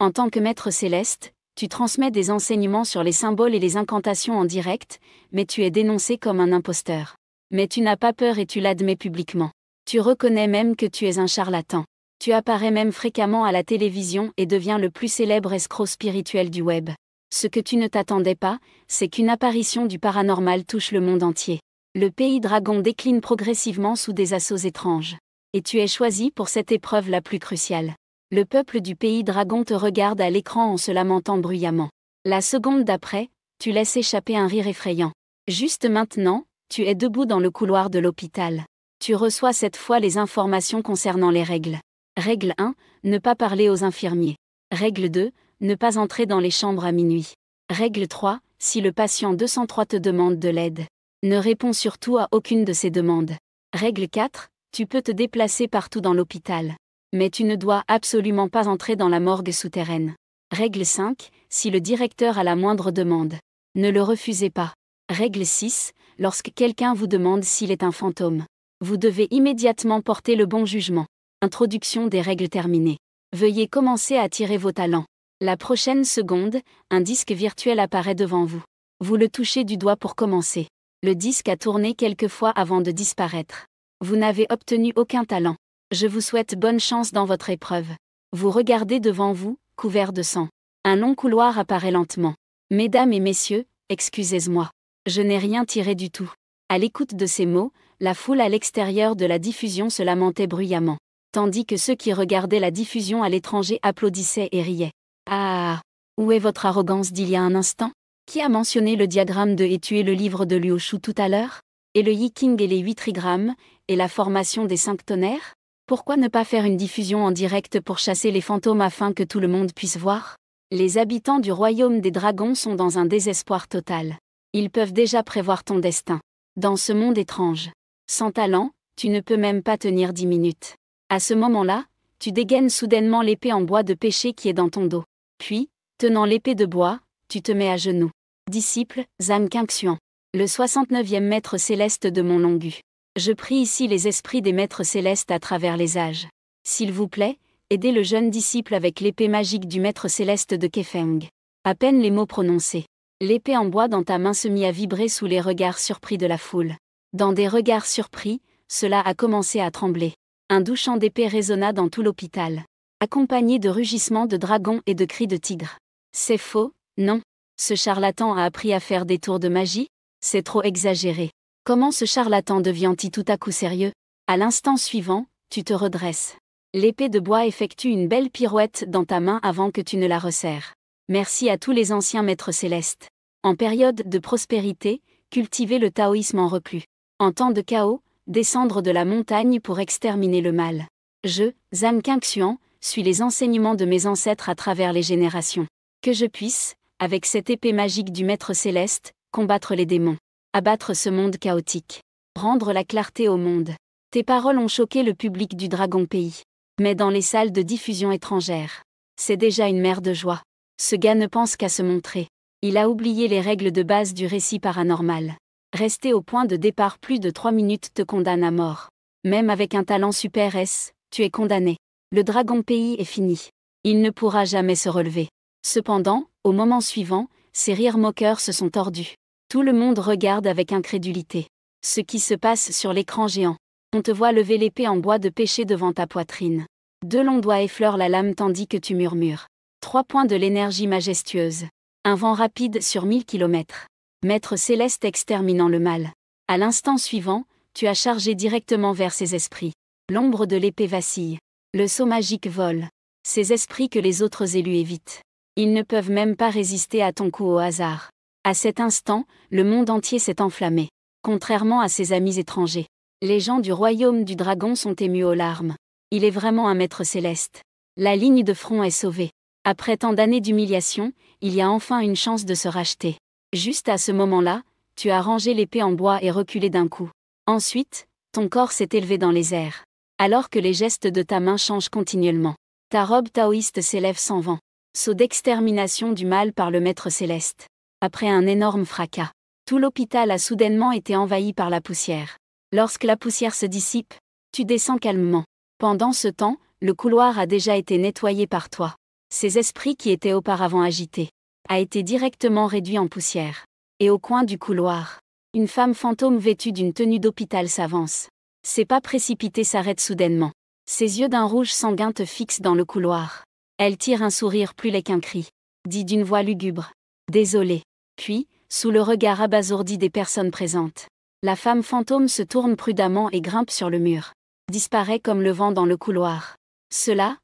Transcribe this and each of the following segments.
En tant que maître céleste, tu transmets des enseignements sur les symboles et les incantations en direct, mais tu es dénoncé comme un imposteur. Mais tu n'as pas peur et tu l'admets publiquement. Tu reconnais même que tu es un charlatan. Tu apparais même fréquemment à la télévision et deviens le plus célèbre escroc spirituel du web. Ce que tu ne t'attendais pas, c'est qu'une apparition du paranormal touche le monde entier. Le pays dragon décline progressivement sous des assauts étranges. Et tu es choisi pour cette épreuve la plus cruciale. Le peuple du pays dragon te regarde à l'écran en se lamentant bruyamment. La seconde d'après, tu laisses échapper un rire effrayant. Juste maintenant, tu es debout dans le couloir de l'hôpital. Tu reçois cette fois les informations concernant les règles. Règle 1, ne pas parler aux infirmiers. Règle 2, ne pas entrer dans les chambres à minuit. Règle 3, si le patient 203 te demande de l'aide, ne réponds surtout à aucune de ces demandes. Règle 4, tu peux te déplacer partout dans l'hôpital. Mais tu ne dois absolument pas entrer dans la morgue souterraine. Règle 5, si le directeur a la moindre demande, ne le refusez pas. Règle 6, lorsque quelqu'un vous demande s'il est un fantôme, vous devez immédiatement porter le bon jugement. Introduction des règles terminées. Veuillez commencer à tirer vos talents. La prochaine seconde, un disque virtuel apparaît devant vous. Vous le touchez du doigt pour commencer. Le disque a tourné quelques fois avant de disparaître. Vous n'avez obtenu aucun talent. Je vous souhaite bonne chance dans votre épreuve. Vous regardez devant vous, couvert de sang. Un long couloir apparaît lentement. Mesdames et messieurs, excusez-moi. Je n'ai rien tiré du tout. À l'écoute de ces mots, la foule à l'extérieur de la diffusion se lamentait bruyamment, tandis que ceux qui regardaient la diffusion à l'étranger applaudissaient et riaient. Ah, où est votre arrogance d'il y a un instant? Qui a mentionné le diagramme de et tué le livre de Luo Shu tout à l'heure? Et le Yi King et les 8 trigrammes, et la formation des 5 tonnerres? Pourquoi ne pas faire une diffusion en direct pour chasser les fantômes afin que tout le monde puisse voir? Les habitants du royaume des dragons sont dans un désespoir total. Ils peuvent déjà prévoir ton destin. Dans ce monde étrange, sans talent, tu ne peux même pas tenir 10 minutes. À ce moment-là, tu dégaines soudainement l'épée en bois de pêcher qui est dans ton dos. Puis, tenant l'épée de bois, tu te mets à genoux. Disciple, Zhang Qingxuan, le 69e maître céleste de mon Longu. Je prie ici les esprits des maîtres célestes à travers les âges. S'il vous plaît, aidez le jeune disciple avec l'épée magique du maître céleste de Kefeng. À peine les mots prononcés, l'épée en bois dans ta main se mit à vibrer sous les regards surpris de la foule. Dans des regards surpris, cela a commencé à trembler. Un doux chant d'épée résonna dans tout l'hôpital, accompagné de rugissements de dragons et de cris de tigres. C'est faux, non. Ce charlatan a appris à faire des tours de magie? C'est trop exagéré. Comment ce charlatan devient-il tout à coup sérieux? À l'instant suivant, tu te redresses. L'épée de bois effectue une belle pirouette dans ta main avant que tu ne la resserres. Merci à tous les anciens maîtres célestes. En période de prospérité, cultivez le taoïsme en reclus. En temps de chaos, descendre de la montagne pour exterminer le mal. Je, Zhang Qingxuan, suis les enseignements de mes ancêtres à travers les générations. Que je puisse, avec cette épée magique du maître céleste, combattre les démons. Abattre ce monde chaotique. Rendre la clarté au monde. Tes paroles ont choqué le public du Dragon Pays. Mais dans les salles de diffusion étrangères, c'est déjà une mer de joie. Ce gars ne pense qu'à se montrer. Il a oublié les règles de base du récit paranormal. Rester au point de départ plus de 3 minutes te condamne à mort. Même avec un talent super S, tu es condamné. Le Dragon Pays est fini. Il ne pourra jamais se relever. Cependant, au moment suivant, ses rires moqueurs se sont tordus. Tout le monde regarde avec incrédulité ce qui se passe sur l'écran géant. On te voit lever l'épée en bois de pêcher devant ta poitrine. 2 longs doigts effleurent la lame tandis que tu murmures. 3 points de l'énergie majestueuse. Un vent rapide sur 1000 km. Maître céleste exterminant le mal. À l'instant suivant, tu as chargé directement vers ces esprits. L'ombre de l'épée vacille. Le sceau magique vole. Ces esprits que les autres élus évitent. Ils ne peuvent même pas résister à ton coup au hasard. À cet instant, le monde entier s'est enflammé. Contrairement à ses amis étrangers, les gens du royaume du dragon sont émus aux larmes. Il est vraiment un maître céleste. La ligne de front est sauvée. Après tant d'années d'humiliation, il y a enfin une chance de se racheter. Juste à ce moment-là, tu as rangé l'épée en bois et reculé d'un coup. Ensuite, ton corps s'est élevé dans les airs. Alors que les gestes de ta main changent continuellement. Ta robe taoïste s'élève sans vent. Saut d'extermination du mal par le maître céleste. Après un énorme fracas, tout l'hôpital a soudainement été envahi par la poussière. Lorsque la poussière se dissipe, tu descends calmement. Pendant ce temps, le couloir a déjà été nettoyé par toi. Ces esprits qui étaient auparavant agités a été directement réduit en poussière. Et au coin du couloir, une femme fantôme vêtue d'une tenue d'hôpital s'avance. Ses pas précipités s'arrêtent soudainement. Ses yeux d'un rouge sanguin te fixent dans le couloir. Elle tire un sourire plus laid qu'un cri. Dit d'une voix lugubre. Désolé. Puis, sous le regard abasourdi des personnes présentes, la femme fantôme se tourne prudemment et grimpe sur le mur. Disparaît comme le vent dans le couloir. Cela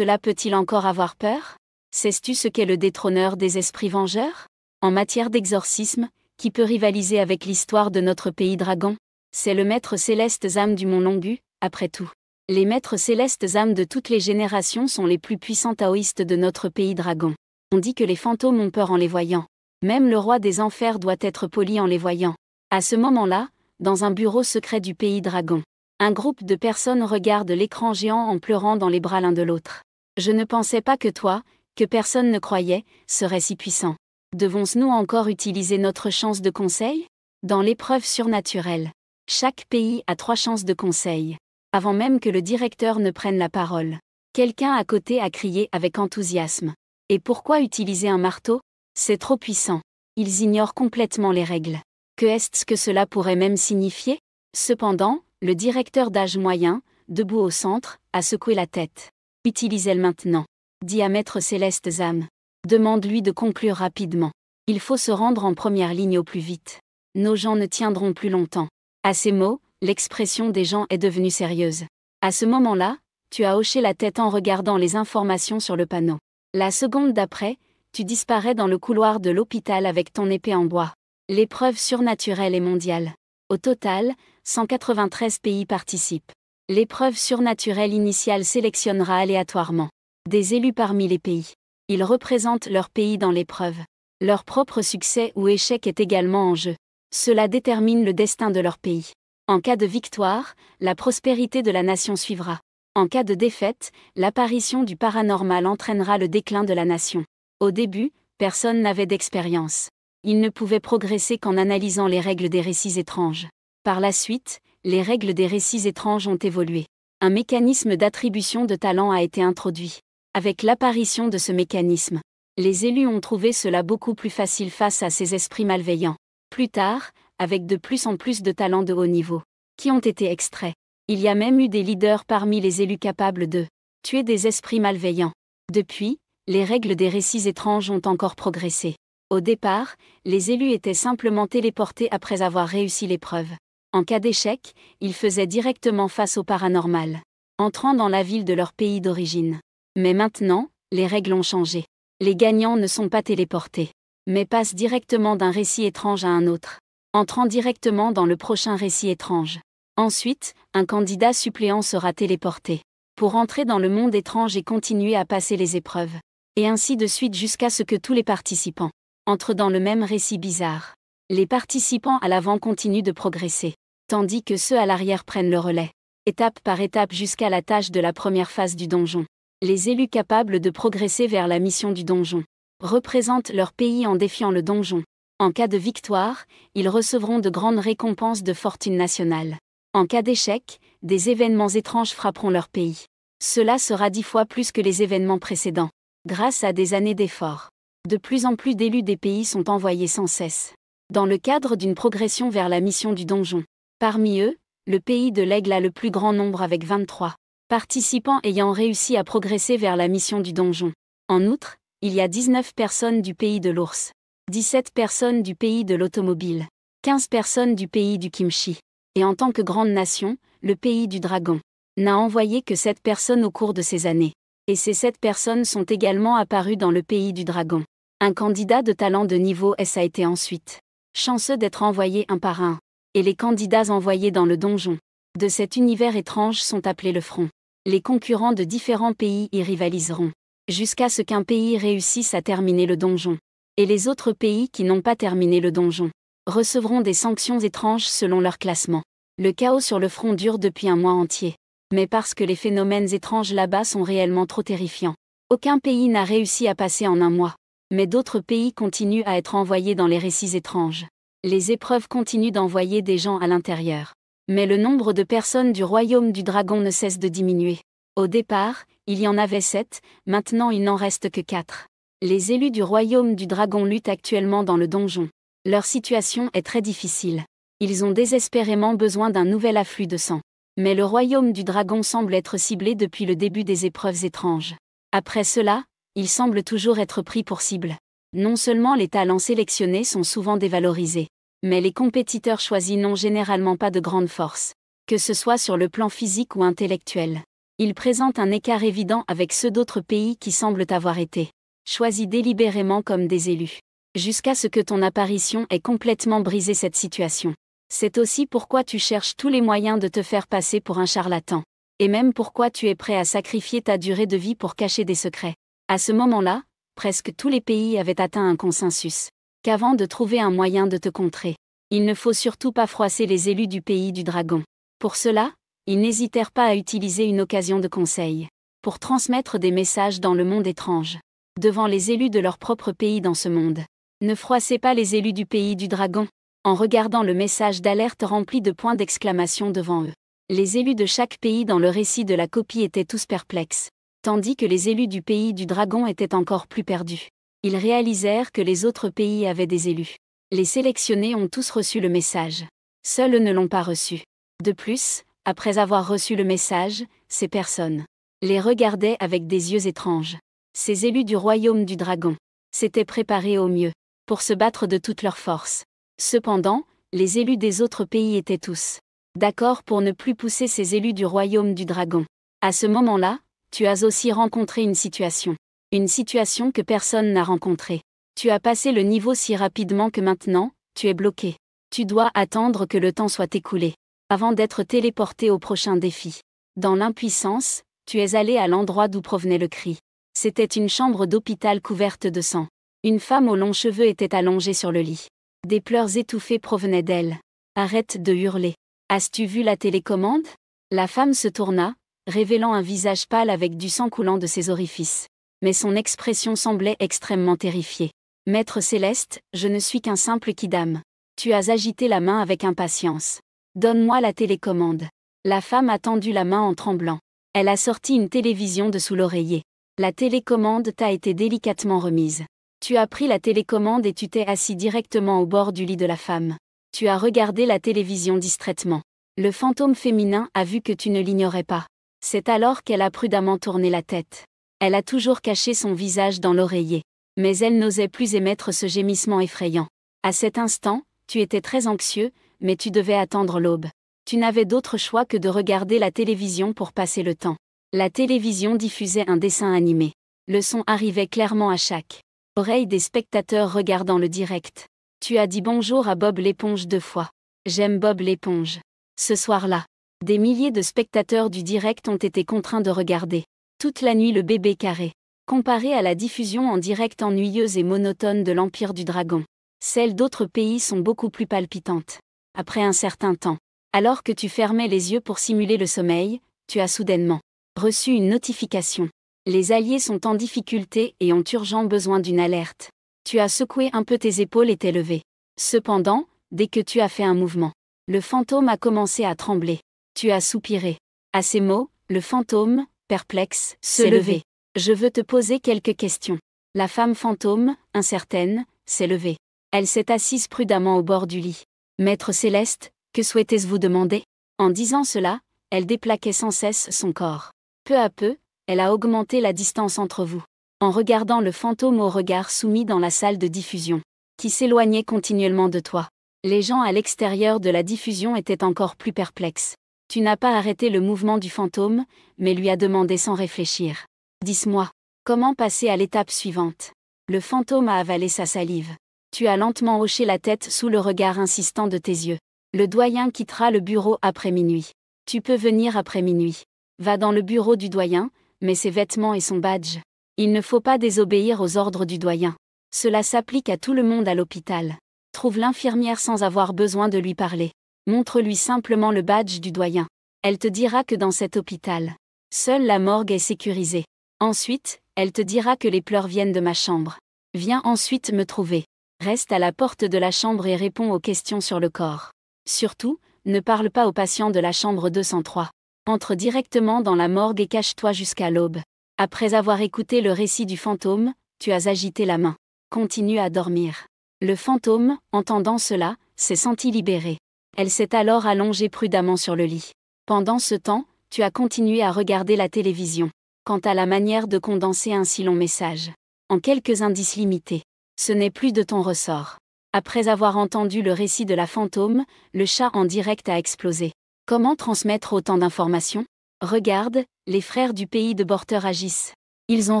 peut-il encore avoir peur? Sais-tu ce qu'est le détrôneur des esprits vengeurs? En matière d'exorcisme, qui peut rivaliser avec l'histoire de notre pays dragon? C'est le maître céleste âme du Mont Longu, après tout. Les maîtres célestes âmes de toutes les générations sont les plus puissants taoïstes de notre pays dragon. On dit que les fantômes ont peur en les voyant. Même le roi des enfers doit être poli en les voyant. À ce moment-là, dans un bureau secret du pays dragon, un groupe de personnes regarde l'écran géant en pleurant dans les bras l'un de l'autre. Je ne pensais pas que toi, que personne ne croyait, serait si puissant. Devons-nous encore utiliser notre chance de conseil? Dans l'épreuve surnaturelle, chaque pays a 3 chances de conseil. Avant même que le directeur ne prenne la parole, quelqu'un à côté a crié avec enthousiasme. Et pourquoi utiliser un marteau? C'est trop puissant. Ils ignorent complètement les règles. Que est-ce que cela pourrait même signifier? Cependant, le directeur d'âge moyen, debout au centre, a secoué la tête. Utilisez-le maintenant. Dit à Maître Céleste Zam. Demande-lui de conclure rapidement. Il faut se rendre en première ligne au plus vite. Nos gens ne tiendront plus longtemps. À ces mots, l'expression des gens est devenue sérieuse. À ce moment-là, tu as hoché la tête en regardant les informations sur le panneau. La seconde d'après, tu disparais dans le couloir de l'hôpital avec ton épée en bois. L'épreuve surnaturelle est mondiale. Au total, 193 pays participent. L'épreuve surnaturelle initiale sélectionnera aléatoirement des élus parmi les pays. Ils représentent leur pays dans l'épreuve. Leur propre succès ou échec est également en jeu. Cela détermine le destin de leur pays. En cas de victoire, la prospérité de la nation suivra. En cas de défaite, l'apparition du paranormal entraînera le déclin de la nation. Au début, personne n'avait d'expérience. Ils ne pouvaient progresser qu'en analysant les règles des récits étranges. Par la suite, les règles des récits étranges ont évolué. Un mécanisme d'attribution de talent a été introduit. Avec l'apparition de ce mécanisme, les élus ont trouvé cela beaucoup plus facile face à ces esprits malveillants. Plus tard, avec de plus en plus de talents de haut niveau, qui ont été extraits, il y a même eu des leaders parmi les élus capables de tuer des esprits malveillants. Depuis, les règles des récits étranges ont encore progressé. Au départ, les élus étaient simplement téléportés après avoir réussi l'épreuve. En cas d'échec, ils faisaient directement face au paranormal, entrant dans la ville de leur pays d'origine. Mais maintenant, les règles ont changé. Les gagnants ne sont pas téléportés, mais passent directement d'un récit étrange à un autre, entrant directement dans le prochain récit étrange. Ensuite, un candidat suppléant sera téléporté, pour entrer dans le monde étrange et continuer à passer les épreuves. Et ainsi de suite jusqu'à ce que tous les participants entrent dans le même récit bizarre. Les participants à l'avant continuent de progresser, tandis que ceux à l'arrière prennent le relais, étape par étape jusqu'à la tâche de la première phase du donjon. Les élus capables de progresser vers la mission du donjon représentent leur pays en défiant le donjon. En cas de victoire, ils recevront de grandes récompenses de fortune nationale. En cas d'échec, des événements étranges frapperont leur pays. Cela sera 10 fois plus que les événements précédents. Grâce à des années d'efforts, de plus en plus d'élus des pays sont envoyés sans cesse, dans le cadre d'une progression vers la mission du donjon. Parmi eux, le pays de l'Aigle a le plus grand nombre avec 23 participants ayant réussi à progresser vers la mission du donjon. En outre, il y a 19 personnes du pays de l'ours, 17 personnes du pays de l'automobile, 15 personnes du pays du kimchi. Et en tant que grande nation, le pays du dragon n'a envoyé que 7 personnes au cours de ces années. Et ces 7 personnes sont également apparues dans le pays du dragon. Un candidat de talent de niveau S a été ensuite chanceux d'être envoyé un par un. Et les candidats envoyés dans le donjon de cet univers étrange sont appelés le front. Les concurrents de différents pays y rivaliseront, jusqu'à ce qu'un pays réussisse à terminer le donjon. Et les autres pays qui n'ont pas terminé le donjon recevront des sanctions étranges selon leur classement. Le chaos sur le front dure depuis un mois entier. Mais parce que les phénomènes étranges là-bas sont réellement trop terrifiants, aucun pays n'a réussi à passer en un mois. Mais d'autres pays continuent à être envoyés dans les récits étranges. Les épreuves continuent d'envoyer des gens à l'intérieur. Mais le nombre de personnes du royaume du dragon ne cesse de diminuer. Au départ, Il y en avait 7, maintenant il n'en reste que 4. Les élus du royaume du dragon luttent actuellement dans le donjon. Leur situation est très difficile. Ils ont désespérément besoin d'un nouvel afflux de sang. Mais le royaume du dragon semble être ciblé depuis le début des épreuves étranges. Après cela, il semble toujours être pris pour cible. Non seulement les talents sélectionnés sont souvent dévalorisés, mais les compétiteurs choisis n'ont généralement pas de grande force, que ce soit sur le plan physique ou intellectuel. Ils présentent un écart évident avec ceux d'autres pays qui semblent avoir été choisis délibérément comme des élus. Jusqu'à ce que ton apparition ait complètement brisé cette situation. C'est aussi pourquoi tu cherches tous les moyens de te faire passer pour un charlatan. Et même pourquoi tu es prêt à sacrifier ta durée de vie pour cacher des secrets. À ce moment-là, presque tous les pays avaient atteint un consensus. Qu'avant de trouver un moyen de te contrer, il ne faut surtout pas froisser les élus du pays du dragon. Pour cela, ils n'hésitèrent pas à utiliser une occasion de conseil pour transmettre des messages dans le monde étrange, devant les élus de leur propre pays dans ce monde. Ne froissez pas les élus du pays du dragon. En regardant le message d'alerte rempli de points d'exclamation devant eux. Les élus de chaque pays dans le récit de la copie étaient tous perplexes, tandis que les élus du pays du dragon étaient encore plus perdus. Ils réalisèrent que les autres pays avaient des élus. Les sélectionnés ont tous reçu le message. Seuls eux ne l'ont pas reçu. De plus, après avoir reçu le message, ces personnes les regardaient avec des yeux étranges. Ces élus du royaume du dragon s'étaient préparés au mieux pour se battre de toute leur force. Cependant, les élus des autres pays étaient tous d'accord pour ne plus pousser ces élus du royaume du dragon. À ce moment-là, tu as aussi rencontré une situation que personne n'a rencontrée. Tu as passé le niveau si rapidement que maintenant, tu es bloqué. Tu dois attendre que le temps soit écoulé, avant d'être téléporté au prochain défi. Dans l'impuissance, tu es allé à l'endroit d'où provenait le cri. C'était une chambre d'hôpital couverte de sang. Une femme aux longs cheveux était allongée sur le lit. Des pleurs étouffés provenaient d'elle. Arrête de hurler. As-tu vu la télécommande ? La femme se tourna, révélant un visage pâle avec du sang coulant de ses orifices. Mais son expression semblait extrêmement terrifiée. Maître Céleste, je ne suis qu'un simple kidam. Tu as agité la main avec impatience. Donne-moi la télécommande. La femme a tendu la main en tremblant. Elle a sorti une télévision de sous l'oreiller. La télécommande t'a été délicatement remise. Tu as pris la télécommande et tu t'es assis directement au bord du lit de la femme. Tu as regardé la télévision distraitement. Le fantôme féminin a vu que tu ne l'ignorais pas. C'est alors qu'elle a prudemment tourné la tête. Elle a toujours caché son visage dans l'oreiller. Mais elle n'osait plus émettre ce gémissement effrayant. À cet instant, tu étais très anxieux, mais tu devais attendre l'aube. Tu n'avais d'autre choix que de regarder la télévision pour passer le temps. La télévision diffusait un dessin animé. Le son arrivait clairement à chaque oreille des spectateurs regardant le direct. Tu as dit bonjour à Bob l'éponge 2 fois. J'aime Bob l'éponge. Ce soir-là, des milliers de spectateurs du direct ont été contraints de regarder toute la nuit le bébé carré. Comparé à la diffusion en direct ennuyeuse et monotone de l'Empire du Dragon, celles d'autres pays sont beaucoup plus palpitantes. Après un certain temps, alors que tu fermais les yeux pour simuler le sommeil, tu as soudainement reçu une notification. Les alliés sont en difficulté et ont urgent besoin d'une alerte. Tu as secoué un peu tes épaules et t'es levé. Cependant, dès que tu as fait un mouvement, le fantôme a commencé à trembler. Tu as soupiré. À ces mots, le fantôme, perplexe, s'est levé. Je veux te poser quelques questions. La femme fantôme, incertaine, s'est levée. Elle s'est assise prudemment au bord du lit. Maître Céleste, que souhaitez-vous demander ? En disant cela, elle déplaquait sans cesse son corps. Peu à peu, elle a augmenté la distance entre vous. En regardant le fantôme au regard soumis dans la salle de diffusion, qui s'éloignait continuellement de toi. Les gens à l'extérieur de la diffusion étaient encore plus perplexes. Tu n'as pas arrêté le mouvement du fantôme, mais lui as demandé sans réfléchir. Dis-moi, comment passer à l'étape suivante ? Le fantôme a avalé sa salive. Tu as lentement hoché la tête sous le regard insistant de tes yeux. Le doyen quittera le bureau après minuit. Tu peux venir après minuit. Va dans le bureau du doyen, mets ses vêtements et son badge. Il ne faut pas désobéir aux ordres du doyen. Cela s'applique à tout le monde à l'hôpital. Trouve l'infirmière sans avoir besoin de lui parler. Montre-lui simplement le badge du doyen. Elle te dira que dans cet hôpital, seule la morgue est sécurisée. Ensuite, elle te dira que les pleurs viennent de ma chambre. Viens ensuite me trouver. Reste à la porte de la chambre et réponds aux questions sur le corps. Surtout, ne parle pas aux patients de la chambre 203. Entre directement dans la morgue et cache-toi jusqu'à l'aube. Après avoir écouté le récit du fantôme, tu as agité la main. Continue à dormir. Le fantôme, entendant cela, s'est senti libéré. Elle s'est alors allongée prudemment sur le lit. Pendant ce temps, tu as continué à regarder la télévision. Quant à la manière de condenser un si long message en quelques indices limités, ce n'est plus de ton ressort. Après avoir entendu le récit de la fantôme, le chat en direct a explosé. Comment transmettre autant d'informations? Regarde, les frères du pays de Borter agissent. Ils ont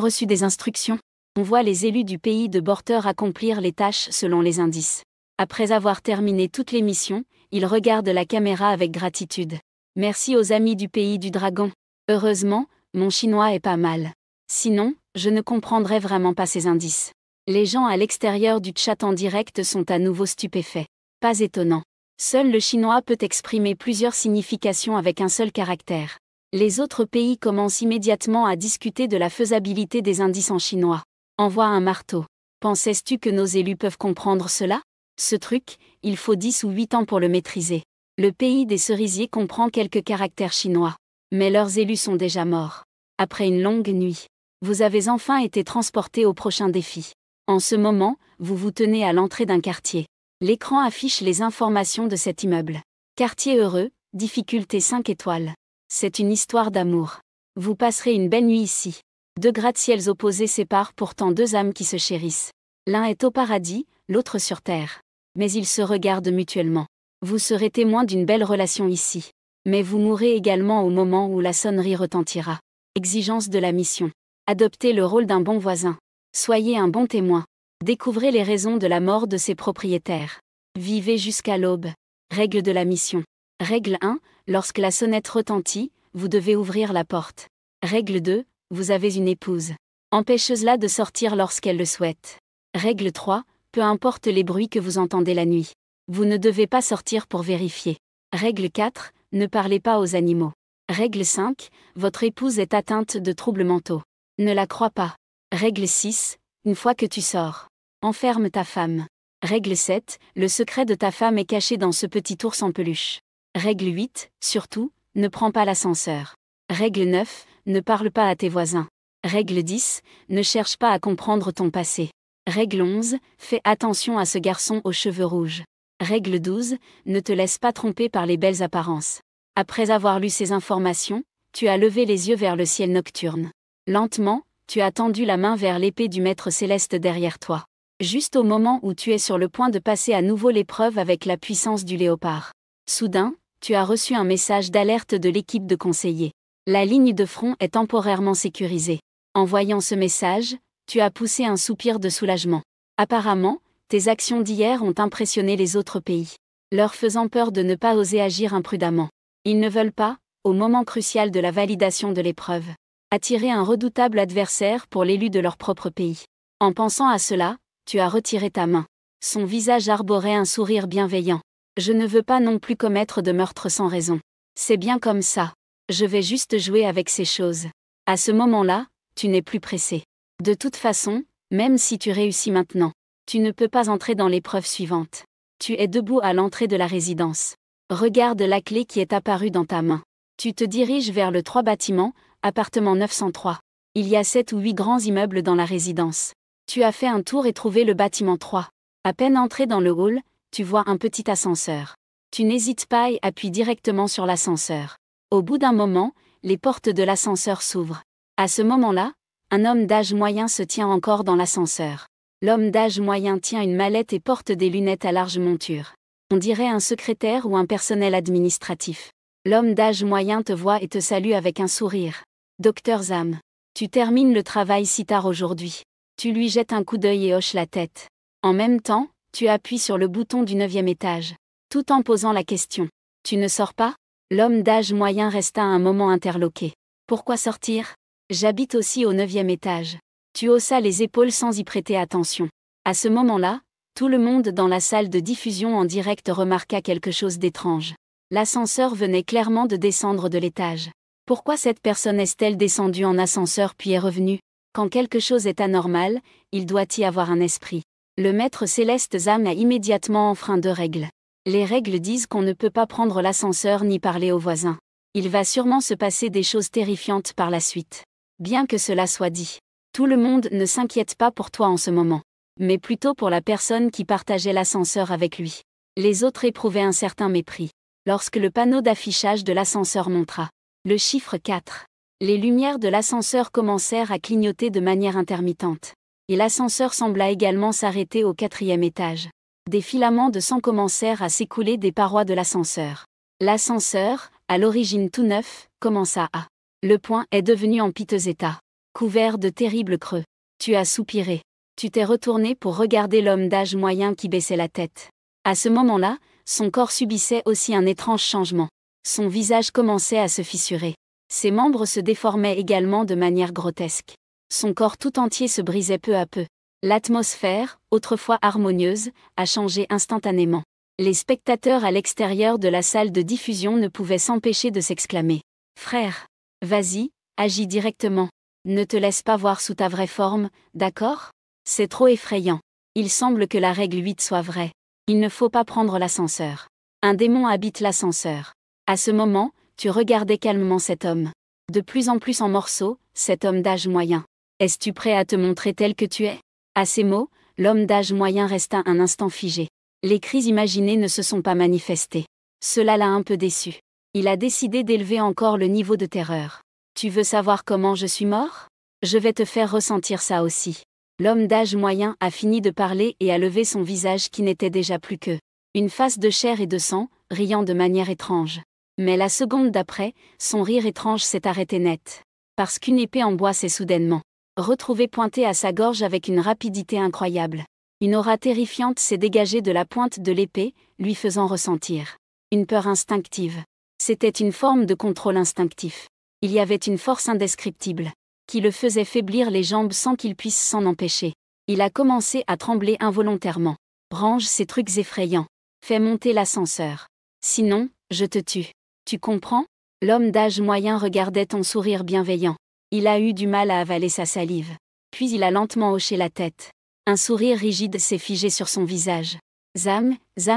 reçu des instructions. On voit les élus du pays de Borter accomplir les tâches selon les indices. Après avoir terminé toutes les missions, ils regardent la caméra avec gratitude. Merci aux amis du pays du dragon. Heureusement, mon chinois est pas mal. Sinon, je ne comprendrais vraiment pas ces indices. Les gens à l'extérieur du chat en direct sont à nouveau stupéfaits. Pas étonnant. Seul le chinois peut exprimer plusieurs significations avec un seul caractère. Les autres pays commencent immédiatement à discuter de la faisabilité des indices en chinois. Envoie un marteau. Penses-tu que nos élus peuvent comprendre cela? Ce truc, il faut 10 ou 8 ans pour le maîtriser. Le pays des cerisiers comprend quelques caractères chinois. Mais leurs élus sont déjà morts. Après une longue nuit, vous avez enfin été transporté au prochain défi. En ce moment, vous vous tenez à l'entrée d'un quartier. L'écran affiche les informations de cet immeuble. Quartier heureux, difficulté 5 étoiles. C'est une histoire d'amour. Vous passerez une belle nuit ici. Deux gratte-ciels opposés séparent pourtant deux âmes qui se chérissent. L'un est au paradis, l'autre sur terre. Mais ils se regardent mutuellement. Vous serez témoin d'une belle relation ici. Mais vous mourrez également au moment où la sonnerie retentira. Exigence de la mission. Adoptez le rôle d'un bon voisin. Soyez un bon témoin. Découvrez les raisons de la mort de ses propriétaires. Vivez jusqu'à l'aube. Règle de la mission. Règle 1. Lorsque la sonnette retentit, vous devez ouvrir la porte. Règle 2. Vous avez une épouse. Empêchez-la de sortir lorsqu'elle le souhaite. Règle 3. Peu importe les bruits que vous entendez la nuit. Vous ne devez pas sortir pour vérifier. Règle 4. Ne parlez pas aux animaux. Règle 5. Votre épouse est atteinte de troubles mentaux. Ne la crois pas. Règle 6. Une fois que tu sors, enferme ta femme. Règle 7. Le secret de ta femme est caché dans ce petit ours en peluche. Règle 8. Surtout, ne prends pas l'ascenseur. Règle 9. Ne parle pas à tes voisins. Règle 10. Ne cherche pas à comprendre ton passé. Règle 11. Fais attention à ce garçon aux cheveux rouges. Règle 12. Ne te laisse pas tromper par les belles apparences. Après avoir lu ces informations, tu as levé les yeux vers le ciel nocturne. Lentement, tu as tendu la main vers l'épée du maître céleste derrière toi. Juste au moment où tu es sur le point de passer à nouveau l'épreuve avec la puissance du léopard. Soudain, tu as reçu un message d'alerte de l'équipe de conseillers. La ligne de front est temporairement sécurisée. En voyant ce message, tu as poussé un soupir de soulagement. Apparemment, tes actions d'hier ont impressionné les autres pays, leur faisant peur de ne pas oser agir imprudemment. Ils ne veulent pas, au moment crucial de la validation de l'épreuve, attirer un redoutable adversaire pour l'élu de leur propre pays. En pensant à cela, tu as retiré ta main. Son visage arborait un sourire bienveillant. Je ne veux pas non plus commettre de meurtre sans raison. C'est bien comme ça. Je vais juste jouer avec ces choses. À ce moment-là, tu n'es plus pressé. De toute façon, même si tu réussis maintenant, tu ne peux pas entrer dans l'épreuve suivante. Tu es debout à l'entrée de la résidence. Regarde la clé qui est apparue dans ta main. Tu te diriges vers le 3 bâtiment, appartement 903. Il y a 7 ou 8 grands immeubles dans la résidence. Tu as fait un tour et trouvé le bâtiment 3. À peine entré dans le hall, tu vois un petit ascenseur. Tu n'hésites pas et appuies directement sur l'ascenseur. Au bout d'un moment, les portes de l'ascenseur s'ouvrent. À ce moment-là, un homme d'âge moyen se tient encore dans l'ascenseur. L'homme d'âge moyen tient une mallette et porte des lunettes à large monture. On dirait un secrétaire ou un personnel administratif. L'homme d'âge moyen te voit et te salue avec un sourire. Docteur Zam, tu termines le travail si tard aujourd'hui. Tu lui jettes un coup d'œil et hoches la tête. En même temps, tu appuies sur le bouton du 9e étage, tout en posant la question. Tu ne sors pas? L'homme d'âge moyen resta un moment interloqué. Pourquoi sortir? J'habite aussi au 9e étage. Tu haussas les épaules sans y prêter attention. À ce moment-là, tout le monde dans la salle de diffusion en direct remarqua quelque chose d'étrange. L'ascenseur venait clairement de descendre de l'étage. Pourquoi cette personne est-elle descendue en ascenseur puis est revenue? Quand quelque chose est anormal, il doit y avoir un esprit. Le maître céleste Zam a immédiatement enfreint 2 règles. Les règles disent qu'on ne peut pas prendre l'ascenseur ni parler aux voisins. Il va sûrement se passer des choses terrifiantes par la suite. Bien que cela soit dit, tout le monde ne s'inquiète pas pour toi en ce moment, mais plutôt pour la personne qui partageait l'ascenseur avec lui. Les autres éprouvaient un certain mépris. Lorsque le panneau d'affichage de l'ascenseur montra le chiffre 4, les lumières de l'ascenseur commencèrent à clignoter de manière intermittente. Et l'ascenseur sembla également s'arrêter au 4e étage. Des filaments de sang commencèrent à s'écouler des parois de l'ascenseur. L'ascenseur, à l'origine tout neuf, commença à. Le point est devenu en piteux état, couvert de terribles creux. Tu as soupiré. Tu t'es retourné pour regarder l'homme d'âge moyen qui baissait la tête. À ce moment-là, son corps subissait aussi un étrange changement. Son visage commençait à se fissurer. Ses membres se déformaient également de manière grotesque. Son corps tout entier se brisait peu à peu. L'atmosphère, autrefois harmonieuse, a changé instantanément. Les spectateurs à l'extérieur de la salle de diffusion ne pouvaient s'empêcher de s'exclamer. « Frère, vas-y, agis directement. Ne te laisse pas voir sous ta vraie forme, d'accord ? C'est trop effrayant. Il semble que la règle 8 soit vraie. Il ne faut pas prendre l'ascenseur. Un démon habite l'ascenseur. » À ce moment, tu regardais calmement cet homme. De plus en plus en morceaux, cet homme d'âge moyen. « Es-tu prêt à te montrer tel que tu es ?» À ces mots, l'homme d'âge moyen resta un instant figé. Les cris imaginés ne se sont pas manifestés. Cela l'a un peu déçu. Il a décidé d'élever encore le niveau de terreur. « Tu veux savoir comment je suis mort ? Je vais te faire ressentir ça aussi. » L'homme d'âge moyen a fini de parler et a levé son visage qui n'était déjà plus que une face de chair et de sang, riant de manière étrange. Mais la seconde d'après, son rire étrange s'est arrêté net. Parce qu'une épée en bois s'est soudainement retrouvée pointée à sa gorge avec une rapidité incroyable. Une aura terrifiante s'est dégagée de la pointe de l'épée, lui faisant ressentir une peur instinctive. C'était une forme de contrôle instinctif. Il y avait une force indescriptible qui le faisait faiblir les jambes sans qu'il puisse s'en empêcher. Il a commencé à trembler involontairement. Range ces trucs effrayants. Fais monter l'ascenseur. Sinon, je te tue. Tu comprends ? L'homme d'âge moyen regardait ton sourire bienveillant. Il a eu du mal à avaler sa salive. Puis il a lentement hoché la tête. Un sourire rigide s'est figé sur son visage. Zam,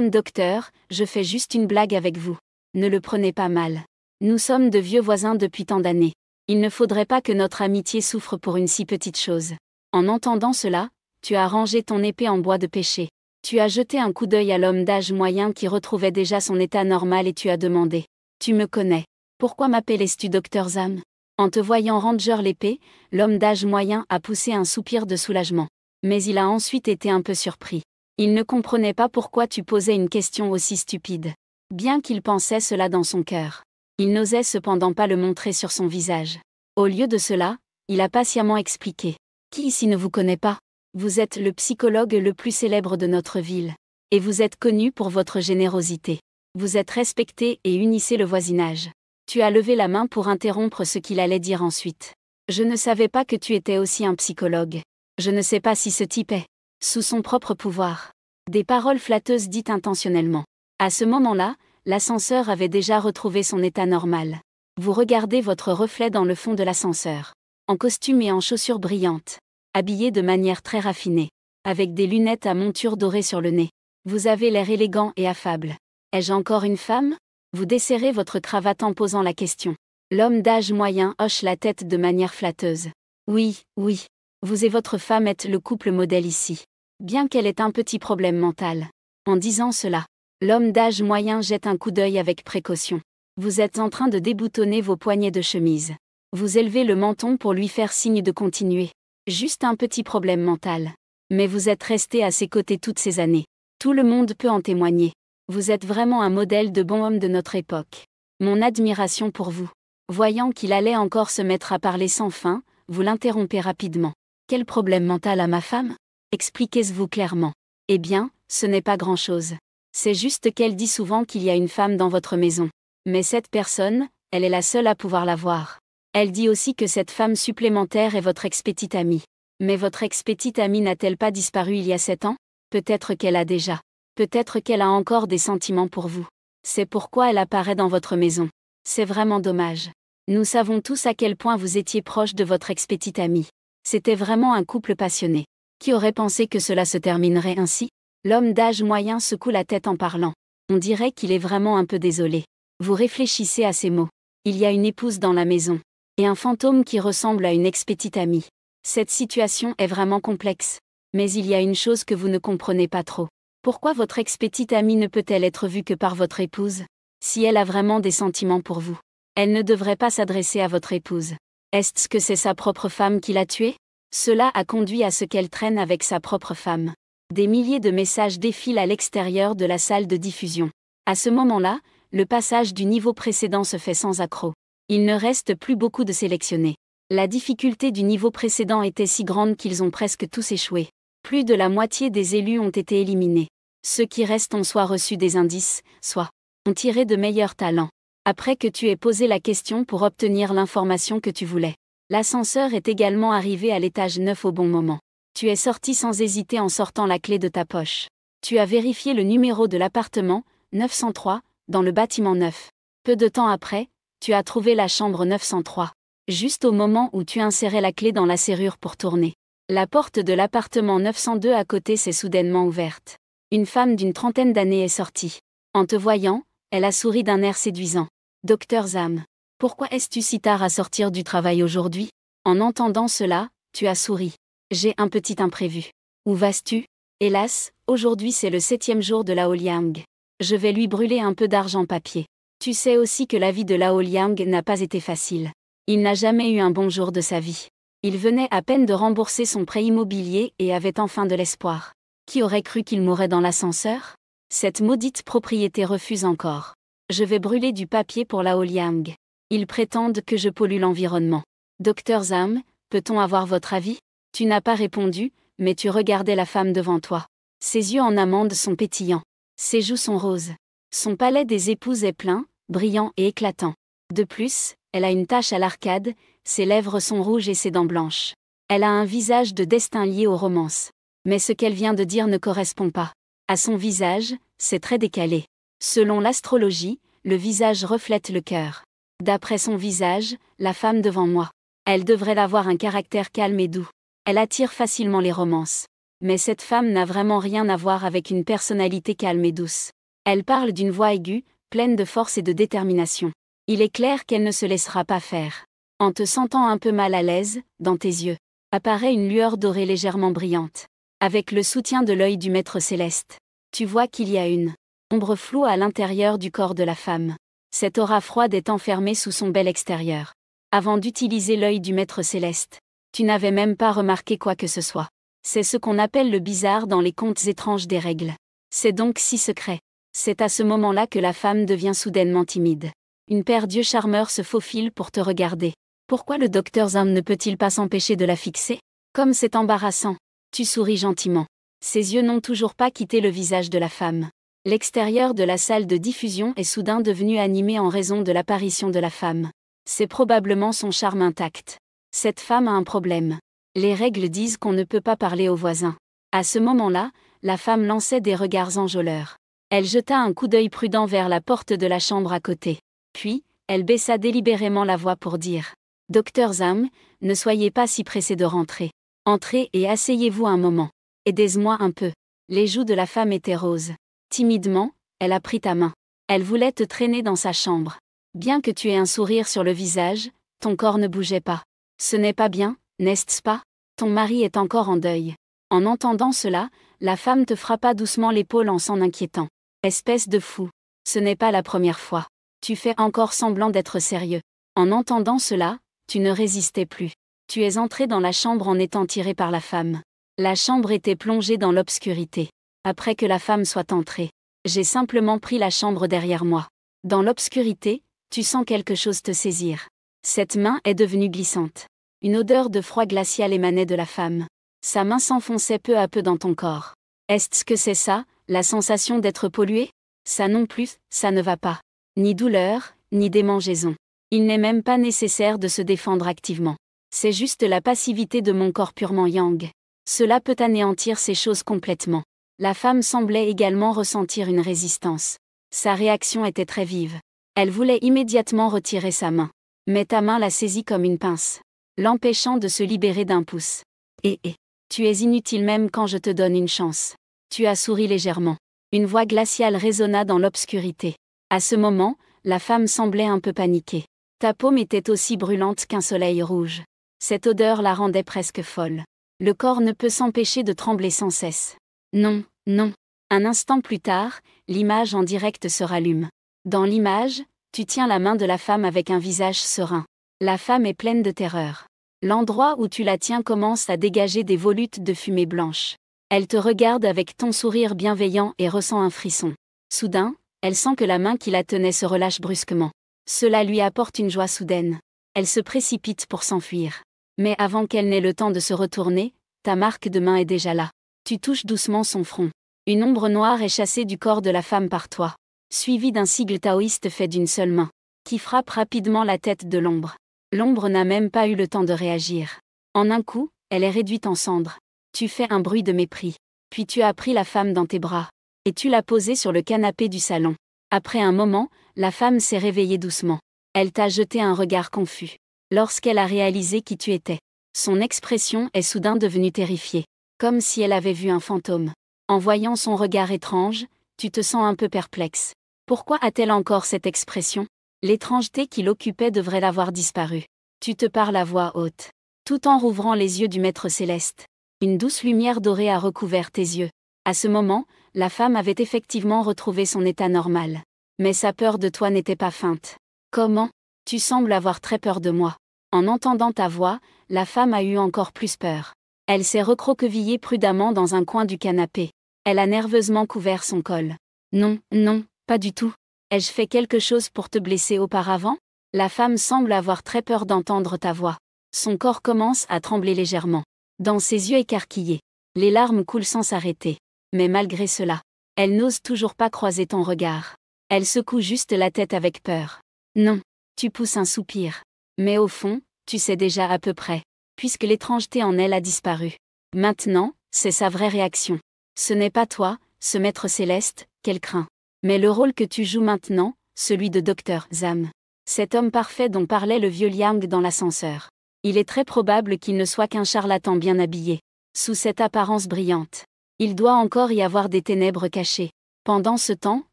docteur, je fais juste une blague avec vous. Ne le prenez pas mal. Nous sommes de vieux voisins depuis tant d'années. Il ne faudrait pas que notre amitié souffre pour une si petite chose. En entendant cela, tu as rangé ton épée en bois de pêcher. Tu as jeté un coup d'œil à l'homme d'âge moyen qui retrouvait déjà son état normal et tu as demandé. Tu me connais. Pourquoi m'appelles-tu docteur Zam ? En te voyant ranger l'épée, l'homme d'âge moyen a poussé un soupir de soulagement. Mais il a ensuite été un peu surpris. Il ne comprenait pas pourquoi tu posais une question aussi stupide. Bien qu'il pensait cela dans son cœur. Il n'osait cependant pas le montrer sur son visage. Au lieu de cela, il a patiemment expliqué. Qui ici ne vous connaît pas ? Vous êtes le psychologue le plus célèbre de notre ville. Et vous êtes connu pour votre générosité. Vous êtes respecté et unissez le voisinage. Tu as levé la main pour interrompre ce qu'il allait dire ensuite. Je ne savais pas que tu étais aussi un psychologue. Je ne sais pas si ce type est sous son propre pouvoir. Des paroles flatteuses dites intentionnellement. À ce moment-là, l'ascenseur avait déjà retrouvé son état normal. Vous regardez votre reflet dans le fond de l'ascenseur. En costume et en chaussures brillantes. Habillé de manière très raffinée. Avec des lunettes à monture dorée sur le nez. Vous avez l'air élégant et affable. Ai-je encore une femme ? Vous desserrez votre cravate en posant la question. L'homme d'âge moyen hoche la tête de manière flatteuse. Oui. Vous et votre femme êtes le couple modèle ici. Bien qu'elle ait un petit problème mental. En disant cela, l'homme d'âge moyen jette un coup d'œil avec précaution. Vous êtes en train de déboutonner vos poignets de chemise. Vous élevez le menton pour lui faire signe de continuer. Juste un petit problème mental. Mais vous êtes resté à ses côtés toutes ces années. Tout le monde peut en témoigner. Vous êtes vraiment un modèle de bon homme de notre époque. Mon admiration pour vous. Voyant qu'il allait encore se mettre à parler sans fin, vous l'interrompez rapidement. Quel problème mental a ma femme ? Expliquez-vous clairement. Eh bien, ce n'est pas grand-chose. C'est juste qu'elle dit souvent qu'il y a une femme dans votre maison. Mais cette personne, elle est la seule à pouvoir la voir. Elle dit aussi que cette femme supplémentaire est votre ex-petite amie. Mais votre ex-petite amie n'a-t-elle pas disparu il y a 7 ans ? Peut-être qu'elle a déjà. Peut-être qu'elle a encore des sentiments pour vous. C'est pourquoi elle apparaît dans votre maison. C'est vraiment dommage. Nous savons tous à quel point vous étiez proche de votre ex-petite amie. C'était vraiment un couple passionné. Qui aurait pensé que cela se terminerait ainsi ? L'homme d'âge moyen secoue la tête en parlant. On dirait qu'il est vraiment un peu désolé. Vous réfléchissez à ces mots. Il y a une épouse dans la maison. et un fantôme qui ressemble à une ex-petite amie. Cette situation est vraiment complexe. Mais il y a une chose que vous ne comprenez pas trop. Pourquoi votre ex-petite amie ne peut-elle être vue que par votre épouse? Si elle a vraiment des sentiments pour vous, elle ne devrait pas s'adresser à votre épouse. Est-ce que c'est sa propre femme qui l'a tuée? Cela a conduit à ce qu'elle traîne avec sa propre femme. Des milliers de messages défilent à l'extérieur de la salle de diffusion. À ce moment-là, le passage du niveau précédent se fait sans accroc. Il ne reste plus beaucoup de sélectionnés. La difficulté du niveau précédent était si grande qu'ils ont presque tous échoué. Plus de la moitié des élus ont été éliminés. Ceux qui restent ont soit reçu des indices, soit ont tiré de meilleurs talents. Après que tu aies posé la question pour obtenir l'information que tu voulais. L'ascenseur est également arrivé à l'étage 9 au bon moment. Tu es sorti sans hésiter en sortant la clé de ta poche. Tu as vérifié le numéro de l'appartement, 903, dans le bâtiment 9. Peu de temps après, tu as trouvé la chambre 903. Juste au moment où tu insérais la clé dans la serrure pour tourner. La porte de l'appartement 902 à côté s'est soudainement ouverte. Une femme d'une trentaine d'années est sortie. En te voyant, elle a souri d'un air séduisant. Docteur Zam, pourquoi es-tu si tard à sortir du travail aujourd'hui? En entendant cela, tu as souri. J'ai un petit imprévu. Où vas-tu? Hélas, aujourd'hui c'est le 7e jour de Lao Liang. Je vais lui brûler un peu d'argent papier. Tu sais aussi que la vie de Lao Liang n'a pas été facile. Il n'a jamais eu un bon jour de sa vie. Il venait à peine de rembourser son prêt immobilier et avait enfin de l'espoir. Qui aurait cru qu'il mourrait dans l'ascenseur? Cette maudite propriété refuse encore. Je vais brûler du papier pour Lao Liang. Ils prétendent que je pollue l'environnement. Docteur Zam, peut-on avoir votre avis? Tu n'as pas répondu, mais tu regardais la femme devant toi. Ses yeux en amande sont pétillants. Ses joues sont roses. Son palais des épouses est plein, brillant et éclatant. De plus, elle a une tache à l'arcade, ses lèvres sont rouges et ses dents blanches. Elle a un visage de destin lié aux romances. Mais ce qu'elle vient de dire ne correspond pas. À son visage, c'est très décalé. Selon l'astrologie, le visage reflète le cœur. D'après son visage, la femme devant moi. Elle devrait avoir un caractère calme et doux. Elle attire facilement les romances. Mais cette femme n'a vraiment rien à voir avec une personnalité calme et douce. Elle parle d'une voix aiguë, pleine de force et de détermination. Il est clair qu'elle ne se laissera pas faire. En te sentant un peu mal à l'aise, dans tes yeux, apparaît une lueur dorée légèrement brillante. Avec le soutien de l'œil du maître céleste, tu vois qu'il y a une ombre floue à l'intérieur du corps de la femme. Cette aura froide est enfermée sous son bel extérieur. Avant d'utiliser l'œil du maître céleste, tu n'avais même pas remarqué quoi que ce soit. C'est ce qu'on appelle le bizarre dans les contes étranges des règles. C'est donc si secret. C'est à ce moment-là que la femme devient soudainement timide. Une paire d'yeux charmeurs se faufile pour te regarder. Pourquoi le docteur Zam ne peut-il pas s'empêcher de la fixer? Comme c'est embarrassant. Tu souris gentiment. Ses yeux n'ont toujours pas quitté le visage de la femme. L'extérieur de la salle de diffusion est soudain devenu animé en raison de l'apparition de la femme. C'est probablement son charme intact. Cette femme a un problème. Les règles disent qu'on ne peut pas parler aux voisins. À ce moment-là, la femme lançait des regards enjôleurs. Elle jeta un coup d'œil prudent vers la porte de la chambre à côté. Puis, elle baissa délibérément la voix pour dire « Docteur Zam, ne soyez pas si pressé de rentrer. Entrez et asseyez-vous un moment. Aidez-moi un peu. » Les joues de la femme étaient roses. Timidement, elle a pris ta main. Elle voulait te traîner dans sa chambre. Bien que tu aies un sourire sur le visage, ton corps ne bougeait pas. Ce n'est pas bien, n'est-ce pas? Ton mari est encore en deuil. En entendant cela, la femme te frappa doucement l'épaule en s'en inquiétant. Espèce de fou. Ce n'est pas la première fois. Tu fais encore semblant d'être sérieux. En entendant cela, tu ne résistais plus. Tu es entré dans la chambre en étant tiré par la femme. La chambre était plongée dans l'obscurité. Après que la femme soit entrée, j'ai simplement pris la chambre derrière moi. Dans l'obscurité, tu sens quelque chose te saisir. Cette main est devenue glissante. Une odeur de froid glacial émanait de la femme. Sa main s'enfonçait peu à peu dans ton corps. Est-ce que c'est ça, la sensation d'être pollué? Ça non plus, ça ne va pas. Ni douleur, ni démangeaison. Il n'est même pas nécessaire de se défendre activement. C'est juste la passivité de mon corps purement yang. Cela peut anéantir ces choses complètement. La femme semblait également ressentir une résistance. Sa réaction était très vive. Elle voulait immédiatement retirer sa main. Mais ta main la saisit comme une pince, l'empêchant de se libérer d'un pouce. Tu es inutile même quand je te donne une chance. Tu as souri légèrement. Une voix glaciale résonna dans l'obscurité. À ce moment, la femme semblait un peu paniquée. Ta paume était aussi brûlante qu'un soleil rouge. Cette odeur la rendait presque folle. Le corps ne peut s'empêcher de trembler sans cesse. Non, non. Un instant plus tard, l'image en direct se rallume. Dans l'image, tu tiens la main de la femme avec un visage serein. La femme est pleine de terreur. L'endroit où tu la tiens commence à dégager des volutes de fumée blanche. Elle te regarde avec ton sourire bienveillant et ressent un frisson. Soudain, elle sent que la main qui la tenait se relâche brusquement. Cela lui apporte une joie soudaine. Elle se précipite pour s'enfuir. Mais avant qu'elle n'ait le temps de se retourner, ta marque de main est déjà là. Tu touches doucement son front. Une ombre noire est chassée du corps de la femme par toi, suivie d'un sigle taoïste fait d'une seule main, qui frappe rapidement la tête de l'ombre. L'ombre n'a même pas eu le temps de réagir. En un coup, elle est réduite en cendres. Tu fais un bruit de mépris. Puis tu as pris la femme dans tes bras. Et tu l'as posée sur le canapé du salon. Après un moment, la femme s'est réveillée doucement. Elle t'a jeté un regard confus. Lorsqu'elle a réalisé qui tu étais, son expression est soudain devenue terrifiée. Comme si elle avait vu un fantôme. En voyant son regard étrange, tu te sens un peu perplexe. Pourquoi a-t-elle encore cette expression ? L'étrangeté qui l'occupait devrait l'avoir disparu. Tu te parles à voix haute, tout en rouvrant les yeux du Maître Céleste. Une douce lumière dorée a recouvert tes yeux. À ce moment, la femme avait effectivement retrouvé son état normal. Mais sa peur de toi n'était pas feinte. Comment ? Tu sembles avoir très peur de moi. En entendant ta voix, la femme a eu encore plus peur. Elle s'est recroquevillée prudemment dans un coin du canapé. Elle a nerveusement couvert son col. Non, non, pas du tout. Ai-je fait quelque chose pour te blesser auparavant ? La femme semble avoir très peur d'entendre ta voix. Son corps commence à trembler légèrement. Dans ses yeux écarquillés, les larmes coulent sans s'arrêter. Mais malgré cela, elle n'ose toujours pas croiser ton regard. Elle secoue juste la tête avec peur. Non, tu pousses un soupir. Mais au fond, tu sais déjà à peu près, puisque l'étrangeté en elle a disparu. Maintenant, c'est sa vraie réaction. Ce n'est pas toi, ce Maître Céleste, qu'elle craint. Mais le rôle que tu joues maintenant, celui de Dr. Zam. Cet homme parfait dont parlait le vieux Liang dans l'ascenseur. Il est très probable qu'il ne soit qu'un charlatan bien habillé. Sous cette apparence brillante, il doit encore y avoir des ténèbres cachées. Pendant ce temps,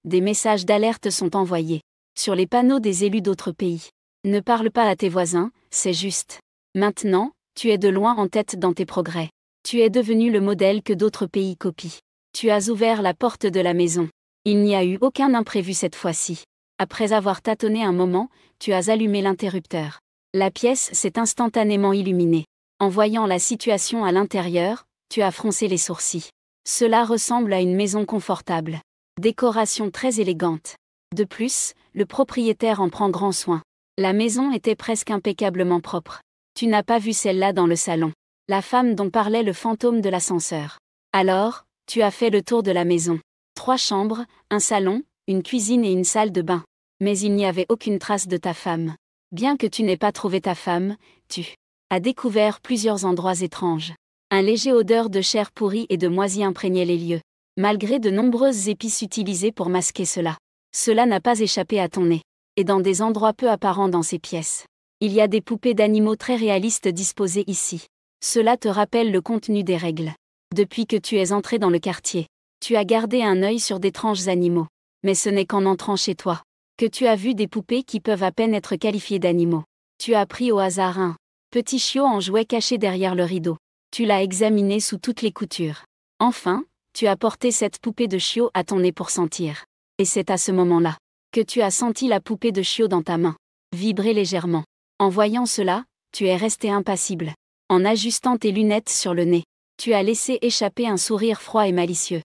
des messages d'alerte sont envoyés. Sur les panneaux des élus d'autres pays. Ne parle pas à tes voisins, c'est juste. Maintenant, tu es de loin en tête dans tes progrès. Tu es devenu le modèle que d'autres pays copient. Tu as ouvert la porte de la maison. Il n'y a eu aucun imprévu cette fois-ci. Après avoir tâtonné un moment, tu as allumé l'interrupteur. La pièce s'est instantanément illuminée. En voyant la situation à l'intérieur, tu as froncé les sourcils. Cela ressemble à une maison confortable. Décoration très élégante. De plus, le propriétaire en prend grand soin. La maison était presque impeccablement propre. Tu n'as pas vu celle-là dans le salon. La femme dont parlait le fantôme de l'ascenseur. Alors, tu as fait le tour de la maison. 3 chambres, un salon, une cuisine et une salle de bain. Mais il n'y avait aucune trace de ta femme. Bien que tu n'aies pas trouvé ta femme, tu as découvert plusieurs endroits étranges. Un léger odeur de chair pourrie et de moisie imprégnait les lieux. Malgré de nombreuses épices utilisées pour masquer cela. Cela n'a pas échappé à ton nez. Et dans des endroits peu apparents dans ces pièces. Il y a des poupées d'animaux très réalistes disposées ici. Cela te rappelle le contenu des règles. Depuis que tu es entré dans le quartier, tu as gardé un œil sur d'étranges animaux. Mais ce n'est qu'en entrant chez toi que tu as vu des poupées qui peuvent à peine être qualifiées d'animaux. Tu as pris au hasard un petit chiot en jouet caché derrière le rideau. Tu l'as examiné sous toutes les coutures. Enfin, tu as porté cette poupée de chiot à ton nez pour sentir. Et c'est à ce moment-là que tu as senti la poupée de chiot dans ta main vibrer légèrement. En voyant cela, tu es resté impassible. En ajustant tes lunettes sur le nez, tu as laissé échapper un sourire froid et malicieux.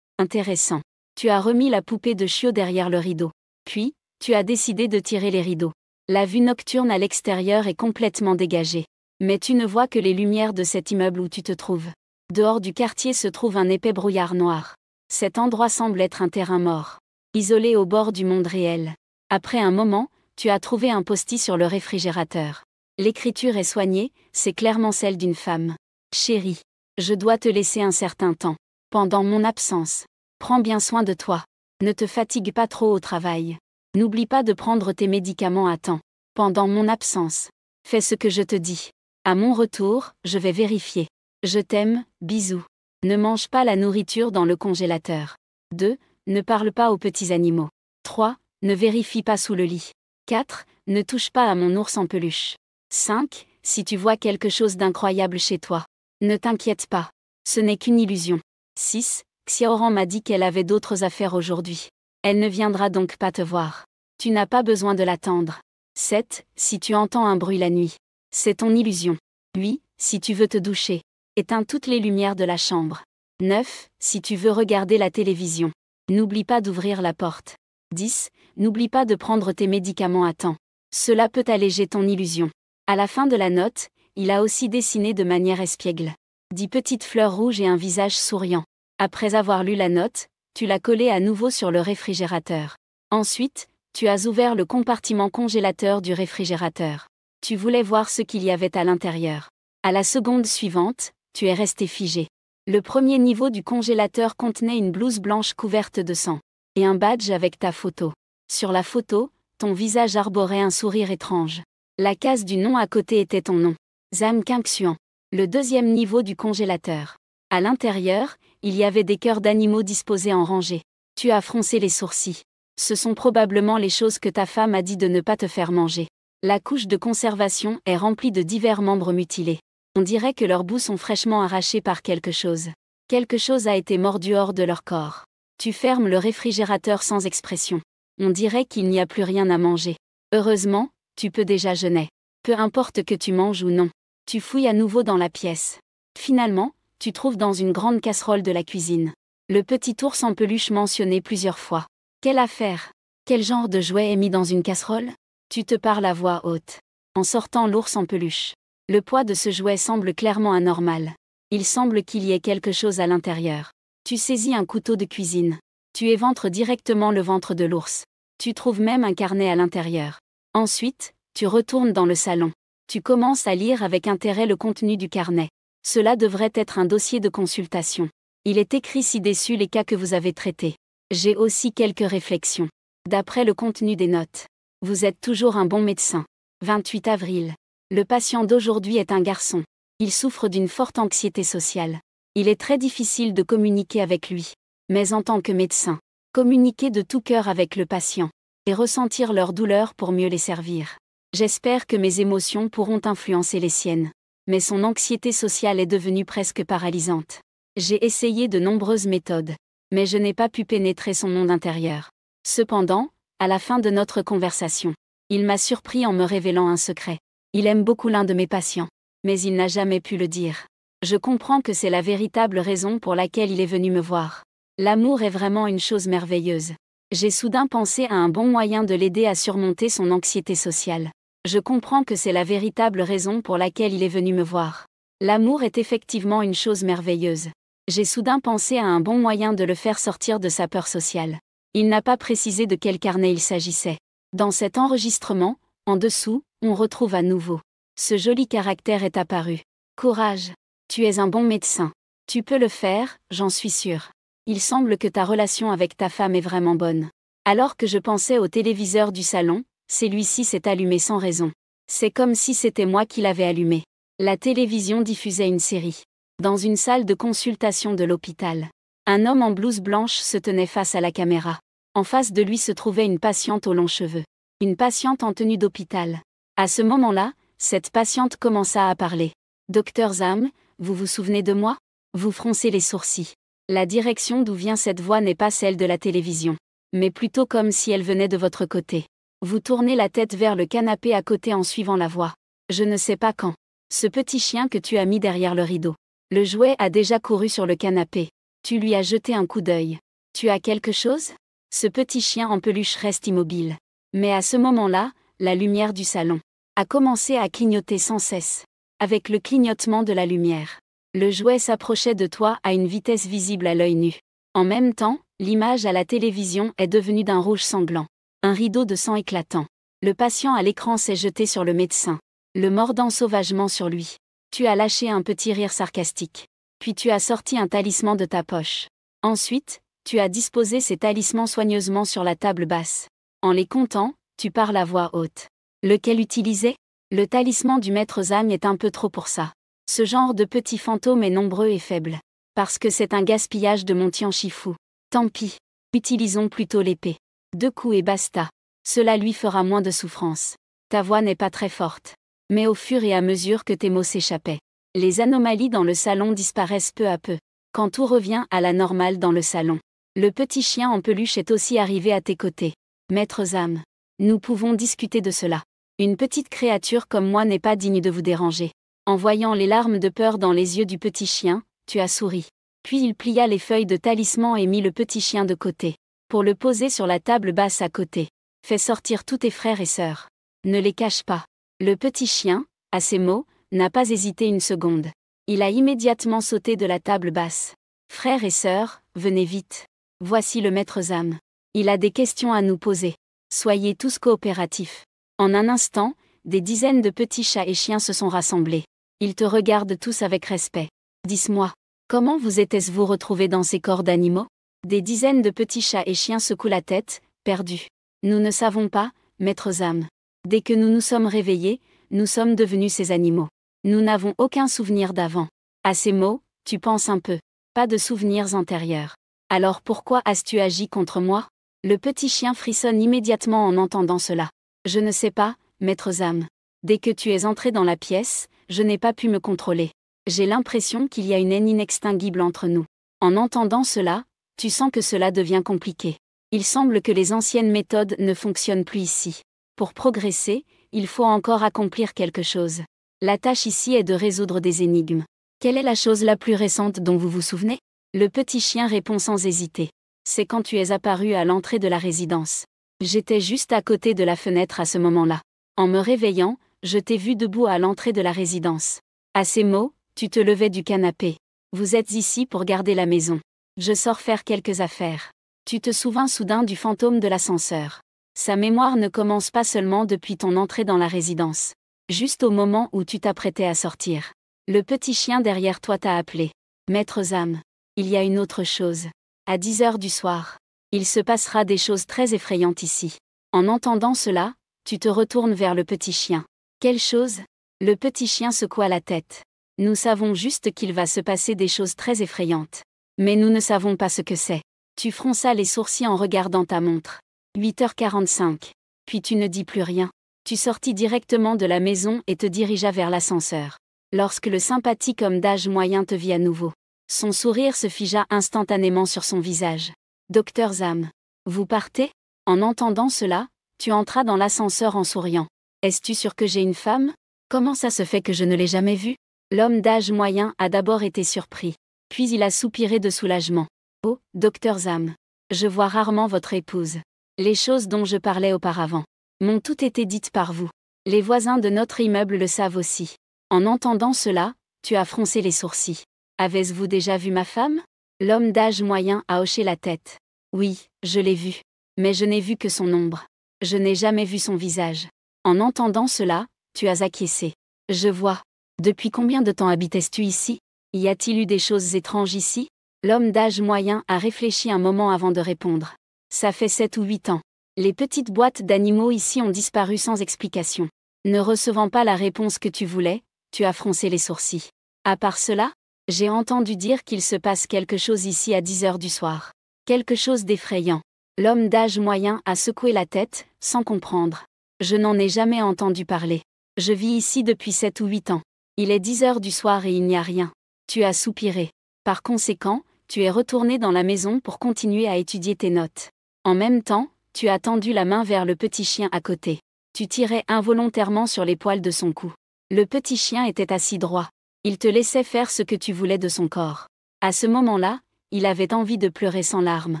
Intéressant. Tu as remis la poupée de chiot derrière le rideau. Puis, tu as décidé de tirer les rideaux. La vue nocturne à l'extérieur est complètement dégagée. Mais tu ne vois que les lumières de cet immeuble où tu te trouves. Dehors du quartier se trouve un épais brouillard noir. Cet endroit semble être un terrain mort. Isolé au bord du monde réel. Après un moment, tu as trouvé un post-it sur le réfrigérateur. L'écriture est soignée, c'est clairement celle d'une femme. Chérie, je dois te laisser un certain temps. Pendant mon absence. Prends bien soin de toi. Ne te fatigue pas trop au travail. N'oublie pas de prendre tes médicaments à temps. Pendant mon absence. Fais ce que je te dis. À mon retour, je vais vérifier. Je t'aime, bisous. Ne mange pas la nourriture dans le congélateur. 2. Ne parle pas aux petits animaux. 3. Ne vérifie pas sous le lit. 4. Ne touche pas à mon ours en peluche. 5. Si tu vois quelque chose d'incroyable chez toi, ne t'inquiète pas. Ce n'est qu'une illusion. 6. Xiaoran m'a dit qu'elle avait d'autres affaires aujourd'hui. Elle ne viendra donc pas te voir. Tu n'as pas besoin de l'attendre. 7. Si tu entends un bruit la nuit, c'est ton illusion. 8. Si tu veux te doucher, éteins toutes les lumières de la chambre. 9. Si tu veux regarder la télévision, n'oublie pas d'ouvrir la porte. 10. N'oublie pas de prendre tes médicaments à temps. Cela peut alléger ton illusion. À la fin de la note, il a aussi dessiné de manière espiègle 10 petites fleurs rouges et un visage souriant. Après avoir lu la note, tu l'as collée à nouveau sur le réfrigérateur. Ensuite, tu as ouvert le compartiment congélateur du réfrigérateur. Tu voulais voir ce qu'il y avait à l'intérieur. À la seconde suivante, tu es resté figé. Le premier niveau du congélateur contenait une blouse blanche couverte de sang et un badge avec ta photo. Sur la photo, ton visage arborait un sourire étrange. La case du nom à côté était ton nom. Zhang Qingxuan. Le deuxième niveau du congélateur. À l'intérieur, il y avait des cœurs d'animaux disposés en rangée. Tu as froncé les sourcils. Ce sont probablement les choses que ta femme a dit de ne pas te faire manger. La couche de conservation est remplie de divers membres mutilés. On dirait que leurs bouts sont fraîchement arrachés par quelque chose. Quelque chose a été mordu hors de leur corps. Tu fermes le réfrigérateur sans expression. On dirait qu'il n'y a plus rien à manger. Heureusement, tu peux déjà jeûner. Peu importe que tu manges ou non. Tu fouilles à nouveau dans la pièce. Finalement, tu trouves dans une grande casserole de la cuisine le petit ours en peluche mentionné plusieurs fois. Quelle affaire! Quel genre de jouet est mis dans une casserole? Tu te parles à voix haute, en sortant l'ours en peluche. Le poids de ce jouet semble clairement anormal. Il semble qu'il y ait quelque chose à l'intérieur. Tu saisis un couteau de cuisine. Tu éventres directement le ventre de l'ours. Tu trouves même un carnet à l'intérieur. Ensuite, tu retournes dans le salon. Tu commences à lire avec intérêt le contenu du carnet. Cela devrait être un dossier de consultation. Il est écrit ci-dessus les cas que vous avez traités. J'ai aussi quelques réflexions. D'après le contenu des notes, vous êtes toujours un bon médecin. 28 avril. Le patient d'aujourd'hui est un garçon. Il souffre d'une forte anxiété sociale. Il est très difficile de communiquer avec lui. Mais en tant que médecin, communiquer de tout cœur avec le patient et ressentir leur douleur pour mieux les servir. J'espère que mes émotions pourront influencer les siennes. Mais son anxiété sociale est devenue presque paralysante. J'ai essayé de nombreuses méthodes, mais je n'ai pas pu pénétrer son monde intérieur. Cependant, à la fin de notre conversation, il m'a surpris en me révélant un secret. Il aime beaucoup l'un de mes patients, mais il n'a jamais pu le dire. Je comprends que c'est la véritable raison pour laquelle il est venu me voir. L'amour est vraiment une chose merveilleuse. J'ai soudain pensé à un bon moyen de l'aider à surmonter son anxiété sociale. Je comprends que c'est la véritable raison pour laquelle il est venu me voir. L'amour est effectivement une chose merveilleuse. J'ai soudain pensé à un bon moyen de le faire sortir de sa peur sociale. Il n'a pas précisé de quel carnet il s'agissait. Dans cet enregistrement, en dessous, on retrouve à nouveau. Ce joli caractère est apparu. Courage. Tu es un bon médecin. Tu peux le faire, j'en suis sûre. Il semble que ta relation avec ta femme est vraiment bonne. Alors que je pensais au téléviseur du salon, celui-ci s'est allumé sans raison. C'est comme si c'était moi qui l'avais allumé. La télévision diffusait une série. Dans une salle de consultation de l'hôpital, un homme en blouse blanche se tenait face à la caméra. En face de lui se trouvait une patiente aux longs cheveux. Une patiente en tenue d'hôpital. À ce moment-là, cette patiente commença à parler. « Docteur Zhang, vous vous souvenez de moi ?» Vous froncez les sourcils. La direction d'où vient cette voix n'est pas celle de la télévision, mais plutôt comme si elle venait de votre côté. Vous tournez la tête vers le canapé à côté en suivant la voix. Je ne sais pas quand. Ce petit chien que tu as mis derrière le rideau. Le jouet a déjà couru sur le canapé. Tu lui as jeté un coup d'œil. Tu as quelque chose? Ce petit chien en peluche reste immobile. Mais à ce moment-là, la lumière du salon a commencé à clignoter sans cesse. Avec le clignotement de la lumière, le jouet s'approchait de toi à une vitesse visible à l'œil nu. En même temps, l'image à la télévision est devenue d'un rouge sanglant. Un rideau de sang éclatant. Le patient à l'écran s'est jeté sur le médecin, le mordant sauvagement sur lui. Tu as lâché un petit rire sarcastique. Puis tu as sorti un talisman de ta poche. Ensuite, tu as disposé ces talismans soigneusement sur la table basse. En les comptant, tu parles à voix haute. Lequel utiliser? Le talisman du maître Zhang est un peu trop pour ça. Ce genre de petit fantôme est nombreux et faible. Parce que c'est un gaspillage de mon Tian Shifu. Tant pis. Utilisons plutôt l'épée. 2 coups et basta. Cela lui fera moins de souffrance. Ta voix n'est pas très forte. Mais au fur et à mesure que tes mots s'échappaient, les anomalies dans le salon disparaissent peu à peu. Quand tout revient à la normale dans le salon, le petit chien en peluche est aussi arrivé à tes côtés. Maître Zam, nous pouvons discuter de cela. Une petite créature comme moi n'est pas digne de vous déranger. En voyant les larmes de peur dans les yeux du petit chien, tu as souri. Puis il plia les feuilles de talisman et mit le petit chien de côté, pour le poser sur la table basse à côté. Fais sortir tous tes frères et sœurs. Ne les cache pas. Le petit chien, à ces mots, n'a pas hésité une seconde. Il a immédiatement sauté de la table basse. Frères et sœurs, venez vite. Voici le maître Zam. Il a des questions à nous poser. Soyez tous coopératifs. En un instant, des dizaines de petits chats et chiens se sont rassemblés. Ils te regardent tous avec respect. Dis-moi, comment vous êtes-vous retrouvés dans ces corps d'animaux? Des dizaines de petits chats et chiens secouent la tête, perdus. Nous ne savons pas, maître Zam. Dès que nous nous sommes réveillés, nous sommes devenus ces animaux. Nous n'avons aucun souvenir d'avant. À ces mots, tu penses un peu. Pas de souvenirs antérieurs. Alors pourquoi as-tu agi contre moi? Le petit chien frissonne immédiatement en entendant cela. Je ne sais pas, maître Zam. Dès que tu es entré dans la pièce, je n'ai pas pu me contrôler. J'ai l'impression qu'il y a une haine inextinguible entre nous. En entendant cela, tu sens que cela devient compliqué. Il semble que les anciennes méthodes ne fonctionnent plus ici. Pour progresser, il faut encore accomplir quelque chose. La tâche ici est de résoudre des énigmes. Quelle est la chose la plus récente dont vous vous souvenez? Le petit chien répond sans hésiter. C'est quand tu es apparu à l'entrée de la résidence. J'étais juste à côté de la fenêtre à ce moment-là. En me réveillant, je t'ai vu debout à l'entrée de la résidence. À ces mots, tu te levais du canapé. Vous êtes ici pour garder la maison. Je sors faire quelques affaires. Tu te souviens soudain du fantôme de l'ascenseur. Sa mémoire ne commence pas seulement depuis ton entrée dans la résidence. Juste au moment où tu t'apprêtais à sortir. Le petit chien derrière toi t'a appelé. Maître Zam. Il y a une autre chose. À 10 heures du soir. Il se passera des choses très effrayantes ici. En entendant cela, tu te retournes vers le petit chien. Quelle chose? Le petit chien secoua la tête. Nous savons juste qu'il va se passer des choses très effrayantes. Mais nous ne savons pas ce que c'est. Tu fronças les sourcils en regardant ta montre. 8h45. Puis tu ne dis plus rien. Tu sortis directement de la maison et te dirigea vers l'ascenseur. Lorsque le sympathique homme d'âge moyen te vit à nouveau, son sourire se figea instantanément sur son visage. Docteur Zam. Vous partez? En entendant cela, tu entras dans l'ascenseur en souriant. Es-tu sûr que j'ai une femme? Comment ça se fait que je ne l'ai jamais vue? L'homme d'âge moyen a d'abord été surpris. Puis il a soupiré de soulagement. Oh, docteur Zam. Je vois rarement votre épouse. Les choses dont je parlais auparavant m'ont toutes été dites par vous. Les voisins de notre immeuble le savent aussi. En entendant cela, tu as froncé les sourcils. Avez-vous déjà vu ma femme? L'homme d'âge moyen a hoché la tête. Oui, je l'ai vue. Mais je n'ai vu que son ombre. Je n'ai jamais vu son visage. En entendant cela, tu as acquiescé. Je vois. Depuis combien de temps habitais-tu ici? Y a-t-il eu des choses étranges ici? L'homme d'âge moyen a réfléchi un moment avant de répondre. Ça fait 7 ou 8 ans. Les petites boîtes d'animaux ici ont disparu sans explication. Ne recevant pas la réponse que tu voulais, tu as froncé les sourcils. À part cela, j'ai entendu dire qu'il se passe quelque chose ici à 10 heures du soir. Quelque chose d'effrayant. L'homme d'âge moyen a secoué la tête, sans comprendre. Je n'en ai jamais entendu parler. Je vis ici depuis 7 ou 8 ans. Il est 10 heures du soir et il n'y a rien. Tu as soupiré. Par conséquent, tu es retourné dans la maison pour continuer à étudier tes notes. En même temps, tu as tendu la main vers le petit chien à côté. Tu tirais involontairement sur les poils de son cou. Le petit chien était assis droit. Il te laissait faire ce que tu voulais de son corps. À ce moment-là, il avait envie de pleurer sans larmes.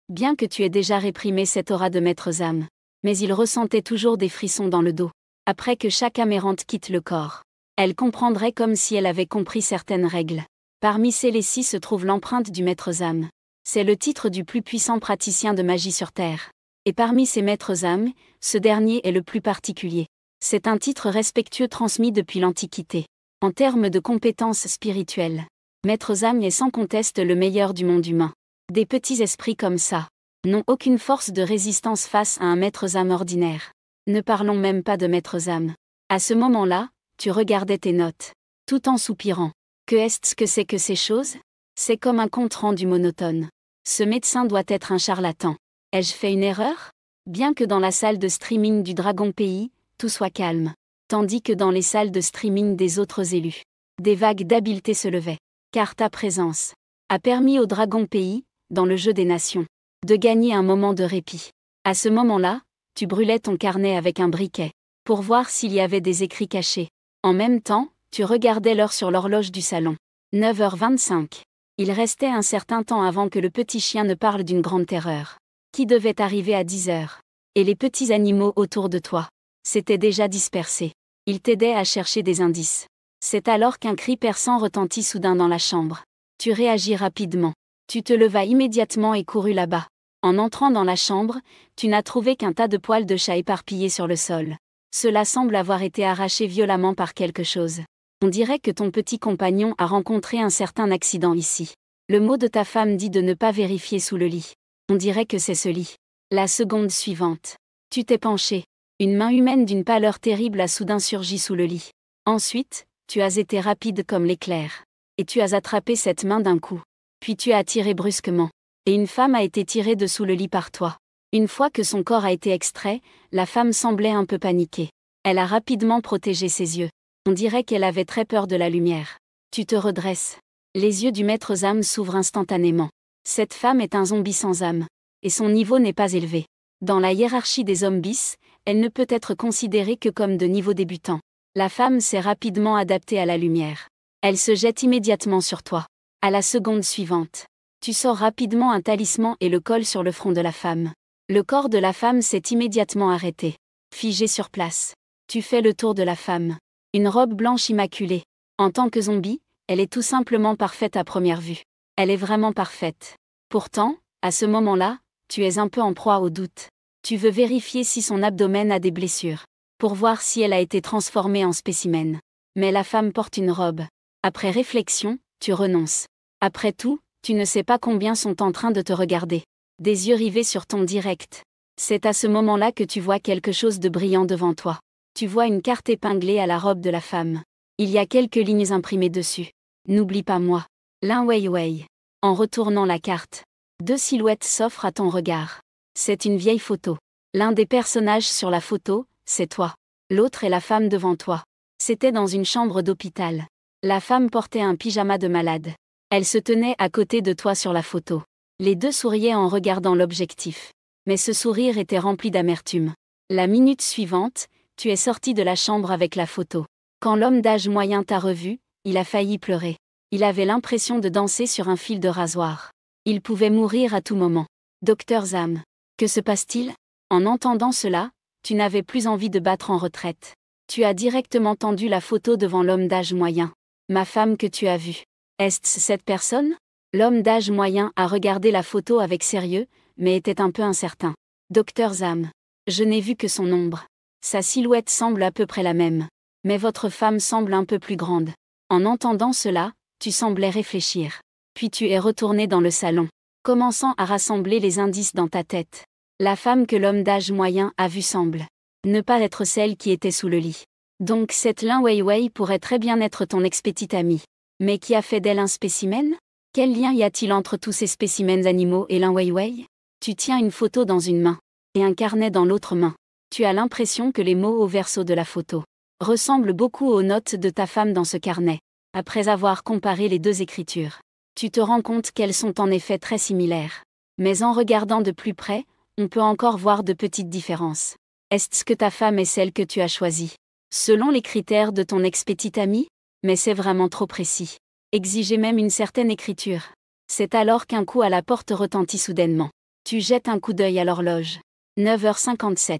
Bien que tu aies déjà réprimé cette aura de maître Zam. Mais il ressentait toujours des frissons dans le dos. Après que chaque amérante quitte le corps, elle comprendrait comme si elle avait compris certaines règles. Parmi celles-ci se trouve l'empreinte du maître Zam. C'est le titre du plus puissant praticien de magie sur Terre. Et parmi ces maîtres Zam, ce dernier est le plus particulier. C'est un titre respectueux transmis depuis l'Antiquité. En termes de compétences spirituelles, maître Zam est sans conteste le meilleur du monde humain. Des petits esprits comme ça n'ont aucune force de résistance face à un maître Zam ordinaire. Ne parlons même pas de maître Zam. À ce moment-là, tu regardais tes notes, tout en soupirant. Que est-ce que c'est que ces choses? C'est comme un compte rendu monotone. Ce médecin doit être un charlatan. Ai-je fait une erreur? Bien que dans la salle de streaming du Dragon Pays, tout soit calme. Tandis que dans les salles de streaming des autres élus, des vagues d'habileté se levaient. Car ta présence a permis au Dragon Pays, dans le jeu des nations, de gagner un moment de répit. À ce moment-là, tu brûlais ton carnet avec un briquet, pour voir s'il y avait des écrits cachés. En même temps, tu regardais l'heure sur l'horloge du salon. 9h25. Il restait un certain temps avant que le petit chien ne parle d'une grande terreur, qui devait arriver à 10h. Et les petits animaux autour de toi s'étaient déjà dispersés. Ils t'aidaient à chercher des indices. C'est alors qu'un cri perçant retentit soudain dans la chambre. Tu réagis rapidement. Tu te levas immédiatement et courus là-bas. En entrant dans la chambre, tu n'as trouvé qu'un tas de poils de chat éparpillés sur le sol. Cela semble avoir été arraché violemment par quelque chose. On dirait que ton petit compagnon a rencontré un certain accident ici. Le mot de ta femme dit de ne pas vérifier sous le lit. On dirait que c'est ce lit. La seconde suivante. Tu t'es penché. Une main humaine d'une pâleur terrible a soudain surgi sous le lit. Ensuite, tu as été rapide comme l'éclair. Et tu as attrapé cette main d'un coup. Puis tu as tiré brusquement. Et une femme a été tirée de sous le lit par toi. Une fois que son corps a été extrait, la femme semblait un peu paniquée. Elle a rapidement protégé ses yeux. On dirait qu'elle avait très peur de la lumière. Tu te redresses. Les yeux du maître Zam s'ouvrent instantanément. Cette femme est un zombie sans âme. Et son niveau n'est pas élevé. Dans la hiérarchie des zombies, elle ne peut être considérée que comme de niveau débutant. La femme s'est rapidement adaptée à la lumière. Elle se jette immédiatement sur toi. À la seconde suivante, tu sors rapidement un talisman et le colles sur le front de la femme. Le corps de la femme s'est immédiatement arrêté. Figé sur place. Tu fais le tour de la femme. Une robe blanche immaculée. En tant que zombie, elle est tout simplement parfaite à première vue. Elle est vraiment parfaite. Pourtant, à ce moment-là, tu es un peu en proie au doute. Tu veux vérifier si son abdomen a des blessures, pour voir si elle a été transformée en spécimen. Mais la femme porte une robe. Après réflexion, tu renonces. Après tout, tu ne sais pas combien sont en train de te regarder. Des yeux rivés sur ton direct. C'est à ce moment-là que tu vois quelque chose de brillant devant toi. Tu vois une carte épinglée à la robe de la femme. Il y a quelques lignes imprimées dessus. N'oublie pas moi. Lin Weiwei. En retournant la carte, deux silhouettes s'offrent à ton regard. C'est une vieille photo. L'un des personnages sur la photo, c'est toi. L'autre est la femme devant toi. C'était dans une chambre d'hôpital. La femme portait un pyjama de malade. Elle se tenait à côté de toi sur la photo. Les deux souriaient en regardant l'objectif. Mais ce sourire était rempli d'amertume. La minute suivante, tu es sorti de la chambre avec la photo. Quand l'homme d'âge moyen t'a revu, il a failli pleurer. Il avait l'impression de danser sur un fil de rasoir. Il pouvait mourir à tout moment. Docteur Zam. Que se passe-t-il? En entendant cela, tu n'avais plus envie de battre en retraite. Tu as directement tendu la photo devant l'homme d'âge moyen. Ma femme que tu as vue. Est-ce cette personne? L'homme d'âge moyen a regardé la photo avec sérieux, mais était un peu incertain. Docteur Zam. Je n'ai vu que son ombre. Sa silhouette semble à peu près la même. Mais votre femme semble un peu plus grande. En entendant cela, tu semblais réfléchir. Puis tu es retourné dans le salon, commençant à rassembler les indices dans ta tête. La femme que l'homme d'âge moyen a vue semble ne pas être celle qui était sous le lit. Donc cette Lin Weiwei pourrait très bien être ton ex-petite amie. Mais qui a fait d'elle un spécimen? Quel lien y a-t-il entre tous ces spécimens animaux et Lin Weiwei? Tu tiens une photo dans une main, et un carnet dans l'autre main. Tu as l'impression que les mots au verso de la photo ressemblent beaucoup aux notes de ta femme dans ce carnet. Après avoir comparé les deux écritures, tu te rends compte qu'elles sont en effet très similaires. Mais en regardant de plus près, on peut encore voir de petites différences. Est-ce que ta femme est celle que tu as choisie, selon les critères de ton ex-petite amie? Mais c'est vraiment trop précis. Exigez même une certaine écriture. C'est alors qu'un coup à la porte retentit soudainement. Tu jettes un coup d'œil à l'horloge. 9h57.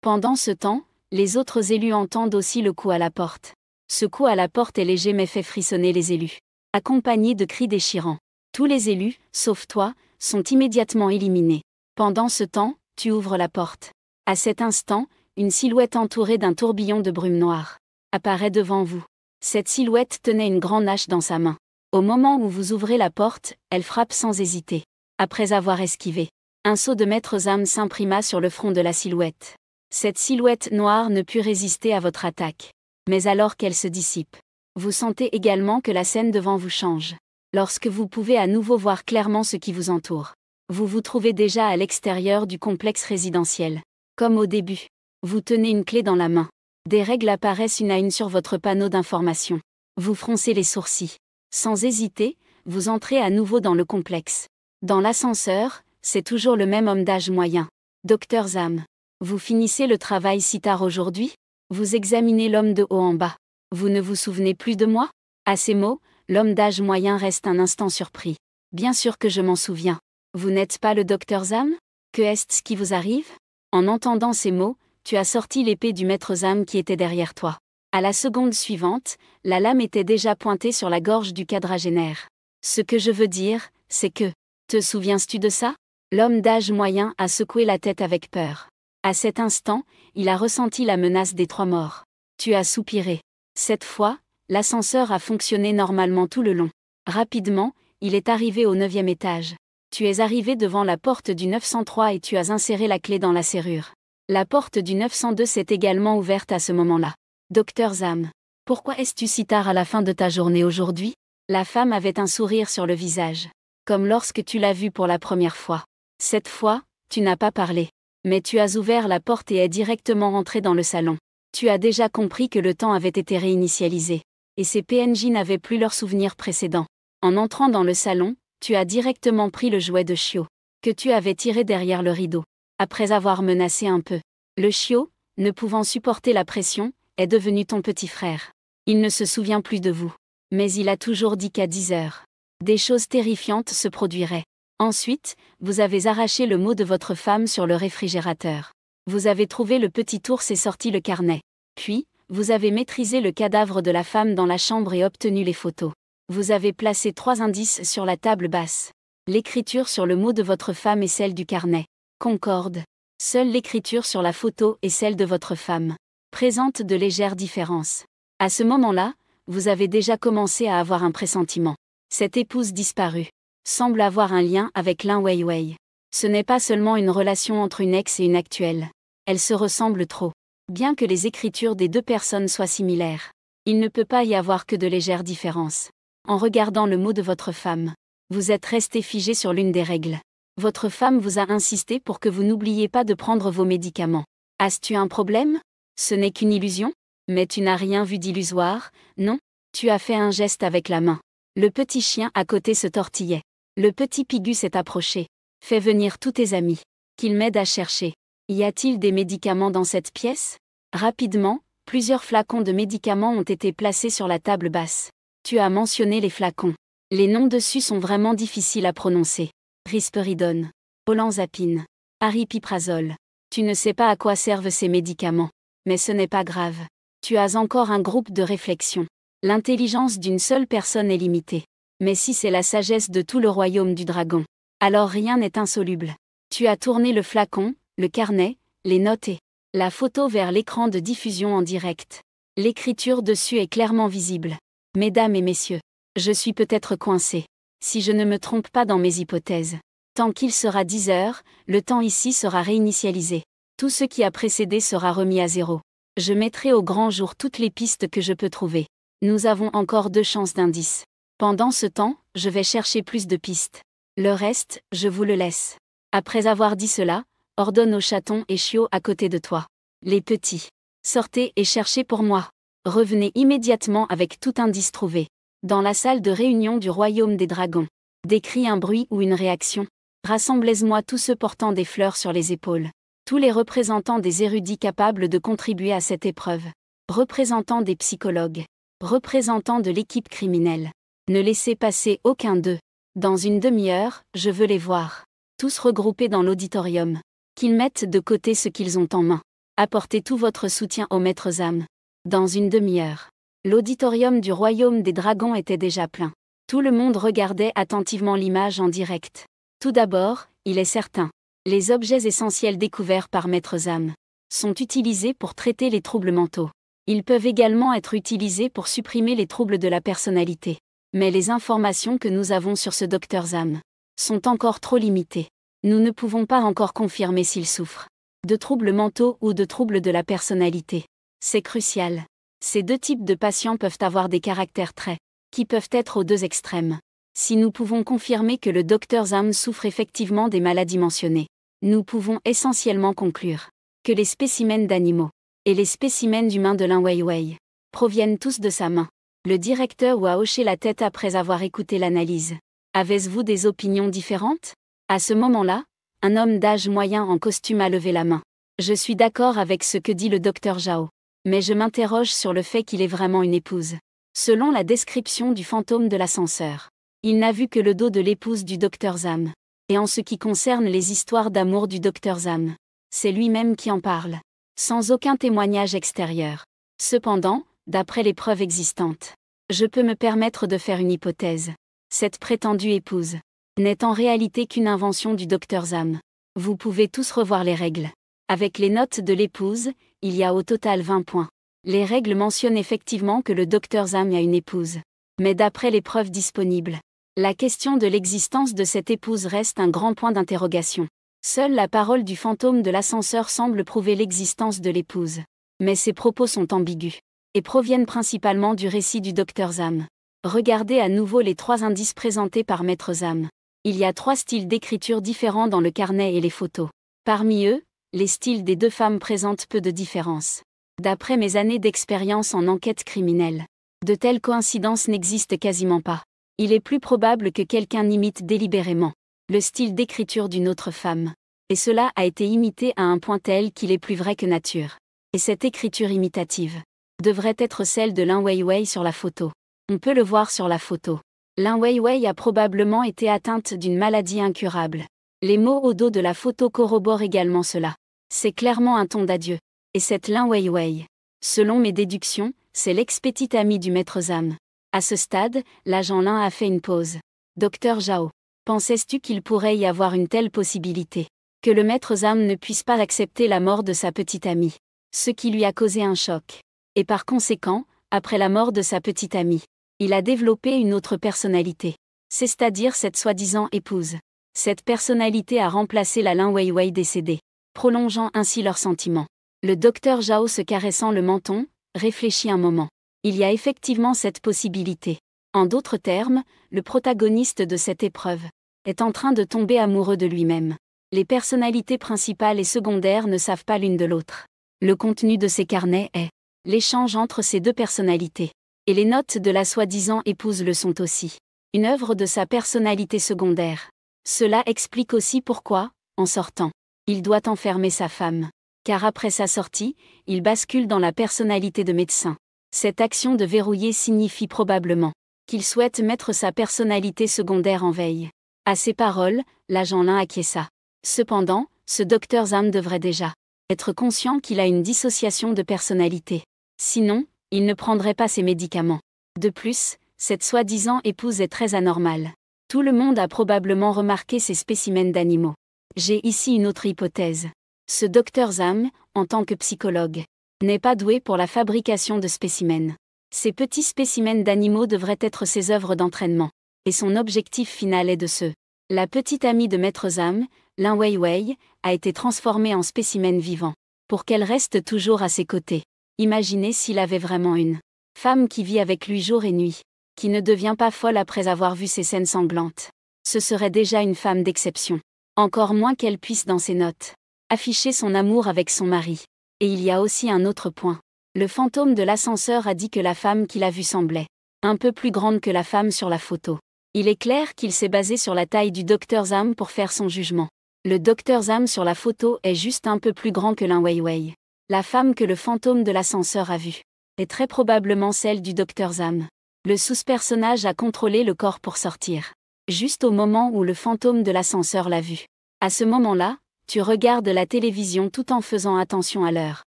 Pendant ce temps, les autres élus entendent aussi le coup à la porte. Ce coup à la porte est léger mais fait frissonner les élus. Accompagné de cris déchirants. Tous les élus, sauf toi, sont immédiatement éliminés. Pendant ce temps, tu ouvres la porte. À cet instant, une silhouette entourée d'un tourbillon de brume noire apparaît devant vous. Cette silhouette tenait une grande hache dans sa main. Au moment où vous ouvrez la porte, elle frappe sans hésiter. Après avoir esquivé, un sceau de maître Zam s'imprima sur le front de la silhouette. Cette silhouette noire ne put résister à votre attaque. Mais alors qu'elle se dissipe, vous sentez également que la scène devant vous change. Lorsque vous pouvez à nouveau voir clairement ce qui vous entoure, vous vous trouvez déjà à l'extérieur du complexe résidentiel. Comme au début, vous tenez une clé dans la main. Des règles apparaissent une à une sur votre panneau d'information. Vous froncez les sourcils. Sans hésiter, vous entrez à nouveau dans le complexe. Dans l'ascenseur, c'est toujours le même homme d'âge moyen. Dr Zam. Vous finissez le travail si tard aujourd'hui? Vous examinez l'homme de haut en bas. Vous ne vous souvenez plus de moi? À ces mots, l'homme d'âge moyen reste un instant surpris. Bien sûr que je m'en souviens. Vous n'êtes pas le Dr Zam? Que est-ce qui vous arrive? En entendant ces mots, tu as sorti l'épée du maître Zam qui était derrière toi. À la seconde suivante, la lame était déjà pointée sur la gorge du quadragénaire. Ce que je veux dire, c'est que... Te souviens-tu de ça? L'homme d'âge moyen a secoué la tête avec peur. À cet instant, il a ressenti la menace des 3 morts. Tu as soupiré. Cette fois, l'ascenseur a fonctionné normalement tout le long. Rapidement, il est arrivé au 9e étage. Tu es arrivé devant la porte du 903 et tu as inséré la clé dans la serrure. La porte du 902 s'est également ouverte à ce moment-là. Dr Zam. Pourquoi es-tu si tard à la fin de ta journée aujourd'hui? La femme avait un sourire sur le visage. Comme lorsque tu l'as vue pour la première fois. Cette fois, tu n'as pas parlé. Mais tu as ouvert la porte et es directement rentré dans le salon. Tu as déjà compris que le temps avait été réinitialisé. Et ces PNJ n'avaient plus leurs souvenirs précédents. En entrant dans le salon, tu as directement pris le jouet de chiot. Que tu avais tiré derrière le rideau. Après avoir menacé un peu. Le chiot, ne pouvant supporter la pression, est devenu ton petit frère. Il ne se souvient plus de vous. Mais il a toujours dit qu'à 10 heures. Des choses terrifiantes se produiraient. Ensuite, vous avez arraché le mot de votre femme sur le réfrigérateur. Vous avez trouvé le petit ours et sorti le carnet. Puis, vous avez maîtrisé le cadavre de la femme dans la chambre et obtenu les photos. Vous avez placé 3 indices sur la table basse. L'écriture sur le mot de votre femme et celle du carnet. Concorde. Seule l'écriture sur la photo et celle de votre femme présente de légères différences. À ce moment-là, vous avez déjà commencé à avoir un pressentiment. Cette épouse disparue semble avoir un lien avec Lin Weiwei. Ce n'est pas seulement une relation entre une ex et une actuelle. Elles se ressemblent trop. Bien que les écritures des 2 personnes soient similaires, il ne peut pas y avoir que de légères différences. En regardant le mot de votre femme, vous êtes resté figé sur l'une des règles. Votre femme vous a insisté pour que vous n'oubliez pas de prendre vos médicaments. As-tu un problème? Ce n'est qu'une illusion? Mais tu n'as rien vu d'illusoire, non? Tu as fait un geste avec la main. Le petit chien à côté se tortillait. Le petit Pigu s'est approché. Fais venir tous tes amis. Qu'ils m'aident à chercher. Y a-t-il des médicaments dans cette pièce? Rapidement, plusieurs flacons de médicaments ont été placés sur la table basse. Tu as mentionné les flacons. Les noms dessus sont vraiment difficiles à prononcer. Risperidone. Olanzapine. Aripiprazole. Tu ne sais pas à quoi servent ces médicaments. Mais ce n'est pas grave. Tu as encore un groupe de réflexion. L'intelligence d'une seule personne est limitée. Mais si c'est la sagesse de tout le royaume du dragon, alors rien n'est insoluble. Tu as tourné le flacon, le carnet, les notes et la photo vers l'écran de diffusion en direct. L'écriture dessus est clairement visible. Mesdames et messieurs, je suis peut-être coincé. Si je ne me trompe pas dans mes hypothèses. Tant qu'il sera 10 heures, le temps ici sera réinitialisé. Tout ce qui a précédé sera remis à 0. Je mettrai au grand jour toutes les pistes que je peux trouver. Nous avons encore 2 chances d'indice. Pendant ce temps, je vais chercher plus de pistes. Le reste, je vous le laisse. Après avoir dit cela, ordonne aux chatons et chiots à côté de toi. Les petits. Sortez et cherchez pour moi. Revenez immédiatement avec tout indice trouvé. Dans la salle de réunion du royaume des dragons. Décris un bruit ou une réaction. Rassemblez-moi tous ceux portant des fleurs sur les épaules. Tous les représentants des érudits capables de contribuer à cette épreuve. Représentants des psychologues. Représentants de l'équipe criminelle. Ne laissez passer aucun d'eux. Dans une demi-heure, je veux les voir. Tous regroupés dans l'auditorium. Qu'ils mettent de côté ce qu'ils ont en main. Apportez tout votre soutien au maître Zam. Dans une demi-heure. L'auditorium du royaume des dragons était déjà plein. Tout le monde regardait attentivement l'image en direct. Tout d'abord, il est certain. Les objets essentiels découverts par maître Zam sont utilisés pour traiter les troubles mentaux. Ils peuvent également être utilisés pour supprimer les troubles de la personnalité. Mais les informations que nous avons sur ce Dr Zam sont encore trop limitées. Nous ne pouvons pas encore confirmer s'il souffre de troubles mentaux ou de troubles de la personnalité. C'est crucial. Ces 2 types de patients peuvent avoir des caractères traits, qui peuvent être aux 2 extrêmes. Si nous pouvons confirmer que le Dr Zam souffre effectivement des maladies mentionnées, nous pouvons essentiellement conclure que les spécimens d'animaux Et les spécimens d'humains de Lin Weiwei proviennent tous de sa main. Le directeur a hoché la tête après avoir écouté l'analyse. Avez-vous des opinions différentes? À ce moment-là, un homme d'âge moyen en costume a levé la main. Je suis d'accord avec ce que dit le docteur Zhao. Mais je m'interroge sur le fait qu'il est vraiment une épouse. Selon la description du fantôme de l'ascenseur, il n'a vu que le dos de l'épouse du docteur Zham. Et en ce qui concerne les histoires d'amour du docteur Zham, c'est lui-même qui en parle, sans aucun témoignage extérieur. Cependant, d'après les preuves existantes, je peux me permettre de faire une hypothèse. Cette prétendue épouse n'est en réalité qu'une invention du docteur Zham. Vous pouvez tous revoir les règles. Avec les notes de l'épouse, il y a au total 20 points. Les règles mentionnent effectivement que le docteur Zham a une épouse. Mais d'après les preuves disponibles, la question de l'existence de cette épouse reste un grand point d'interrogation. Seule la parole du fantôme de l'ascenseur semble prouver l'existence de l'épouse. Mais ces propos sont ambigus et proviennent principalement du récit du docteur Zham. Regardez à nouveau les 3 indices présentés par Maître Zham. Il y a 3 styles d'écriture différents dans le carnet et les photos. Parmi eux, les styles des 2 femmes présentent peu de différence. D'après mes années d'expérience en enquête criminelle, de telles coïncidences n'existent quasiment pas. Il est plus probable que quelqu'un imite délibérément le style d'écriture d'une autre femme. Et cela a été imité à un point tel qu'il est plus vrai que nature. Et cette écriture imitative devrait être celle de Lin Weiwei sur la photo. On peut le voir sur la photo. Lin Weiwei a probablement été atteinte d'une maladie incurable. Les mots au dos de la photo corroborent également cela. C'est clairement un ton d'adieu. Et cette Lin Weiwei, selon mes déductions, c'est l'ex-petite amie du maître Zham. À ce stade, l'agent Lin a fait une pause. Docteur Zhao, pensais-tu qu'il pourrait y avoir une telle possibilité? Que le maître Zham ne puisse pas accepter la mort de sa petite amie. Ce qui lui a causé un choc. Et par conséquent, après la mort de sa petite amie, il a développé une autre personnalité. C'est-à-dire cette soi-disant épouse. Cette personnalité a remplacé la Lin Weiwei décédée, prolongeant ainsi leurs sentiments. Le docteur Zhao, se caressant le menton, réfléchit un moment. Il y a effectivement cette possibilité. En d'autres termes, le protagoniste de cette épreuve est en train de tomber amoureux de lui-même. Les personnalités principales et secondaires ne savent pas l'une de l'autre. Le contenu de ces carnets est l'échange entre ces 2 personnalités. Et les notes de la soi-disant épouse le sont aussi. Une œuvre de sa personnalité secondaire. Cela explique aussi pourquoi, en sortant, il doit enfermer sa femme. Car après sa sortie, il bascule dans la personnalité de médecin. Cette action de verrouiller signifie probablement qu'il souhaite mettre sa personnalité secondaire en veille. À ces paroles, l'agent Lin acquiesça. Cependant, ce docteur Zham devrait déjà être conscient qu'il a une dissociation de personnalité. Sinon, il ne prendrait pas ses médicaments. De plus, cette soi-disant épouse est très anormale. Tout le monde a probablement remarqué ces spécimens d'animaux. J'ai ici une autre hypothèse. Ce docteur Zham, en tant que psychologue, n'est pas doué pour la fabrication de spécimens. Ces petits spécimens d'animaux devraient être ses œuvres d'entraînement. Et son objectif final est de ce. La petite amie de Maître Zham, Lin Weiwei, a été transformée en spécimen vivant, pour qu'elle reste toujours à ses côtés. Imaginez s'il avait vraiment une femme qui vit avec lui jour et nuit, qui ne devient pas folle après avoir vu ces scènes sanglantes. Ce serait déjà une femme d'exception. Encore moins qu'elle puisse dans ses notes afficher son amour avec son mari. Et il y a aussi un autre point. Le fantôme de l'ascenseur a dit que la femme qu'il a vue semblait un peu plus grande que la femme sur la photo. Il est clair qu'il s'est basé sur la taille du docteur Zham pour faire son jugement. Le docteur Zham sur la photo est juste un peu plus grand que Lin Weiwei. La femme que le fantôme de l'ascenseur a vue est très probablement celle du docteur Zham. Le sous-personnage a contrôlé le corps pour sortir, juste au moment où le fantôme de l'ascenseur l'a vue. À ce moment-là, tu regardes la télévision tout en faisant attention à l'heure.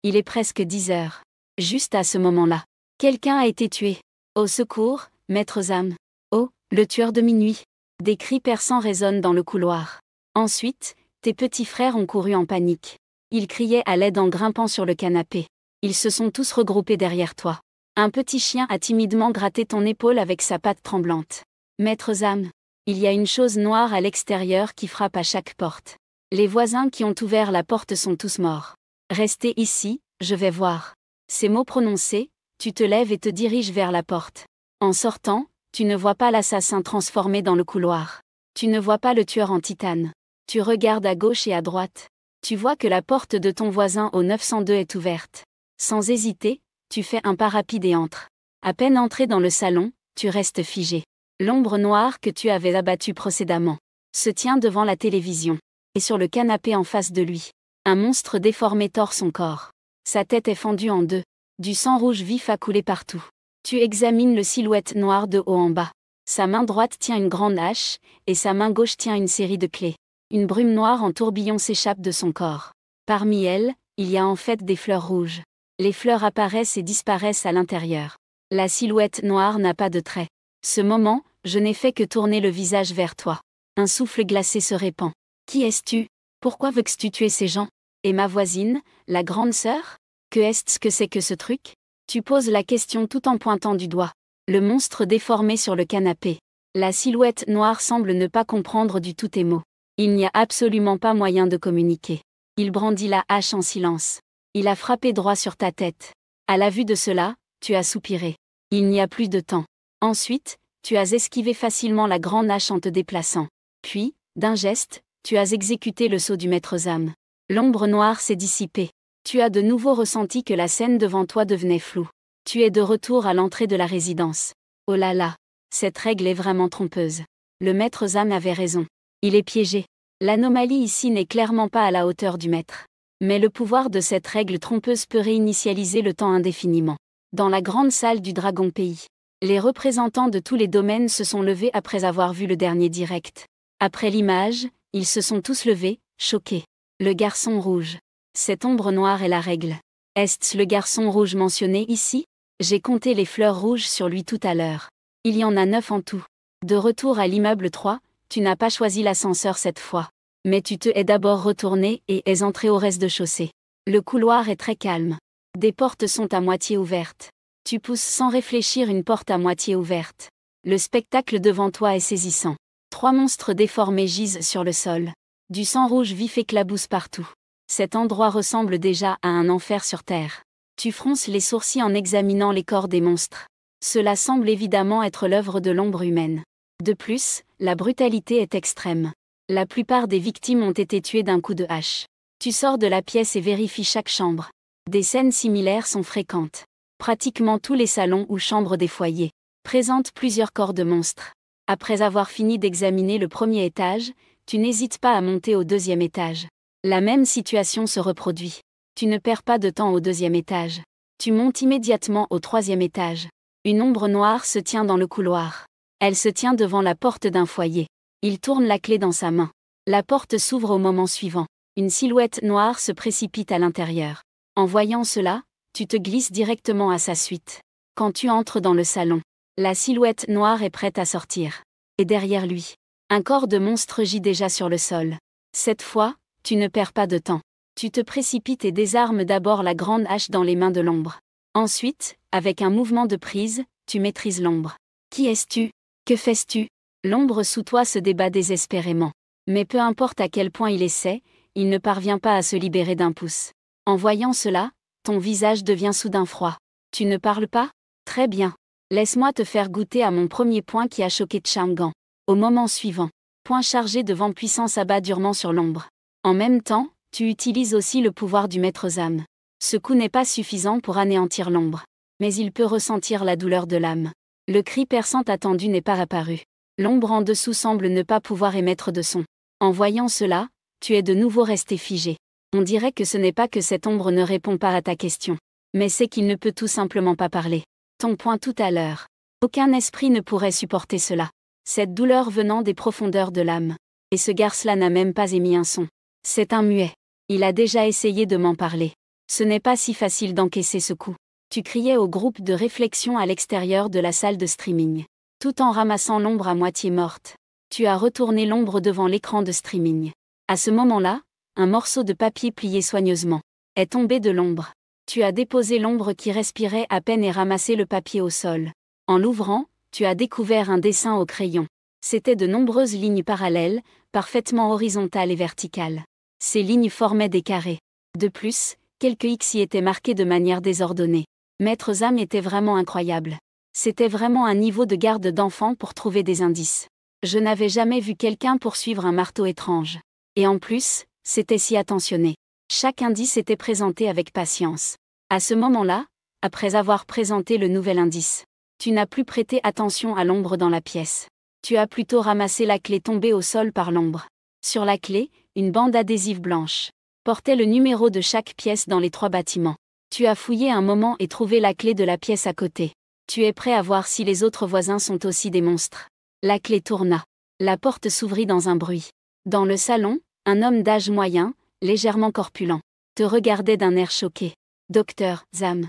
Il est presque 10 heures. Juste à ce moment-là, quelqu'un a été tué. Au secours, maître Zham. Oh, le tueur de minuit. Des cris perçants résonnent dans le couloir. Ensuite, tes petits frères ont couru en panique. Ils criaient à l'aide en grimpant sur le canapé. Ils se sont tous regroupés derrière toi. Un petit chien a timidement gratté ton épaule avec sa patte tremblante. Maître Zham, il y a une chose noire à l'extérieur qui frappe à chaque porte. Les voisins qui ont ouvert la porte sont tous morts. Restez ici, je vais voir. Ces mots prononcés, tu te lèves et te diriges vers la porte. En sortant, tu ne vois pas l'assassin transformé dans le couloir. Tu ne vois pas le tueur en titane. Tu regardes à gauche et à droite. Tu vois que la porte de ton voisin au 902 est ouverte. Sans hésiter, tu fais un pas rapide et entres. À peine entré dans le salon, tu restes figé. L'ombre noire que tu avais abattue précédemment se tient devant la télévision. Et sur le canapé en face de lui, un monstre déformé tord son corps. Sa tête est fendue en deux. Du sang rouge vif a coulé partout. Tu examines le silhouette noire de haut en bas. Sa main droite tient une grande hache, et sa main gauche tient une série de clés. Une brume noire en tourbillon s'échappe de son corps. Parmi elles, il y a en fait des fleurs rouges. Les fleurs apparaissent et disparaissent à l'intérieur. La silhouette noire n'a pas de traits. Ce moment, je n'ai fait que tourner le visage vers toi. Un souffle glacé se répand. Qui es-tu? Pourquoi veux-tu tuer ces gens? Et ma voisine, la grande sœur? Que est-ce que c'est que ce truc? Tu poses la question tout en pointant du doigt. Le monstre déformé sur le canapé. La silhouette noire semble ne pas comprendre du tout tes mots. Il n'y a absolument pas moyen de communiquer. Il brandit la hache en silence. Il a frappé droit sur ta tête. À la vue de cela, tu as soupiré. Il n'y a plus de temps. Ensuite, tu as esquivé facilement la grande hache en te déplaçant. Puis, d'un geste, tu as exécuté le saut du maître Zam. L'ombre noire s'est dissipée. Tu as de nouveau ressenti que la scène devant toi devenait floue. Tu es de retour à l'entrée de la résidence. Oh là là, cette règle est vraiment trompeuse. Le maître Zam avait raison. Il est piégé. L'anomalie ici n'est clairement pas à la hauteur du maître. Mais le pouvoir de cette règle trompeuse peut réinitialiser le temps indéfiniment. Dans la grande salle du Dragon Pays, les représentants de tous les domaines se sont levés après avoir vu le dernier direct. Après l'image, ils se sont tous levés, choqués. Le garçon rouge. Cette ombre noire est la règle. Est-ce le garçon rouge mentionné ici? J'ai compté les fleurs rouges sur lui tout à l'heure. Il y en a 9 en tout. De retour à l'immeuble 3, tu n'as pas choisi l'ascenseur cette fois. Mais tu te es d'abord retourné et es entré au rez-de-chaussée. Le couloir est très calme. Des portes sont à moitié ouvertes. Tu pousses sans réfléchir une porte à moitié ouverte. Le spectacle devant toi est saisissant. 3 monstres déformés gisent sur le sol. Du sang rouge vif éclabousse partout. Cet endroit ressemble déjà à un enfer sur terre. Tu fronces les sourcils en examinant les corps des monstres. Cela semble évidemment être l'œuvre de l'ombre humaine. De plus, la brutalité est extrême. La plupart des victimes ont été tuées d'un coup de hache. Tu sors de la pièce et vérifies chaque chambre. Des scènes similaires sont fréquentes. Pratiquement tous les salons ou chambres des foyers présentent plusieurs corps de monstres. Après avoir fini d'examiner le premier étage, tu n'hésites pas à monter au 2e étage. La même situation se reproduit. Tu ne perds pas de temps au 2e étage. Tu montes immédiatement au 3e étage. Une ombre noire se tient dans le couloir. Elle se tient devant la porte d'un foyer. Il tourne la clé dans sa main. La porte s'ouvre au moment suivant. Une silhouette noire se précipite à l'intérieur. En voyant cela, tu te glisses directement à sa suite. Quand tu entres dans le salon, la silhouette noire est prête à sortir. Et derrière lui, un corps de monstre gît déjà sur le sol. Cette fois, tu ne perds pas de temps. Tu te précipites et désarmes d'abord la grande hache dans les mains de l'ombre. Ensuite, avec un mouvement de prise, tu maîtrises l'ombre. Qui es-tu? Que fais-tu? L'ombre sous toi se débat désespérément. Mais peu importe à quel point il essaie, il ne parvient pas à se libérer d'un pouce. En voyant cela, ton visage devient soudain froid. Tu ne parles pas? Très bien. Laisse-moi te faire goûter à mon premier point qui a choqué Chang'an. Au moment suivant, point chargé de vent puissant s'abat durement sur l'ombre. En même temps, tu utilises aussi le pouvoir du maître Zam. Ce coup n'est pas suffisant pour anéantir l'ombre. Mais il peut ressentir la douleur de l'âme. Le cri perçant attendu n'est pas apparu. L'ombre en dessous semble ne pas pouvoir émettre de son. En voyant cela, tu es de nouveau resté figé. On dirait que ce n'est pas que cette ombre ne répond pas à ta question. Mais c'est qu'il ne peut tout simplement pas parler. Ton point tout à l'heure. Aucun esprit ne pourrait supporter cela. Cette douleur venant des profondeurs de l'âme. Et ce garce-là n'a même pas émis un son. C'est un muet. Il a déjà essayé de m'en parler. Ce n'est pas si facile d'encaisser ce coup. Tu criais au groupe de réflexion à l'extérieur de la salle de streaming. Tout en ramassant l'ombre à moitié morte. Tu as retourné l'ombre devant l'écran de streaming. À ce moment-là, un morceau de papier plié soigneusement est tombé de l'ombre. Tu as déposé l'ombre qui respirait à peine et ramassé le papier au sol. En l'ouvrant, tu as découvert un dessin au crayon. C'étaient de nombreuses lignes parallèles, parfaitement horizontales et verticales. Ces lignes formaient des carrés. De plus, quelques X y étaient marqués de manière désordonnée. Maître Zam était vraiment incroyable. C'était vraiment un niveau de garde d'enfant pour trouver des indices. Je n'avais jamais vu quelqu'un poursuivre un marteau étrange. Et en plus, c'était si attentionné. Chaque indice était présenté avec patience. À ce moment-là, après avoir présenté le nouvel indice, tu n'as plus prêté attention à l'ombre dans la pièce. Tu as plutôt ramassé la clé tombée au sol par l'ombre. Sur la clé, une bande adhésive blanche portait le numéro de chaque pièce dans les 3 bâtiments. Tu as fouillé un moment et trouvé la clé de la pièce à côté. Tu es prêt à voir si les autres voisins sont aussi des monstres. La clé tourna. La porte s'ouvrit dans un bruit. Dans le salon, un homme d'âge moyen, légèrement corpulent, te regardait d'un air choqué. « Docteur Zam,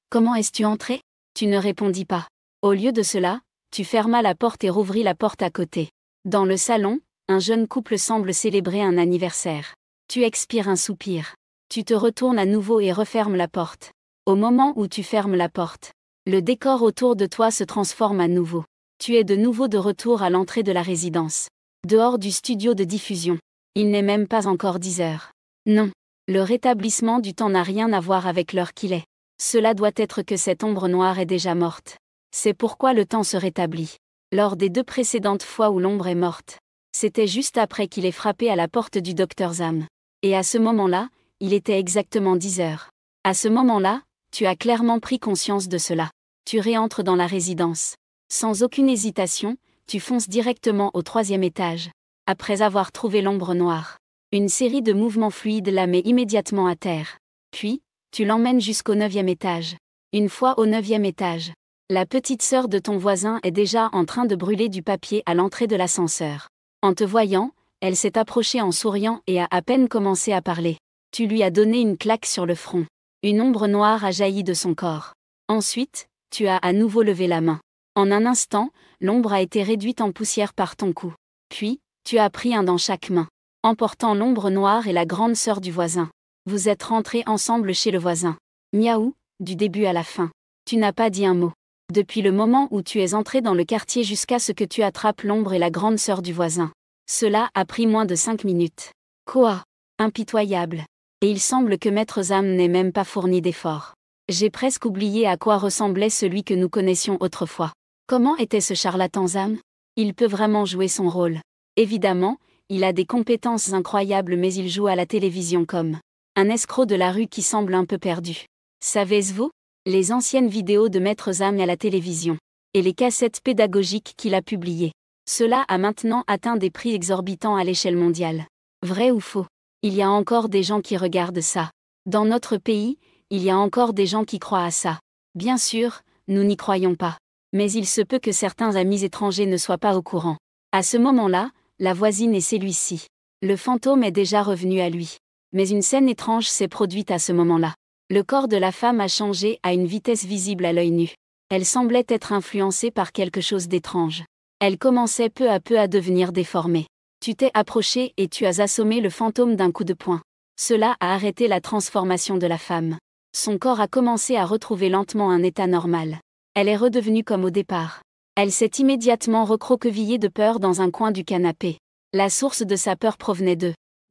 comment es-tu entré ?» Tu ne répondis pas. Au lieu de cela, tu fermas la porte et rouvris la porte à côté. Dans le salon, un jeune couple semble célébrer un anniversaire. Tu expires un soupir. Tu te retournes à nouveau et refermes la porte. Au moment où tu fermes la porte, le décor autour de toi se transforme à nouveau. Tu es de nouveau de retour à l'entrée de la résidence. Dehors du studio de diffusion. Il n'est même pas encore 10 heures. Non. Le rétablissement du temps n'a rien à voir avec l'heure qu'il est. Cela doit être que cette ombre noire est déjà morte. C'est pourquoi le temps se rétablit. Lors des 2 précédentes fois où l'ombre est morte, c'était juste après qu'il ait frappé à la porte du Dr Zam. Et à ce moment-là, il était exactement 10 heures. À ce moment-là, tu as clairement pris conscience de cela. Tu réentres dans la résidence. Sans aucune hésitation, tu fonces directement au 3e étage. Après avoir trouvé l'ombre noire, une série de mouvements fluides la met immédiatement à terre. Puis, tu l'emmènes jusqu'au 9e étage. Une fois au 9e étage, la petite sœur de ton voisin est déjà en train de brûler du papier à l'entrée de l'ascenseur. En te voyant, elle s'est approchée en souriant et a à peine commencé à parler. Tu lui as donné une claque sur le front. Une ombre noire a jailli de son corps. Ensuite, tu as à nouveau levé la main. En un instant, l'ombre a été réduite en poussière par ton coup. Puis, tu as pris un dans chaque main, emportant l'ombre noire et la grande sœur du voisin. Vous êtes rentrés ensemble chez le voisin. Miaou, du début à la fin. Tu n'as pas dit un mot. Depuis le moment où tu es entré dans le quartier jusqu'à ce que tu attrapes l'ombre et la grande sœur du voisin. Cela a pris moins de 5 minutes. Quoi? Impitoyable. Et il semble que Maître Zam n'ait même pas fourni d'efforts. J'ai presque oublié à quoi ressemblait celui que nous connaissions autrefois. Comment était ce charlatan Zam? Il peut vraiment jouer son rôle. Évidemment, il a des compétences incroyables mais il joue à la télévision comme un escroc de la rue qui semble un peu perdu. Savez-vous? Les anciennes vidéos de Maître Zam à la télévision, et les cassettes pédagogiques qu'il a publiées. Cela a maintenant atteint des prix exorbitants à l'échelle mondiale. Vrai ou faux? Il y a encore des gens qui regardent ça. Dans notre pays, il y a encore des gens qui croient à ça. Bien sûr, nous n'y croyons pas. Mais il se peut que certains amis étrangers ne soient pas au courant. À ce moment-là, la voisine et celui-ci. Le fantôme est déjà revenu à lui. Mais une scène étrange s'est produite à ce moment-là. Le corps de la femme a changé à une vitesse visible à l'œil nu. Elle semblait être influencée par quelque chose d'étrange. Elle commençait peu à peu à devenir déformée. Tu t'es approché et tu as assommé le fantôme d'un coup de poing. Cela a arrêté la transformation de la femme. Son corps a commencé à retrouver lentement un état normal. Elle est redevenue comme au départ. Elle s'est immédiatement recroquevillée de peur dans un coin du canapé. La source de sa peur provenait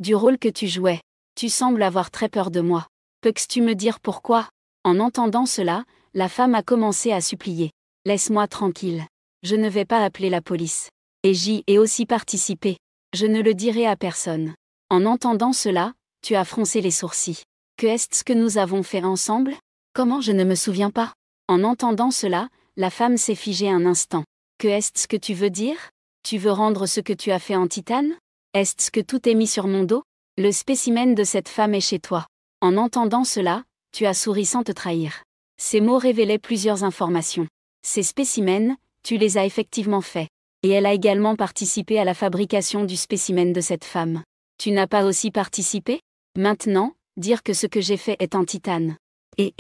du rôle que tu jouais. Tu sembles avoir très peur de moi. Peux-tu me dire pourquoi? En entendant cela, la femme a commencé à supplier. Laisse-moi tranquille. Je ne vais pas appeler la police. Et j'y ai aussi participé. Je ne le dirai à personne. En entendant cela, tu as froncé les sourcils. Que est-ce que nous avons fait ensemble? Comment je ne me souviens pas? En entendant cela, la femme s'est figée un instant. Que est-ce que tu veux dire? Tu veux rendre ce que tu as fait en titane? Est-ce que tout est mis sur mon dos? Le spécimen de cette femme est chez toi. En entendant cela, tu as souri sans te trahir. Ces mots révélaient plusieurs informations. Ces spécimens, tu les as effectivement faits. Et elle a également participé à la fabrication du spécimen de cette femme. Tu n'as pas aussi participé? Maintenant, dire que ce que j'ai fait est en titane. Et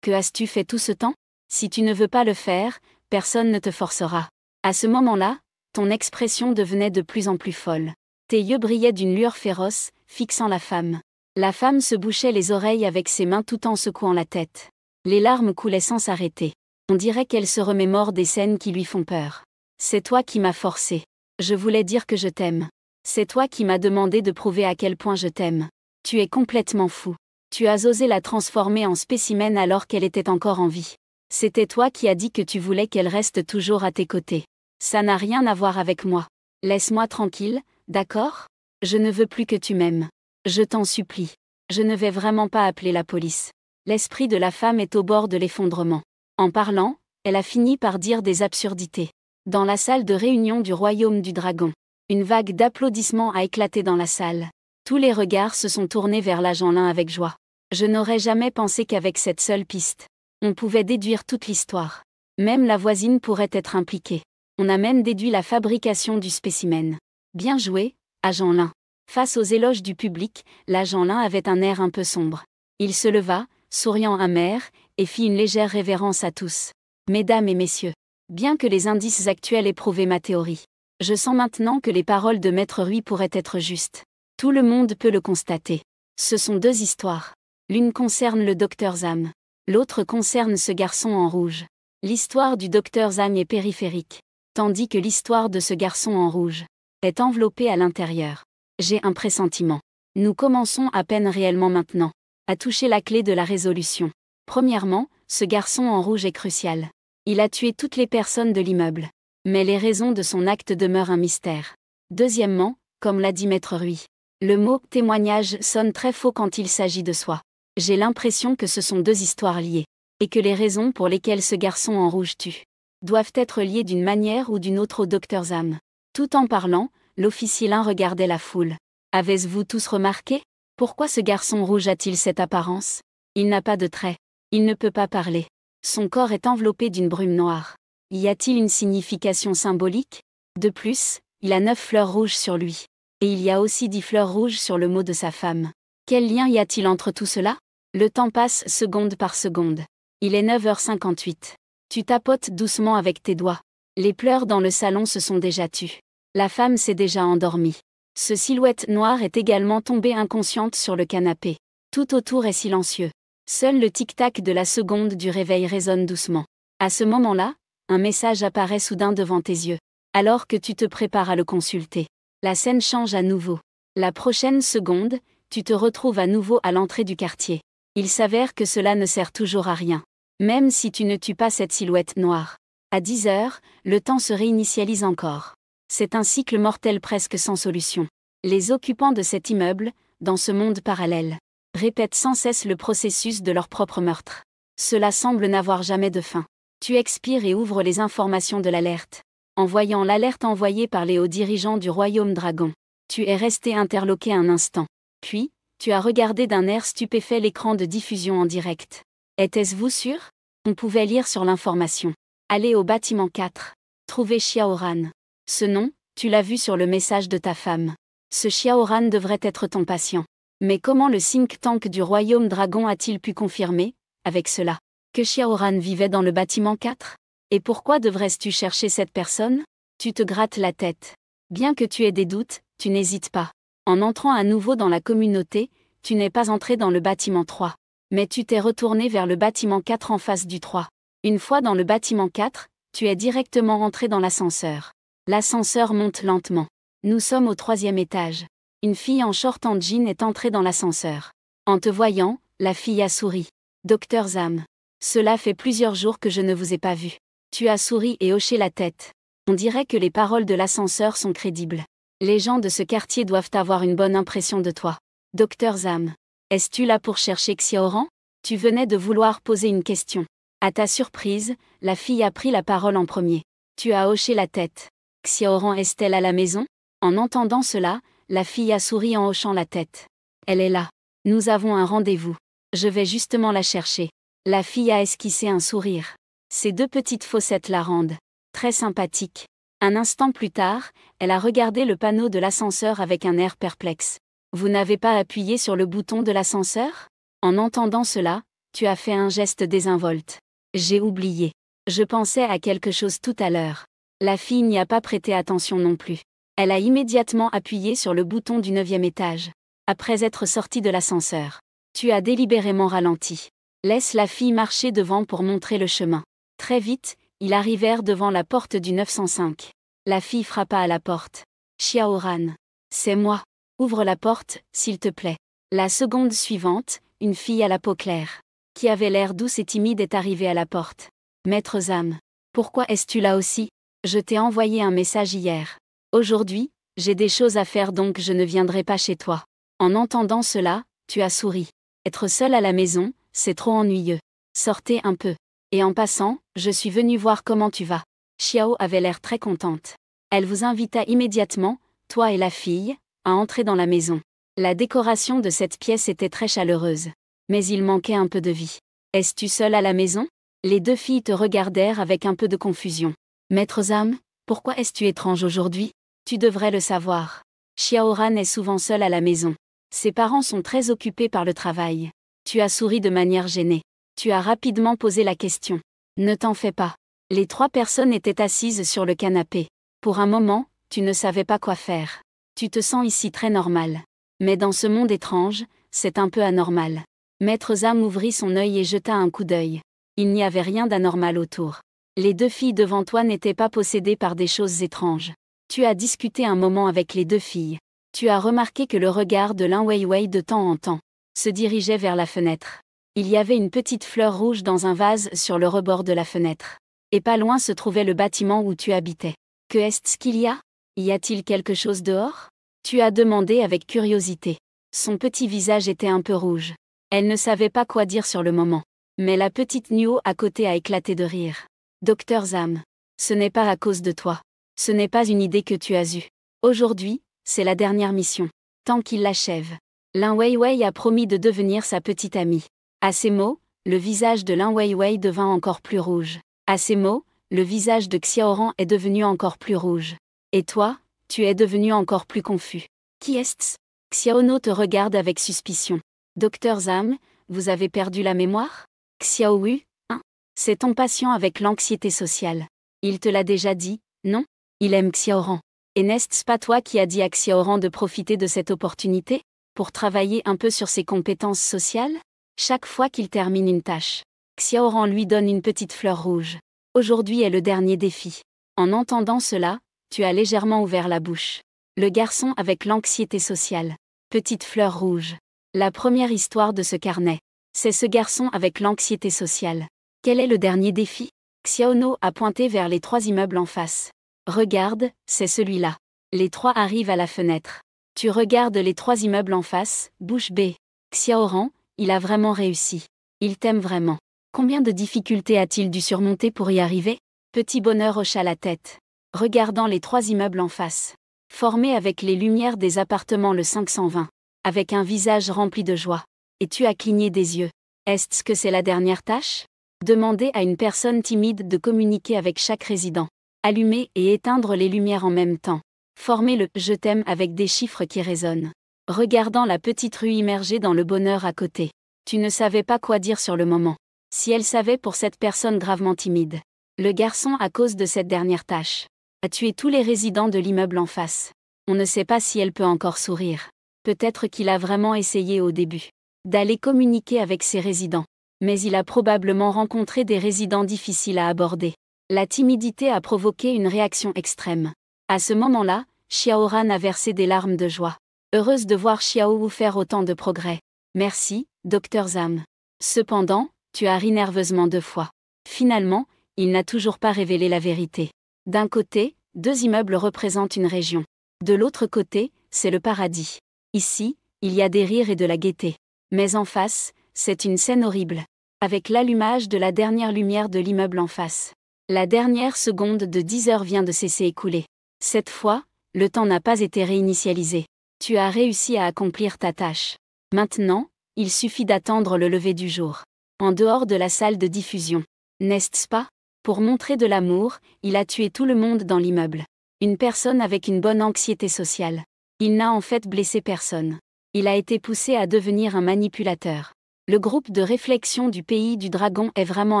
que as-tu fait tout ce temps? Si tu ne veux pas le faire, personne ne te forcera. À ce moment-là, ton expression devenait de plus en plus folle. Tes yeux brillaient d'une lueur féroce, fixant la femme. La femme se bouchait les oreilles avec ses mains tout en secouant la tête. Les larmes coulaient sans s'arrêter. On dirait qu'elle se remémore des scènes qui lui font peur. C'est toi qui m'as forcé. Je voulais dire que je t'aime. C'est toi qui m'as demandé de prouver à quel point je t'aime. Tu es complètement fou. Tu as osé la transformer en spécimen alors qu'elle était encore en vie. C'était toi qui as dit que tu voulais qu'elle reste toujours à tes côtés. Ça n'a rien à voir avec moi. Laisse-moi tranquille, d'accord? Je ne veux plus que tu m'aimes. Je t'en supplie. Je ne vais vraiment pas appeler la police. L'esprit de la femme est au bord de l'effondrement. En parlant, elle a fini par dire des absurdités. Dans la salle de réunion du royaume du dragon, une vague d'applaudissements a éclaté dans la salle. Tous les regards se sont tournés vers l'agent Lin avec joie. Je n'aurais jamais pensé qu'avec cette seule piste, on pouvait déduire toute l'histoire. Même la voisine pourrait être impliquée. On a même déduit la fabrication du spécimen. Bien joué, agent Lin. Face aux éloges du public, l'agent Lin avait un air un peu sombre. Il se leva, souriant amer, et fit une légère révérence à tous. Mesdames et messieurs, bien que les indices actuels aient prouvé ma théorie, je sens maintenant que les paroles de Maître Rui pourraient être justes. Tout le monde peut le constater. Ce sont deux histoires. L'une concerne le docteur Zam. L'autre concerne ce garçon en rouge. L'histoire du docteur Zam est périphérique, tandis que l'histoire de ce garçon en rouge est enveloppée à l'intérieur. J'ai un pressentiment. Nous commençons à peine réellement maintenant à toucher la clé de la résolution. Premièrement, ce garçon en rouge est crucial. Il a tué toutes les personnes de l'immeuble. Mais les raisons de son acte demeurent un mystère. Deuxièmement, comme l'a dit Maître Rui, le mot « témoignage » sonne très faux quand il s'agit de soi. J'ai l'impression que ce sont deux histoires liées, et que les raisons pour lesquelles ce garçon en rouge tue doivent être liées d'une manière ou d'une autre au docteur Zam. Tout en parlant, l'officier Lin regardait la foule. Avez-vous tous remarqué? Pourquoi ce garçon rouge a-t-il cette apparence? Il n'a pas de traits. Il ne peut pas parler. Son corps est enveloppé d'une brume noire. Y a-t-il une signification symbolique? De plus, il a 9 fleurs rouges sur lui. Et il y a aussi 10 fleurs rouges sur le mot de sa femme. Quel lien y a-t-il entre tout cela? Le temps passe seconde par seconde. Il est 9h58. Tu tapotes doucement avec tes doigts. Les pleurs dans le salon se sont déjà tus. La femme s'est déjà endormie. Ce silhouette noire est également tombée inconsciente sur le canapé. Tout autour est silencieux. Seul le tic-tac de la seconde du réveil résonne doucement. À ce moment-là, un message apparaît soudain devant tes yeux. Alors que tu te prépares à le consulter, la scène change à nouveau. La prochaine seconde, tu te retrouves à nouveau à l'entrée du quartier. Il s'avère que cela ne sert toujours à rien. Même si tu ne tues pas cette silhouette noire. À 10 heures, le temps se réinitialise encore. C'est un cycle mortel presque sans solution. Les occupants de cet immeuble, dans ce monde parallèle, répètent sans cesse le processus de leur propre meurtre. Cela semble n'avoir jamais de fin. Tu expires et ouvres les informations de l'alerte. En voyant l'alerte envoyée par les hauts dirigeants du Royaume Dragon, tu es resté interloqué un instant. Puis, tu as regardé d'un air stupéfait l'écran de diffusion en direct. Était-ce sûr? On pouvait lire sur l'information. Allez au bâtiment 4. Trouvez Xiaoran. Ce nom, tu l'as vu sur le message de ta femme. Ce Xiaoran devrait être ton patient. Mais comment le think tank du Royaume Dragon a-t-il pu confirmer, avec cela, que Xiaoran vivait dans le bâtiment 4? Et pourquoi devrais-tu chercher cette personne? Tu te grattes la tête. Bien que tu aies des doutes, tu n'hésites pas. En entrant à nouveau dans la communauté, tu n'es pas entré dans le bâtiment 3. Mais tu t'es retourné vers le bâtiment 4 en face du 3. Une fois dans le bâtiment 4, tu es directement rentré dans l'ascenseur. L'ascenseur monte lentement. Nous sommes au 3e étage. Une fille en short en jean est entrée dans l'ascenseur. En te voyant, la fille a souri. Docteur Zam. Cela fait plusieurs jours que je ne vous ai pas vu. Tu as souri et hoché la tête. On dirait que les paroles de l'ascenseur sont crédibles. Les gens de ce quartier doivent avoir une bonne impression de toi. Docteur Zam. Es-tu là pour chercher Xiaoran? Tu venais de vouloir poser une question. À ta surprise, la fille a pris la parole en premier. Tu as hoché la tête. Xiaoran est-elle à la maison? En entendant cela, la fille a souri en hochant la tête. Elle est là. Nous avons un rendez-vous. Je vais justement la chercher. La fille a esquissé un sourire. Ces deux petites fossettes la rendent très sympathique. Un instant plus tard, elle a regardé le panneau de l'ascenseur avec un air perplexe. Vous n'avez pas appuyé sur le bouton de l'ascenseur? En entendant cela, tu as fait un geste désinvolte. J'ai oublié. Je pensais à quelque chose tout à l'heure. La fille n'y a pas prêté attention non plus. Elle a immédiatement appuyé sur le bouton du 9e étage. Après être sortie de l'ascenseur, tu as délibérément ralenti. Laisse la fille marcher devant pour montrer le chemin. Très vite, ils arrivèrent devant la porte du 905. La fille frappa à la porte. Xiaoran. C'est moi. Ouvre la porte, s'il te plaît. La seconde suivante, une fille à la peau claire, qui avait l'air douce et timide est arrivée à la porte. Maître Zam. Pourquoi es-tu là aussi? Je t'ai envoyé un message hier. Aujourd'hui, j'ai des choses à faire donc je ne viendrai pas chez toi. En entendant cela, tu as souri. Être seul à la maison, c'est trop ennuyeux. Sortez un peu. Et en passant, je suis venue voir comment tu vas. Xiao avait l'air très contente. Elle vous invita immédiatement, toi et la fille, à entrer dans la maison. La décoration de cette pièce était très chaleureuse. Mais il manquait un peu de vie. Es-tu seule à la maison? Les deux filles te regardèrent avec un peu de confusion. Maître Zam, pourquoi es-tu étrange aujourd'hui? Tu devrais le savoir. Xiaoran est souvent seule à la maison. Ses parents sont très occupés par le travail. Tu as souri de manière gênée. Tu as rapidement posé la question. Ne t'en fais pas. Les trois personnes étaient assises sur le canapé. Pour un moment, tu ne savais pas quoi faire. Tu te sens ici très normal. Mais dans ce monde étrange, c'est un peu anormal. Maître Zam ouvrit son œil et jeta un coup d'œil. Il n'y avait rien d'anormal autour. Les deux filles devant toi n'étaient pas possédées par des choses étranges. Tu as discuté un moment avec les deux filles. Tu as remarqué que le regard de Lin Weiwei de temps en temps se dirigeait vers la fenêtre. Il y avait une petite fleur rouge dans un vase sur le rebord de la fenêtre. Et pas loin se trouvait le bâtiment où tu habitais. Que est-ce qu'il y a? Y a-t-il quelque chose dehors? Tu as demandé avec curiosité. Son petit visage était un peu rouge. Elle ne savait pas quoi dire sur le moment. Mais la petite Nuo à côté a éclaté de rire. Docteur Zam, ce n'est pas à cause de toi. Ce n'est pas une idée que tu as eue. Aujourd'hui, c'est la dernière mission. Tant qu'il l'achève. Lin Weiwei a promis de devenir sa petite amie. À ces mots, le visage de Lin Weiwei devint encore plus rouge. À ces mots, le visage de Xiaoran est devenu encore plus rouge. Et toi, tu es devenu encore plus confus. Qui est-ce? Xiaono te regarde avec suspicion. Docteur Zam, vous avez perdu la mémoire? Xiaowu, hein? C'est ton patient avec l'anxiété sociale. Il te l'a déjà dit, non? Il aime Xiaoran. Et n'est-ce pas toi qui as dit à Xiaoran de profiter de cette opportunité pour travailler un peu sur ses compétences sociales? Chaque fois qu'il termine une tâche, Xiaoran lui donne une petite fleur rouge. Aujourd'hui est le dernier défi. En entendant cela, tu as légèrement ouvert la bouche. Le garçon avec l'anxiété sociale. Petite fleur rouge. La première histoire de ce carnet. C'est ce garçon avec l'anxiété sociale. Quel est le dernier défi? Xiaono a pointé vers les trois immeubles en face. Regarde, c'est celui-là. Les trois arrivent à la fenêtre. Tu regardes les trois immeubles en face, bouche bée. Xiaoran, il a vraiment réussi. Il t'aime vraiment. Combien de difficultés a-t-il dû surmonter pour y arriver? Petit bonheur hocha la tête. Regardant les trois immeubles en face. Formés avec les lumières des appartements le 520. Avec un visage rempli de joie. Et tu as cligné des yeux. Est-ce que c'est la dernière tâche? Demandez à une personne timide de communiquer avec chaque résident. Allumer et éteindre les lumières en même temps. Former le « je t'aime » avec des chiffres qui résonnent. Regardant la petite rue immergée dans le bonheur à côté. Tu ne savais pas quoi dire sur le moment. Si elle savait pour cette personne gravement timide. Le garçon à cause de cette dernière tâche. A tué tous les résidents de l'immeuble en face. On ne sait pas si elle peut encore sourire. Peut-être qu'il a vraiment essayé au début d'aller communiquer avec ses résidents. Mais il a probablement rencontré des résidents difficiles à aborder. La timidité a provoqué une réaction extrême. À ce moment-là, Xiaoran a versé des larmes de joie. Heureuse de voir Xiaowu faire autant de progrès. Merci, Docteur Zam. Cependant, tu as ri nerveusement 2 fois. Finalement, il n'a toujours pas révélé la vérité. D'un côté, 2 immeubles représentent une région. De l'autre côté, c'est le paradis. Ici, il y a des rires et de la gaieté. Mais en face, c'est une scène horrible. Avec l'allumage de la dernière lumière de l'immeuble en face. La dernière seconde de 10 heures vient de cesser écoulée. Cette fois, le temps n'a pas été réinitialisé. Tu as réussi à accomplir ta tâche. Maintenant, il suffit d'attendre le lever du jour. En dehors de la salle de diffusion. N'est-ce pas? Pour montrer de l'amour, il a tué tout le monde dans l'immeuble. Une personne avec une bonne anxiété sociale. Il n'a en fait blessé personne. Il a été poussé à devenir un manipulateur. Le groupe de réflexion du pays du dragon est vraiment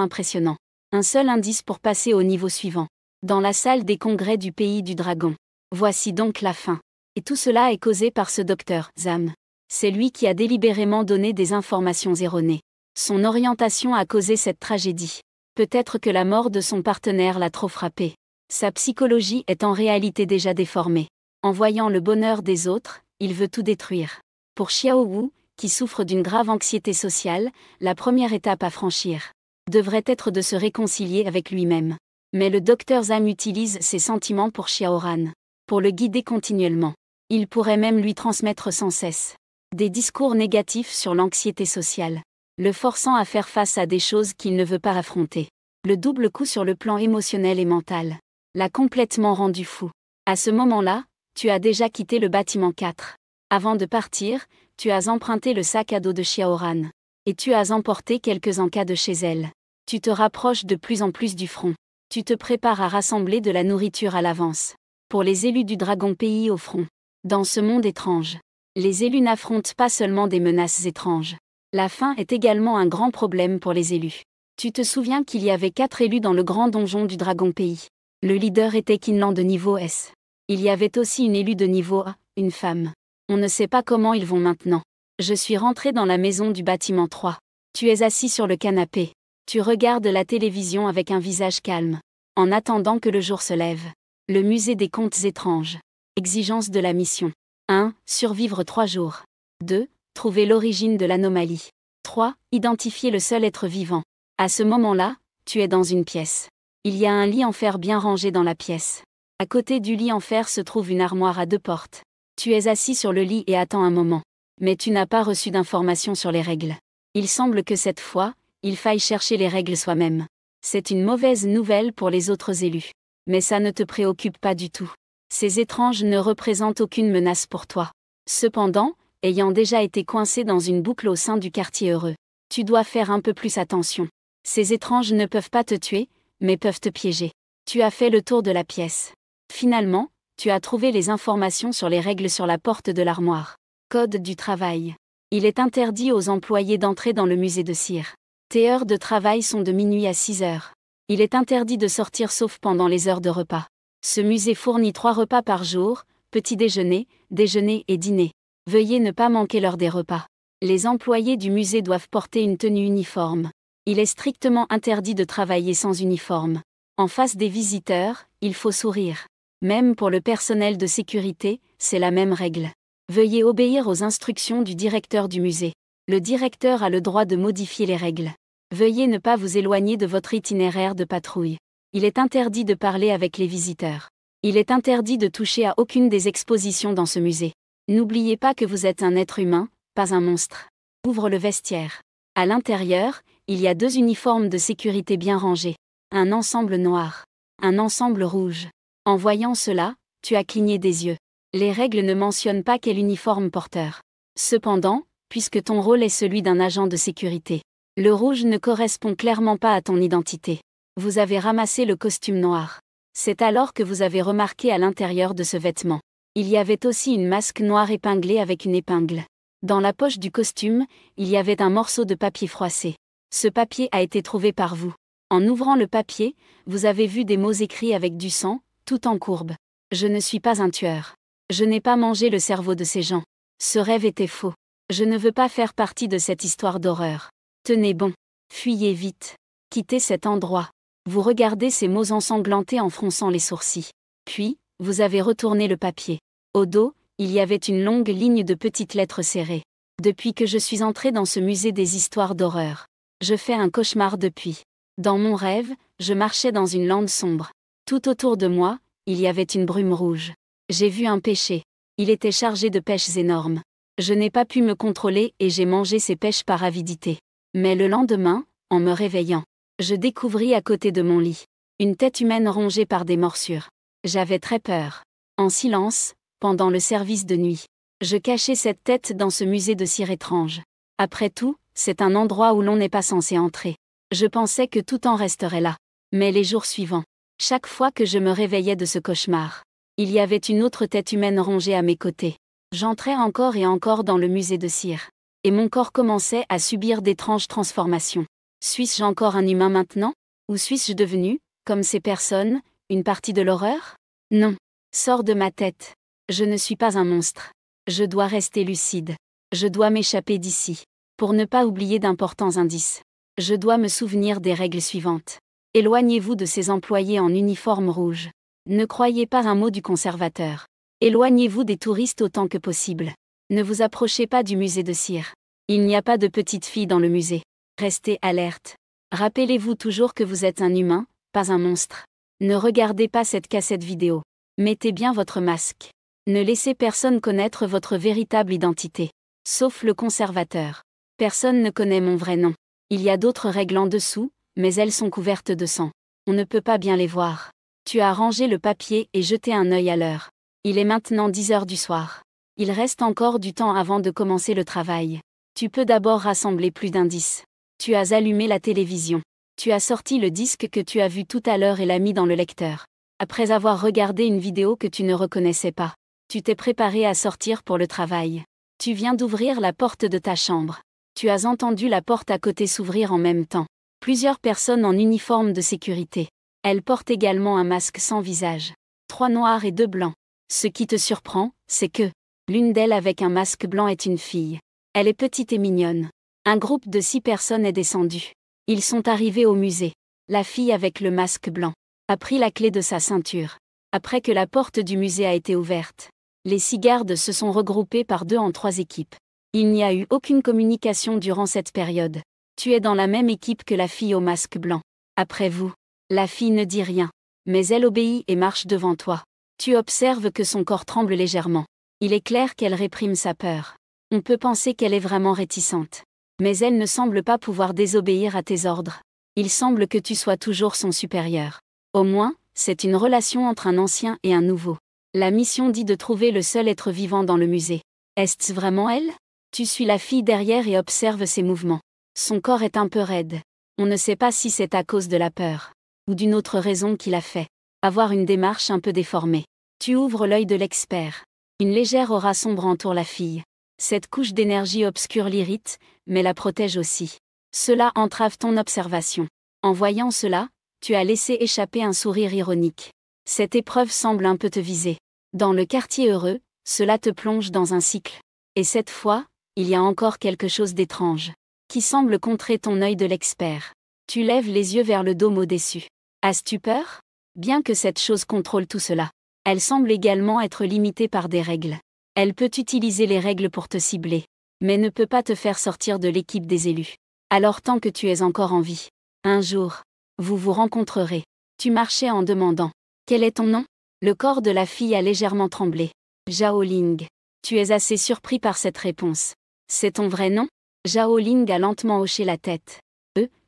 impressionnant. Un seul indice pour passer au niveau suivant. Dans la salle des congrès du pays du dragon. Voici donc la fin. Et tout cela est causé par ce docteur Zam. C'est lui qui a délibérément donné des informations erronées. Son orientation a causé cette tragédie. Peut-être que la mort de son partenaire l'a trop frappé. Sa psychologie est en réalité déjà déformée. En voyant le bonheur des autres, il veut tout détruire. Pour Xiaowu, qui souffre d'une grave anxiété sociale, la première étape à franchir devrait être de se réconcilier avec lui-même. Mais le docteur Zam utilise ses sentiments pour Xiaoran. Pour le guider continuellement. Il pourrait même lui transmettre sans cesse des discours négatifs sur l'anxiété sociale. le forçant à faire face à des choses qu'il ne veut pas affronter. Le double coup sur le plan émotionnel et mental l'a complètement rendu fou. À ce moment-là, tu as déjà quitté le bâtiment 4. Avant de partir, tu as emprunté le sac à dos de Xiaoran. Et tu as emporté quelques encas de chez elle. Tu te rapproches de plus en plus du front. Tu te prépares à rassembler de la nourriture à l'avance. Pour les élus du Dragon Pays au front. Dans ce monde étrange, les élus n'affrontent pas seulement des menaces étranges. La faim est également un grand problème pour les élus. Tu te souviens qu'il y avait 4 élus dans le grand donjon du Dragon Pays. Le leader était Kinlan de niveau S. Il y avait aussi une élue de niveau A, une femme. On ne sait pas comment ils vont maintenant. Je suis rentré dans la maison du bâtiment 3. Tu es assis sur le canapé. Tu regardes la télévision avec un visage calme. En attendant que le jour se lève. Le musée des contes étranges. Exigence de la mission. 1. Survivre 3 jours. 2. Trouver l'origine de l'anomalie. 3. Identifier le seul être vivant. À ce moment-là, tu es dans une pièce. Il y a un lit en fer bien rangé dans la pièce. À côté du lit en fer se trouve une armoire à 2 portes. Tu es assis sur le lit et attends un moment. Mais tu n'as pas reçu d'informations sur les règles. Il semble que cette fois, il faille chercher les règles soi-même. C'est une mauvaise nouvelle pour les autres élus. Mais ça ne te préoccupe pas du tout. Ces étranges ne représentent aucune menace pour toi. Cependant, ayant déjà été coincé dans une boucle au sein du quartier heureux, tu dois faire un peu plus attention. Ces étranges ne peuvent pas te tuer, mais peuvent te piéger. Tu as fait le tour de la pièce. Finalement, tu as trouvé les informations sur les règles sur la porte de l'armoire. Code du travail. Il est interdit aux employés d'entrer dans le musée de cire. Tes heures de travail sont de minuit à 6 heures. Il est interdit de sortir sauf pendant les heures de repas. Ce musée fournit 3 repas par jour, petit déjeuner, déjeuner et dîner. Veuillez ne pas manquer l'heure des repas. Les employés du musée doivent porter une tenue uniforme. Il est strictement interdit de travailler sans uniforme. En face des visiteurs, il faut sourire. Même pour le personnel de sécurité, c'est la même règle. Veuillez obéir aux instructions du directeur du musée. Le directeur a le droit de modifier les règles. Veuillez ne pas vous éloigner de votre itinéraire de patrouille. Il est interdit de parler avec les visiteurs. Il est interdit de toucher à aucune des expositions dans ce musée. N'oubliez pas que vous êtes un être humain, pas un monstre. Ouvre le vestiaire. À l'intérieur, il y a 2 uniformes de sécurité bien rangés. Un ensemble noir. Un ensemble rouge. En voyant cela, tu as cligné des yeux. Les règles ne mentionnent pas quel uniforme porteur. Cependant, puisque ton rôle est celui d'un agent de sécurité, le rouge ne correspond clairement pas à ton identité. Vous avez ramassé le costume noir. C'est alors que vous avez remarqué à l'intérieur de ce vêtement. Il y avait aussi une masque noire épinglée avec une épingle. Dans la poche du costume, il y avait un morceau de papier froissé. Ce papier a été trouvé par vous. En ouvrant le papier, vous avez vu des mots écrits avec du sang, tout en courbe. Je ne suis pas un tueur. Je n'ai pas mangé le cerveau de ces gens. Ce rêve était faux. Je ne veux pas faire partie de cette histoire d'horreur. Tenez bon. Fuyez vite. Quittez cet endroit. Vous regardez ces mots ensanglantés en fronçant les sourcils. Puis, vous avez retourné le papier. Au dos, il y avait une longue ligne de petites lettres serrées. Depuis que je suis entré dans ce musée des histoires d'horreur, je fais un cauchemar depuis. Dans mon rêve, je marchais dans une lande sombre. Tout autour de moi, il y avait une brume rouge. J'ai vu un pêcher. Il était chargé de pêches énormes. Je n'ai pas pu me contrôler et j'ai mangé ces pêches par avidité. Mais le lendemain, en me réveillant, je découvris à côté de mon lit une tête humaine rongée par des morsures. J'avais très peur. En silence, pendant le service de nuit, je cachais cette tête dans ce musée de cire étrange. Après tout, c'est un endroit où l'on n'est pas censé entrer. Je pensais que tout en resterait là. Mais les jours suivants, chaque fois que je me réveillais de ce cauchemar, il y avait une autre tête humaine rongée à mes côtés. J'entrais encore et encore dans le musée de cire. Et mon corps commençait à subir d'étranges transformations. Suis-je encore un humain maintenant? Ou suis-je devenu, comme ces personnes, une partie de l'horreur? Non. Sors de ma tête. Je ne suis pas un monstre. Je dois rester lucide. Je dois m'échapper d'ici. Pour ne pas oublier d'importants indices. Je dois me souvenir des règles suivantes. Éloignez-vous de ces employés en uniforme rouge. Ne croyez pas un mot du conservateur. Éloignez-vous des touristes autant que possible. Ne vous approchez pas du musée de cire. Il n'y a pas de petites filles dans le musée. Restez alerte. Rappelez-vous toujours que vous êtes un humain, pas un monstre. Ne regardez pas cette cassette vidéo. Mettez bien votre masque. Ne laissez personne connaître votre véritable identité. Sauf le conservateur. Personne ne connaît mon vrai nom. Il y a d'autres règles en dessous, mais elles sont couvertes de sang. On ne peut pas bien les voir. Tu as rangé le papier et jeté un œil à l'heure. Il est maintenant 10 heures du soir. Il reste encore du temps avant de commencer le travail. Tu peux d'abord rassembler plus d'indices. Tu as allumé la télévision. Tu as sorti le disque que tu as vu tout à l'heure et l'as mis dans le lecteur. Après avoir regardé une vidéo que tu ne reconnaissais pas, tu t'es préparé à sortir pour le travail. Tu viens d'ouvrir la porte de ta chambre. Tu as entendu la porte à côté s'ouvrir en même temps. Plusieurs personnes en uniforme de sécurité. Elles portent également un masque sans visage. 3 noirs et 2 blancs. Ce qui te surprend, c'est que l'une d'elles avec un masque blanc est une fille. Elle est petite et mignonne. Un groupe de 6 personnes est descendu. Ils sont arrivés au musée. La fille avec le masque blanc a pris la clé de sa ceinture. Après que la porte du musée a été ouverte, les 6 gardes se sont regroupés par 2 en 3 équipes. Il n'y a eu aucune communication durant cette période. Tu es dans la même équipe que la fille au masque blanc. Après vous, la fille ne dit rien, mais elle obéit et marche devant toi. Tu observes que son corps tremble légèrement. Il est clair qu'elle réprime sa peur. On peut penser qu'elle est vraiment réticente. Mais elle ne semble pas pouvoir désobéir à tes ordres. Il semble que tu sois toujours son supérieur. Au moins, c'est une relation entre un ancien et un nouveau. La mission dit de trouver le seul être vivant dans le musée. Est-ce vraiment elle? Tu suis la fille derrière et observes ses mouvements. Son corps est un peu raide. On ne sait pas si c'est à cause de la peur, ou d'une autre raison qui l'a fait avoir une démarche un peu déformée. Tu ouvres l'œil de l'expert. Une légère aura sombre entoure la fille. Cette couche d'énergie obscure l'irrite, mais la protège aussi. Cela entrave ton observation. En voyant cela, tu as laissé échapper un sourire ironique. Cette épreuve semble un peu te viser. Dans le quartier heureux, cela te plonge dans un cycle. Et cette fois, il y a encore quelque chose d'étrange qui semble contrer ton œil de l'expert. Tu lèves les yeux vers le dôme au-dessus. As-tu peur? Bien que cette chose contrôle tout cela, elle semble également être limitée par des règles. Elle peut utiliser les règles pour te cibler, mais ne peut pas te faire sortir de l'équipe des élus. Alors tant que tu es encore en vie, un jour, vous vous rencontrerez. Tu marchais en demandant. Quel est ton nom? Le corps de la fille a légèrement tremblé. Zhao Ling. Tu es assez surpris par cette réponse. C'est ton vrai nom? Zhao Ling a lentement hoché la tête.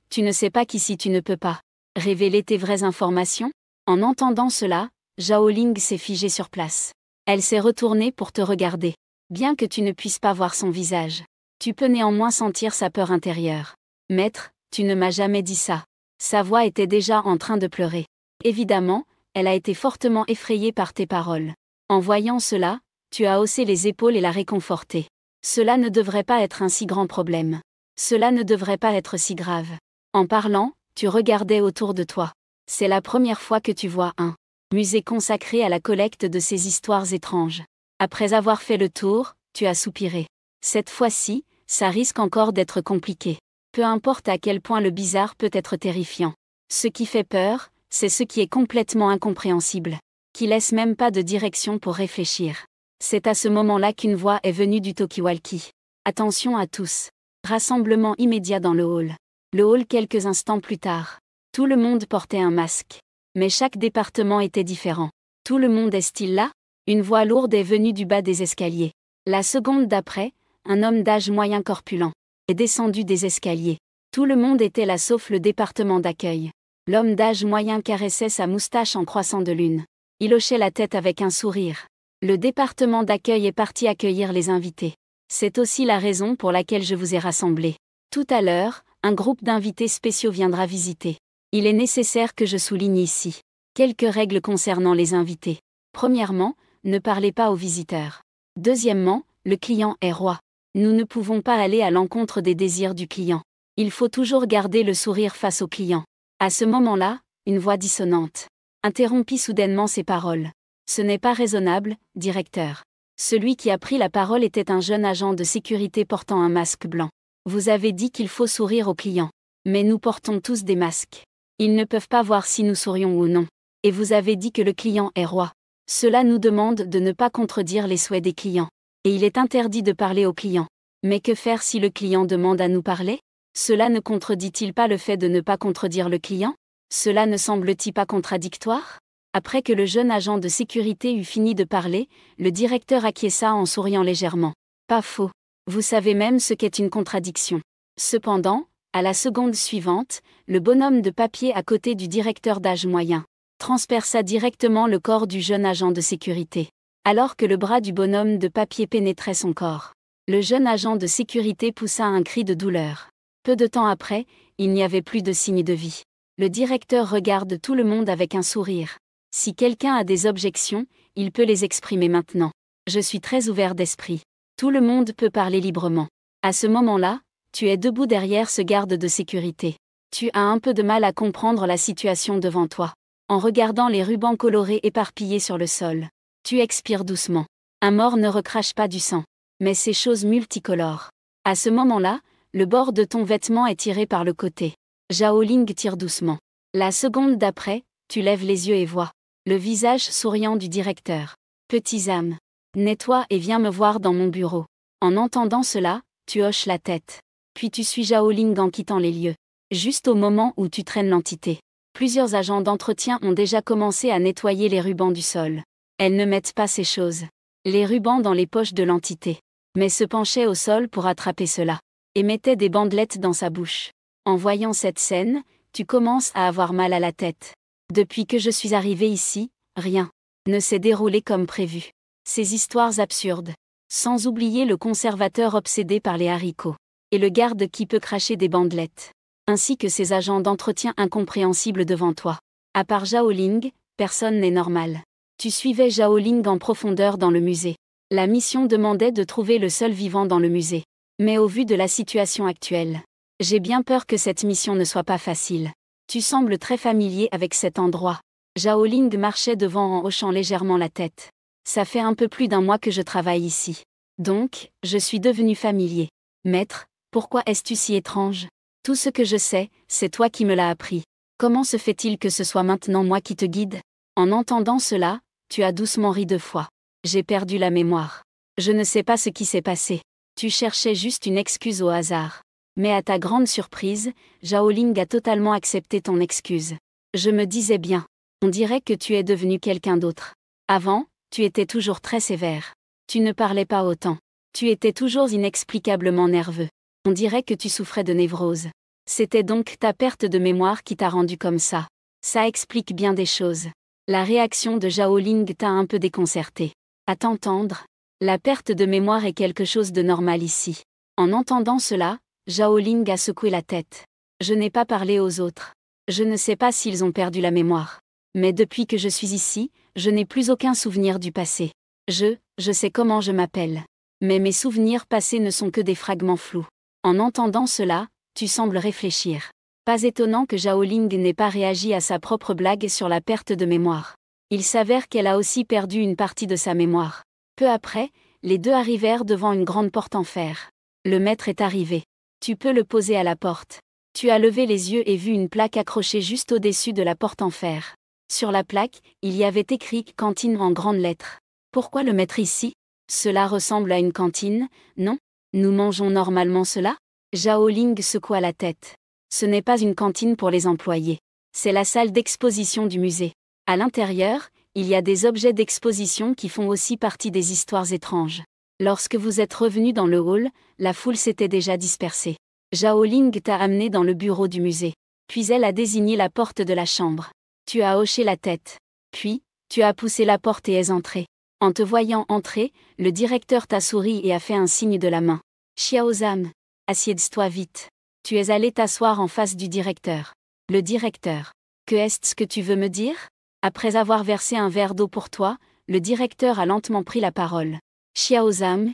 Tu ne sais pas qu'ici tu ne peux pas révéler tes vraies informations? En entendant cela, Zhao Ling s'est figée sur place. Elle s'est retournée pour te regarder. Bien que tu ne puisses pas voir son visage, tu peux néanmoins sentir sa peur intérieure. Maître, tu ne m'as jamais dit ça. Sa voix était déjà en train de pleurer. Évidemment, elle a été fortement effrayée par tes paroles. En voyant cela, tu as haussé les épaules et la réconforté. Cela ne devrait pas être un si grand problème. Cela ne devrait pas être si grave. En parlant, tu regardais autour de toi. C'est la première fois que tu vois un musée consacré à la collecte de ces histoires étranges. Après avoir fait le tour, tu as soupiré. Cette fois-ci, ça risque encore d'être compliqué. Peu importe à quel point le bizarre peut être terrifiant. Ce qui fait peur, c'est ce qui est complètement incompréhensible, qui laisse même pas de direction pour réfléchir. C'est à ce moment-là qu'une voix est venue du talkie-walkie. Attention à tous. Rassemblement immédiat dans le hall. Le hall quelques instants plus tard. Tout le monde portait un masque. Mais chaque département était différent. Tout le monde est-il là? Une voix lourde est venue du bas des escaliers. La seconde d'après, un homme d'âge moyen corpulent est descendu des escaliers. Tout le monde était là sauf le département d'accueil. L'homme d'âge moyen caressait sa moustache en croissant de lune. Il hochait la tête avec un sourire. Le département d'accueil est parti accueillir les invités. C'est aussi la raison pour laquelle je vous ai rassemblés. Tout à l'heure, un groupe d'invités spéciaux viendra visiter. Il est nécessaire que je souligne ici quelques règles concernant les invités. Premièrement, ne parlez pas aux visiteurs. Deuxièmement, le client est roi. Nous ne pouvons pas aller à l'encontre des désirs du client. Il faut toujours garder le sourire face au client. À ce moment-là, une voix dissonante interrompit soudainement ses paroles. Ce n'est pas raisonnable, directeur. Celui qui a pris la parole était un jeune agent de sécurité portant un masque blanc. Vous avez dit qu'il faut sourire aux clients. Mais nous portons tous des masques. Ils ne peuvent pas voir si nous sourions ou non. Et vous avez dit que le client est roi. Cela nous demande de ne pas contredire les souhaits des clients. Et il est interdit de parler aux clients. Mais que faire si le client demande à nous parler? Cela ne contredit-il pas le fait de ne pas contredire le client? Cela ne semble-t-il pas contradictoire? Après que le jeune agent de sécurité eut fini de parler, le directeur acquiesça en souriant légèrement. Pas faux. Vous savez même ce qu'est une contradiction. Cependant, à la seconde suivante, le bonhomme de papier à côté du directeur d'âge moyen transperça directement le corps du jeune agent de sécurité, alors que le bras du bonhomme de papier pénétrait son corps. Le jeune agent de sécurité poussa un cri de douleur. Peu de temps après, il n'y avait plus de signe de vie. Le directeur regarde tout le monde avec un sourire. Si quelqu'un a des objections, il peut les exprimer maintenant. Je suis très ouvert d'esprit. Tout le monde peut parler librement. À ce moment-là, tu es debout derrière ce garde de sécurité. Tu as un peu de mal à comprendre la situation devant toi. En regardant les rubans colorés éparpillés sur le sol, tu expires doucement. Un mort ne recrache pas du sang, mais ces choses multicolores. À ce moment-là, le bord de ton vêtement est tiré par le côté. Zhao Ling tire doucement. La seconde d'après, tu lèves les yeux et vois le visage souriant du directeur. Petits âmes, nettoie et viens me voir dans mon bureau. En entendant cela, tu hoches la tête. Puis tu suis Zhao Ling en quittant les lieux. Juste au moment où tu traînes l'entité. Plusieurs agents d'entretien ont déjà commencé à nettoyer les rubans du sol. Elles ne mettent pas ces choses, les rubans dans les poches de l'entité, mais se penchaient au sol pour attraper cela, et mettaient des bandelettes dans sa bouche. En voyant cette scène, tu commences à avoir mal à la tête. Depuis que je suis arrivé ici, rien ne s'est déroulé comme prévu. Ces histoires absurdes. Sans oublier le conservateur obsédé par les haricots. Et le garde qui peut cracher des bandelettes. Ainsi que ces agents d'entretien incompréhensibles devant toi. À part Zhao Ling, personne n'est normal. Tu suivais Zhao Ling en profondeur dans le musée. La mission demandait de trouver le seul vivant dans le musée. Mais au vu de la situation actuelle, j'ai bien peur que cette mission ne soit pas facile. Tu sembles très familier avec cet endroit. Zhao Ling marchait devant en hochant légèrement la tête. Ça fait un peu plus d'un mois que je travaille ici. Donc, je suis devenu familier. Maître, pourquoi es-tu si étrange ? Tout ce que je sais, c'est toi qui me l'as appris. Comment se fait-il que ce soit maintenant moi qui te guide ? En entendant cela, tu as doucement ri 2 fois. J'ai perdu la mémoire. Je ne sais pas ce qui s'est passé. Tu cherchais juste une excuse au hasard. Mais à ta grande surprise, Zhao Ling a totalement accepté ton excuse. Je me disais bien. On dirait que tu es devenu quelqu'un d'autre. Avant, tu étais toujours très sévère. Tu ne parlais pas autant. Tu étais toujours inexplicablement nerveux. On dirait que tu souffrais de névrose. C'était donc ta perte de mémoire qui t'a rendu comme ça. Ça explique bien des choses. La réaction de Zhao Ling t'a un peu déconcerté. À t'entendre, la perte de mémoire est quelque chose de normal ici. En entendant cela, Zhao Ling a secoué la tête. Je n'ai pas parlé aux autres. Je ne sais pas s'ils ont perdu la mémoire. Mais depuis que je suis ici, je n'ai plus aucun souvenir du passé. Je sais comment je m'appelle. Mais mes souvenirs passés ne sont que des fragments flous. En entendant cela, tu sembles réfléchir. Pas étonnant que Zhao Ling n'ait pas réagi à sa propre blague sur la perte de mémoire. Il s'avère qu'elle a aussi perdu une partie de sa mémoire. Peu après, les deux arrivèrent devant une grande porte en fer. Le maître est arrivé. Tu peux le poser à la porte. Tu as levé les yeux et vu une plaque accrochée juste au-dessus de la porte en fer. Sur la plaque, il y avait écrit « Cantine » en grandes lettres. Pourquoi le mettre ici ? Cela ressemble à une cantine, non ? Nous mangeons normalement cela ? Zhao Ling secoua la tête. Ce n'est pas une cantine pour les employés. C'est la salle d'exposition du musée. À l'intérieur, il y a des objets d'exposition qui font aussi partie des histoires étranges. Lorsque vous êtes revenu dans le hall, la foule s'était déjà dispersée. Zhao Ling t'a amené dans le bureau du musée. Puis elle a désigné la porte de la chambre. Tu as hoché la tête. Puis, tu as poussé la porte et es entré. En te voyant entrer, le directeur t'a souri et a fait un signe de la main. Xiaozam, assieds-toi vite. Tu es allé t'asseoir en face du directeur. Le directeur. Que est-ce que tu veux me dire ? Après avoir versé un verre d'eau pour toi, le directeur a lentement pris la parole. Xiaozam,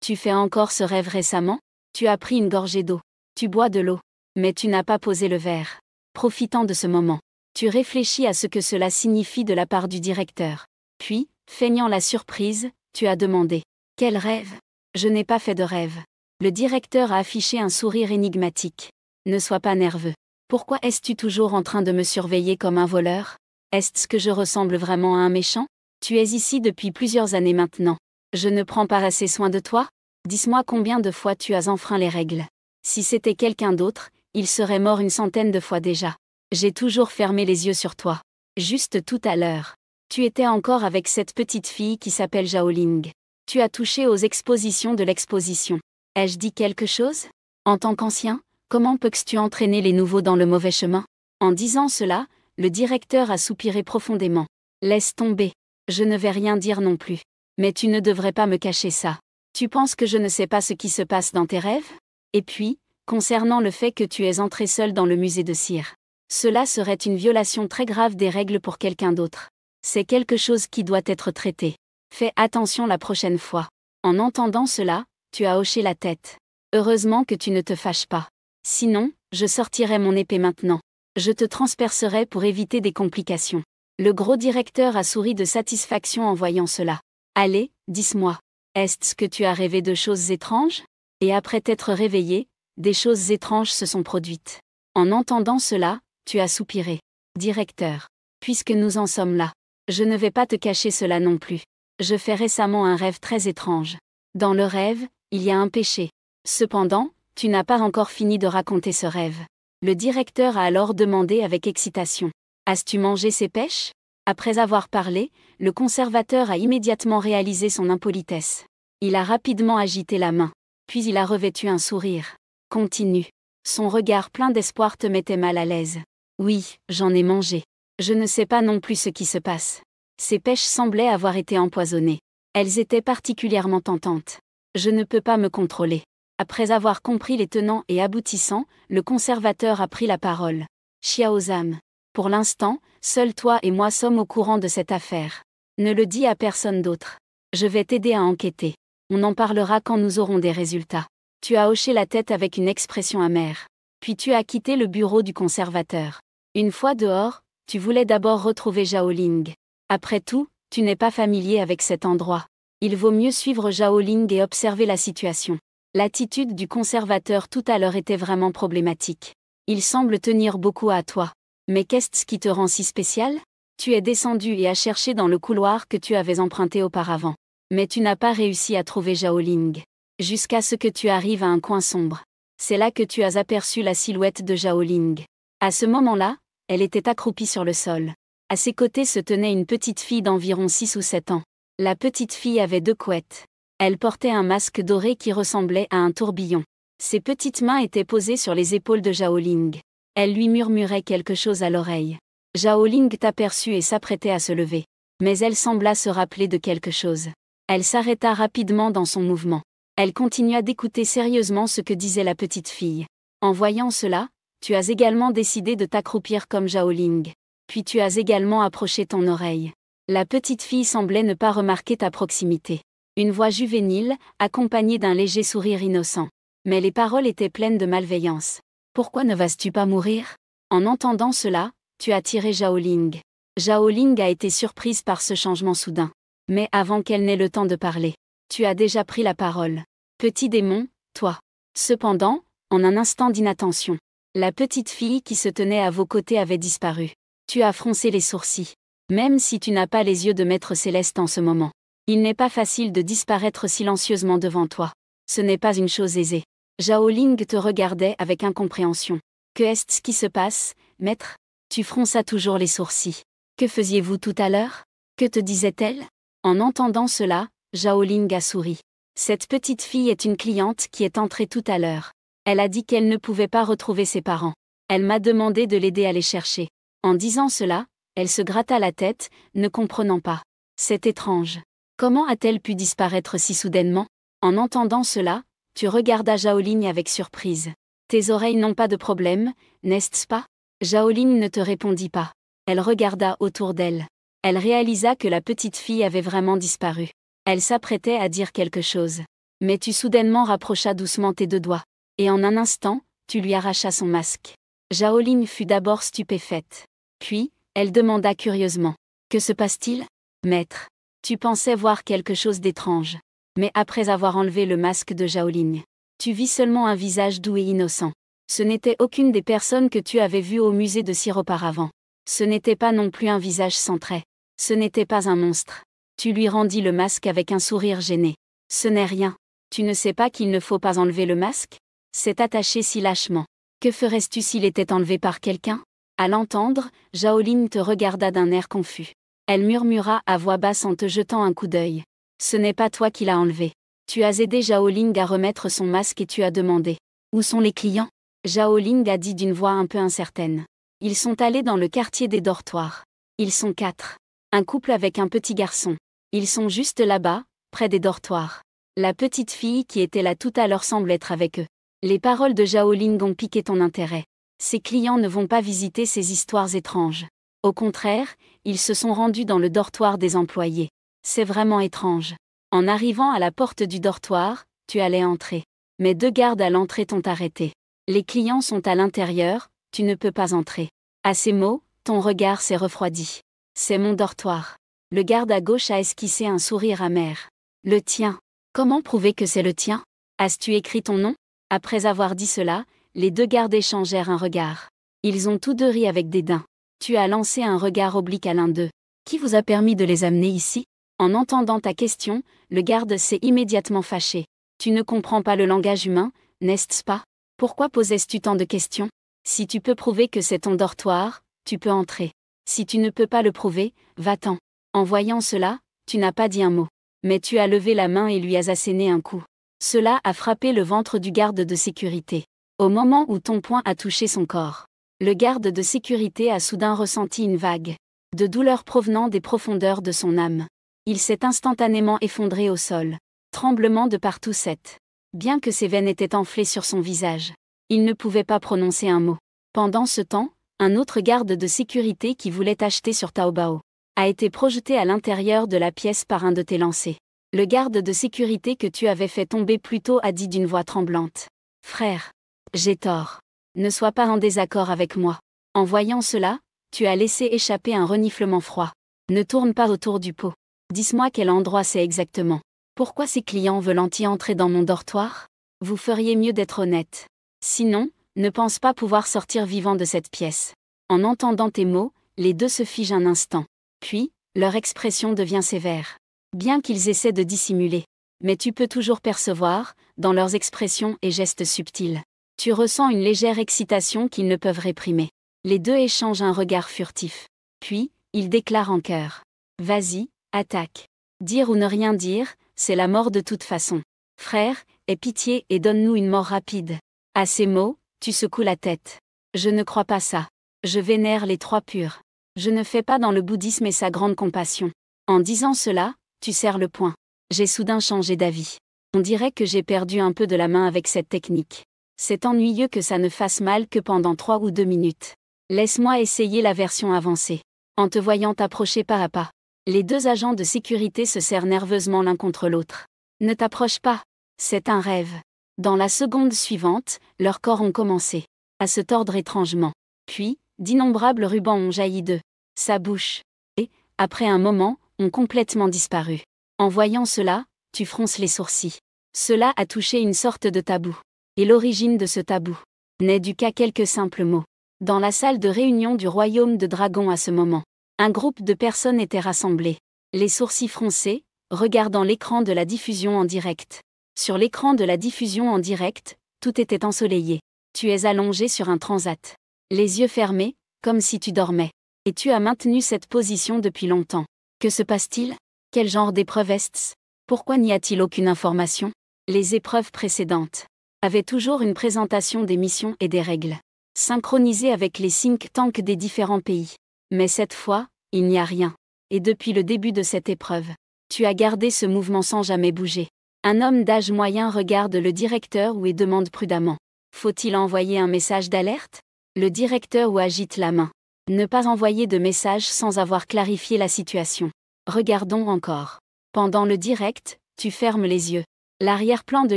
tu fais encore ce rêve récemment ? Tu as pris une gorgée d'eau. Tu bois de l'eau. Mais tu n'as pas posé le verre. Profitant de ce moment, tu réfléchis à ce que cela signifie de la part du directeur. Puis, feignant la surprise, tu as demandé. Quel rêve ? Je n'ai pas fait de rêve. Le directeur a affiché un sourire énigmatique. Ne sois pas nerveux. Pourquoi es-tu toujours en train de me surveiller comme un voleur ? Est-ce que je ressemble vraiment à un méchant ? Tu es ici depuis plusieurs années maintenant. Je ne prends pas assez soin de toi ? Dis-moi combien de fois tu as enfreint les règles. Si c'était quelqu'un d'autre, il serait mort une centaine de fois déjà. J'ai toujours fermé les yeux sur toi. Juste tout à l'heure. Tu étais encore avec cette petite fille qui s'appelle Zhao Ling. Tu as touché aux expositions de l'exposition. Ai-je dit quelque chose? En tant qu'ancien, comment peux-tu entraîner les nouveaux dans le mauvais chemin? En disant cela, le directeur a soupiré profondément. Laisse tomber. Je ne vais rien dire non plus. Mais tu ne devrais pas me cacher ça. Tu penses que je ne sais pas ce qui se passe dans tes rêves? Et puis, concernant le fait que tu es entré seul dans le musée de cire. Cela serait une violation très grave des règles pour quelqu'un d'autre. C'est quelque chose qui doit être traité. Fais attention la prochaine fois. En entendant cela, tu as hoché la tête. Heureusement que tu ne te fâches pas. Sinon, je sortirai mon épée maintenant. Je te transpercerai pour éviter des complications. Le gros directeur a souri de satisfaction en voyant cela. Allez, dis-moi. Est-ce que tu as rêvé de choses étranges? Et après t'être réveillé, des choses étranges se sont produites. En entendant cela, tu as soupiré. Directeur. Puisque nous en sommes là. Je ne vais pas te cacher cela non plus. Je fais récemment un rêve très étrange. Dans le rêve, il y a un péché. Cependant, tu n'as pas encore fini de raconter ce rêve. Le directeur a alors demandé avec excitation. As-tu mangé ces pêches? Après avoir parlé, le conservateur a immédiatement réalisé son impolitesse. Il a rapidement agité la main. Puis il a revêtu un sourire. Continue. Son regard plein d'espoir te mettait mal à l'aise. Oui, j'en ai mangé. Je ne sais pas non plus ce qui se passe. Ces pêches semblaient avoir été empoisonnées. Elles étaient particulièrement tentantes. Je ne peux pas me contrôler. Après avoir compris les tenants et aboutissants, le conservateur a pris la parole. Xiaozam. Pour l'instant, seul toi et moi sommes au courant de cette affaire. Ne le dis à personne d'autre. Je vais t'aider à enquêter. On en parlera quand nous aurons des résultats. Tu as hoché la tête avec une expression amère. Puis tu as quitté le bureau du conservateur. Une fois dehors, tu voulais d'abord retrouver Zhao Ling. Après tout, tu n'es pas familier avec cet endroit. Il vaut mieux suivre Zhao Ling et observer la situation. L'attitude du conservateur tout à l'heure était vraiment problématique. Il semble tenir beaucoup à toi. Mais qu'est-ce qui te rend si spécial? Tu es descendu et as cherché dans le couloir que tu avais emprunté auparavant. Mais tu n'as pas réussi à trouver Zhao Ling. Jusqu'à ce que tu arrives à un coin sombre. C'est là que tu as aperçu la silhouette de Zhao Ling. À ce moment-là, elle était accroupie sur le sol. À ses côtés se tenait une petite fille d'environ 6 ou 7 ans. La petite fille avait 2 couettes. Elle portait un masque doré qui ressemblait à un tourbillon. Ses petites mains étaient posées sur les épaules de Zhao Ling. Elle lui murmurait quelque chose à l'oreille. Zhao Ling t'aperçut et s'apprêtait à se lever. Mais elle sembla se rappeler de quelque chose. Elle s'arrêta rapidement dans son mouvement. Elle continua d'écouter sérieusement ce que disait la petite fille. En voyant cela, tu as également décidé de t'accroupir comme Zhao Ling. Puis tu as également approché ton oreille. La petite fille semblait ne pas remarquer ta proximité. Une voix juvénile, accompagnée d'un léger sourire innocent. Mais les paroles étaient pleines de malveillance. Pourquoi ne vas-tu pas mourir? En entendant cela, tu as tiré Zhao Ling. Zhao Ling a été surprise par ce changement soudain. Mais avant qu'elle n'ait le temps de parler, tu as déjà pris la parole. Petit démon, toi. Cependant, en un instant d'inattention, la petite fille qui se tenait à vos côtés avait disparu. Tu as froncé les sourcils. Même si tu n'as pas les yeux de Maître Céleste en ce moment, il n'est pas facile de disparaître silencieusement devant toi. Ce n'est pas une chose aisée. Zhao Ling te regardait avec incompréhension. Que est-ce qui se passe, maître? Tu fronças toujours les sourcils. Que faisiez-vous tout à l'heure? Que te disait-elle? En entendant cela, Zhao Ling a souri. Cette petite fille est une cliente qui est entrée tout à l'heure. Elle a dit qu'elle ne pouvait pas retrouver ses parents. Elle m'a demandé de l'aider à les chercher. En disant cela, elle se gratta la tête, ne comprenant pas. C'est étrange. Comment a-t-elle pu disparaître si soudainement? En entendant cela, tu regardas Zhao Ling avec surprise. Tes oreilles n'ont pas de problème, n'est-ce pas? Zhao Ling ne te répondit pas. Elle regarda autour d'elle. Elle réalisa que la petite fille avait vraiment disparu. Elle s'apprêtait à dire quelque chose. Mais tu soudainement rapprochas doucement tes 2 doigts. Et en un instant, tu lui arrachas son masque. Zhao Ling fut d'abord stupéfaite. Puis, elle demanda curieusement. Que se passe-t-il? Maître. Tu pensais voir quelque chose d'étrange. Mais après avoir enlevé le masque de Zhao Ling, tu vis seulement un visage doux et innocent. Ce n'était aucune des personnes que tu avais vues au musée de cire auparavant. Ce n'était pas non plus un visage sans traits. Ce n'était pas un monstre. Tu lui rendis le masque avec un sourire gêné. Ce n'est rien. Tu ne sais pas qu'il ne faut pas enlever le masque? C'est attaché si lâchement. Que ferais-tu s'il était enlevé par quelqu'un? À l'entendre, Zhao Ling te regarda d'un air confus. Elle murmura à voix basse en te jetant un coup d'œil. Ce n'est pas toi qui l'as enlevé. Tu as aidé Zhao Ling à remettre son masque et tu as demandé. Où sont les clients? Zhao Ling a dit d'une voix un peu incertaine. Ils sont allés dans le quartier des dortoirs. Ils sont 4. Un couple avec un petit garçon. Ils sont juste là-bas, près des dortoirs. La petite fille qui était là tout à l'heure semble être avec eux. Les paroles de Zhao Ling ont piqué ton intérêt. Ces clients ne vont pas visiter ces histoires étranges. Au contraire, ils se sont rendus dans le dortoir des employés. C'est vraiment étrange. En arrivant à la porte du dortoir, tu allais entrer. Mais 2 gardes à l'entrée t'ont arrêté. Les clients sont à l'intérieur, tu ne peux pas entrer. À ces mots, ton regard s'est refroidi. C'est mon dortoir. Le garde à gauche a esquissé un sourire amer. Le tien. Comment prouver que c'est le tien? As-tu écrit ton nom? Après avoir dit cela, les 2 gardes échangèrent un regard. Ils ont tous 2 ri avec dédain. Tu as lancé un regard oblique à l'un d'eux. Qui vous a permis de les amener ici? En entendant ta question, le garde s'est immédiatement fâché. Tu ne comprends pas le langage humain, n'est-ce pas? Pourquoi posais-tu tant de questions? Si tu peux prouver que c'est ton dortoir, tu peux entrer. Si tu ne peux pas le prouver, va-t'en. En voyant cela, tu n'as pas dit un mot. Mais tu as levé la main et lui as asséné un coup. Cela a frappé le ventre du garde de sécurité. Au moment où ton poing a touché son corps, le garde de sécurité a soudain ressenti une vague de douleur provenant des profondeurs de son âme. Il s'est instantanément effondré au sol. Tremblement de partout 7. Bien que ses veines étaient enflées sur son visage, il ne pouvait pas prononcer un mot. Pendant ce temps, un autre garde de sécurité qui voulait acheter sur Taobao a été projeté à l'intérieur de la pièce par un de tes lancers. Le garde de sécurité que tu avais fait tomber plus tôt a dit d'une voix tremblante. Frère, j'ai tort. Ne sois pas en désaccord avec moi. En voyant cela, tu as laissé échapper un reniflement froid. Ne tourne pas autour du pot. Dis-moi quel endroit c'est exactement. Pourquoi ces clients veulent-ils entrer dans mon dortoir? Vous feriez mieux d'être honnête. Sinon, ne pense pas pouvoir sortir vivant de cette pièce. En entendant tes mots, les 2 se figent un instant. Puis, leur expression devient sévère. Bien qu'ils essaient de dissimuler. Mais tu peux toujours percevoir, dans leurs expressions et gestes subtils. Tu ressens une légère excitation qu'ils ne peuvent réprimer. Les 2 échangent un regard furtif. Puis, ils déclarent en chœur. Vas-y, attaque. Dire ou ne rien dire, c'est la mort de toute façon. Frère, aie pitié et donne-nous une mort rapide. À ces mots, tu secoues la tête. Je ne crois pas ça. Je vénère les 3 purs. Je ne fais pas dans le bouddhisme et sa grande compassion. En disant cela, tu serres le poing. J'ai soudain changé d'avis. On dirait que j'ai perdu un peu de la main avec cette technique. C'est ennuyeux que ça ne fasse mal que pendant 3 ou 2 minutes. Laisse-moi essayer la version avancée. En te voyant t'approcher pas à pas, les 2 agents de sécurité se serrent nerveusement l'un contre l'autre. Ne t'approche pas. C'est un rêve. Dans la seconde suivante, leurs corps ont commencé à se tordre étrangement. Puis, d'innombrables rubans ont jailli de sa bouche. Et, après un moment, ont complètement disparu. En voyant cela, tu fronces les sourcils. Cela a touché une sorte de tabou. Et l'origine de ce tabou n'est due qu'à quelques simples mots. Dans la salle de réunion du royaume de Dragon à ce moment, un groupe de personnes était rassemblé. Les sourcils froncés, regardant l'écran de la diffusion en direct. Sur l'écran de la diffusion en direct, tout était ensoleillé. Tu es allongé sur un transat. Les yeux fermés, comme si tu dormais. Et tu as maintenu cette position depuis longtemps. Que se passe-t-il? Quel genre d'épreuve est-ce? Pourquoi n'y a-t-il aucune information? Les épreuves précédentes avaient toujours une présentation des missions et des règles, synchronisées avec les think tanks des différents pays. Mais cette fois, il n'y a rien. Et depuis le début de cette épreuve, tu as gardé ce mouvement sans jamais bouger. Un homme d'âge moyen regarde le directeur et demande prudemment. Faut-il envoyer un message d'alerte? Le directeur agite la main. Ne pas envoyer de message sans avoir clarifié la situation. Regardons encore. Pendant le direct, tu fermes les yeux. L'arrière-plan de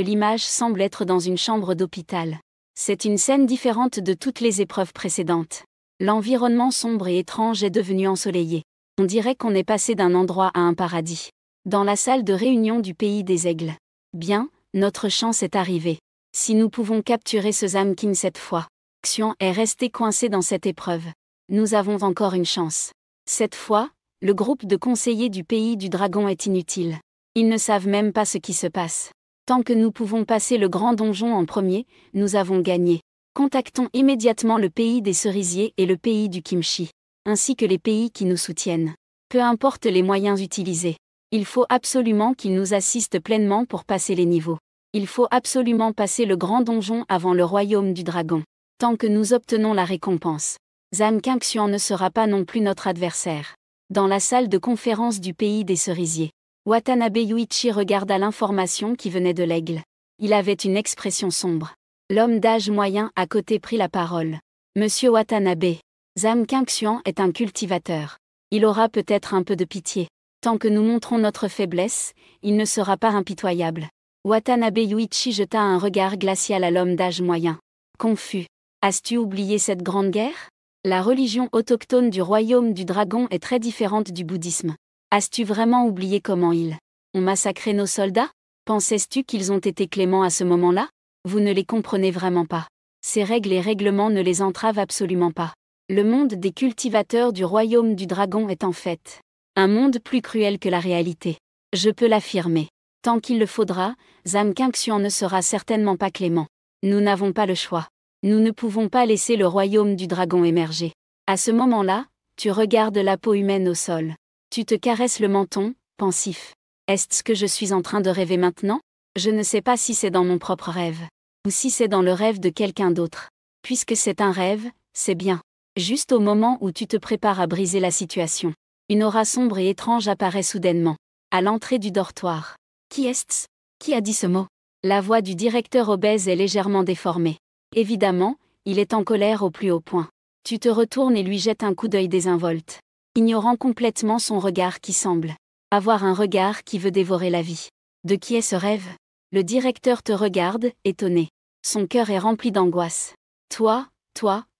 l'image semble être dans une chambre d'hôpital. C'est une scène différente de toutes les épreuves précédentes. L'environnement sombre et étrange est devenu ensoleillé. On dirait qu'on est passé d'un endroit à un paradis. Dans la salle de réunion du pays des aigles. Bien, notre chance est arrivée. Si nous pouvons capturer ce Zamkin cette fois. Xian est resté coincé dans cette épreuve. Nous avons encore une chance. Cette fois, le groupe de conseillers du pays du dragon est inutile. Ils ne savent même pas ce qui se passe. Tant que nous pouvons passer le grand donjon en premier, nous avons gagné. Contactons immédiatement le pays des cerisiers et le pays du kimchi, ainsi que les pays qui nous soutiennent. Peu importe les moyens utilisés. Il faut absolument qu'il nous assiste pleinement pour passer les niveaux. Il faut absolument passer le grand donjon avant le royaume du dragon. Tant que nous obtenons la récompense, Zhang Qingxuan ne sera pas non plus notre adversaire. Dans la salle de conférence du pays des cerisiers, Watanabe Yuichi regarda l'information qui venait de l'aigle. Il avait une expression sombre. L'homme d'âge moyen à côté prit la parole. Monsieur Watanabe, Zhang Qingxuan est un cultivateur. Il aura peut-être un peu de pitié. Tant que nous montrons notre faiblesse, il ne sera pas impitoyable. Watanabe Yuichi jeta un regard glacial à l'homme d'âge moyen. Confus. As-tu oublié cette grande guerre? La religion autochtone du royaume du dragon est très différente du bouddhisme. As-tu vraiment oublié comment ils ont massacré nos soldats? Pensais-tu qu'ils ont été cléments à ce moment-là? Vous ne les comprenez vraiment pas. Ces règles et règlements ne les entravent absolument pas. Le monde des cultivateurs du royaume du dragon est en fait un monde plus cruel que la réalité. Je peux l'affirmer. Tant qu'il le faudra, Zhang Qingxuan ne sera certainement pas clément. Nous n'avons pas le choix. Nous ne pouvons pas laisser le royaume du dragon émerger. À ce moment-là, tu regardes la peau humaine au sol. Tu te caresses le menton, pensif. Est-ce que je suis en train de rêver maintenant? Je ne sais pas si c'est dans mon propre rêve. Ou si c'est dans le rêve de quelqu'un d'autre. Puisque c'est un rêve, c'est bien. Juste au moment où tu te prépares à briser la situation, une aura sombre et étrange apparaît soudainement. À l'entrée du dortoir. Qui est-ce? Qui a dit ce mot? La voix du directeur obèse est légèrement déformée. Évidemment, il est en colère au plus haut point. Tu te retournes et lui jettes un coup d'œil désinvolte, ignorant complètement son regard qui semble avoir un regard qui veut dévorer la vie. De qui est ce rêve? Le directeur te regarde, étonné. Son cœur est rempli d'angoisse. Toi,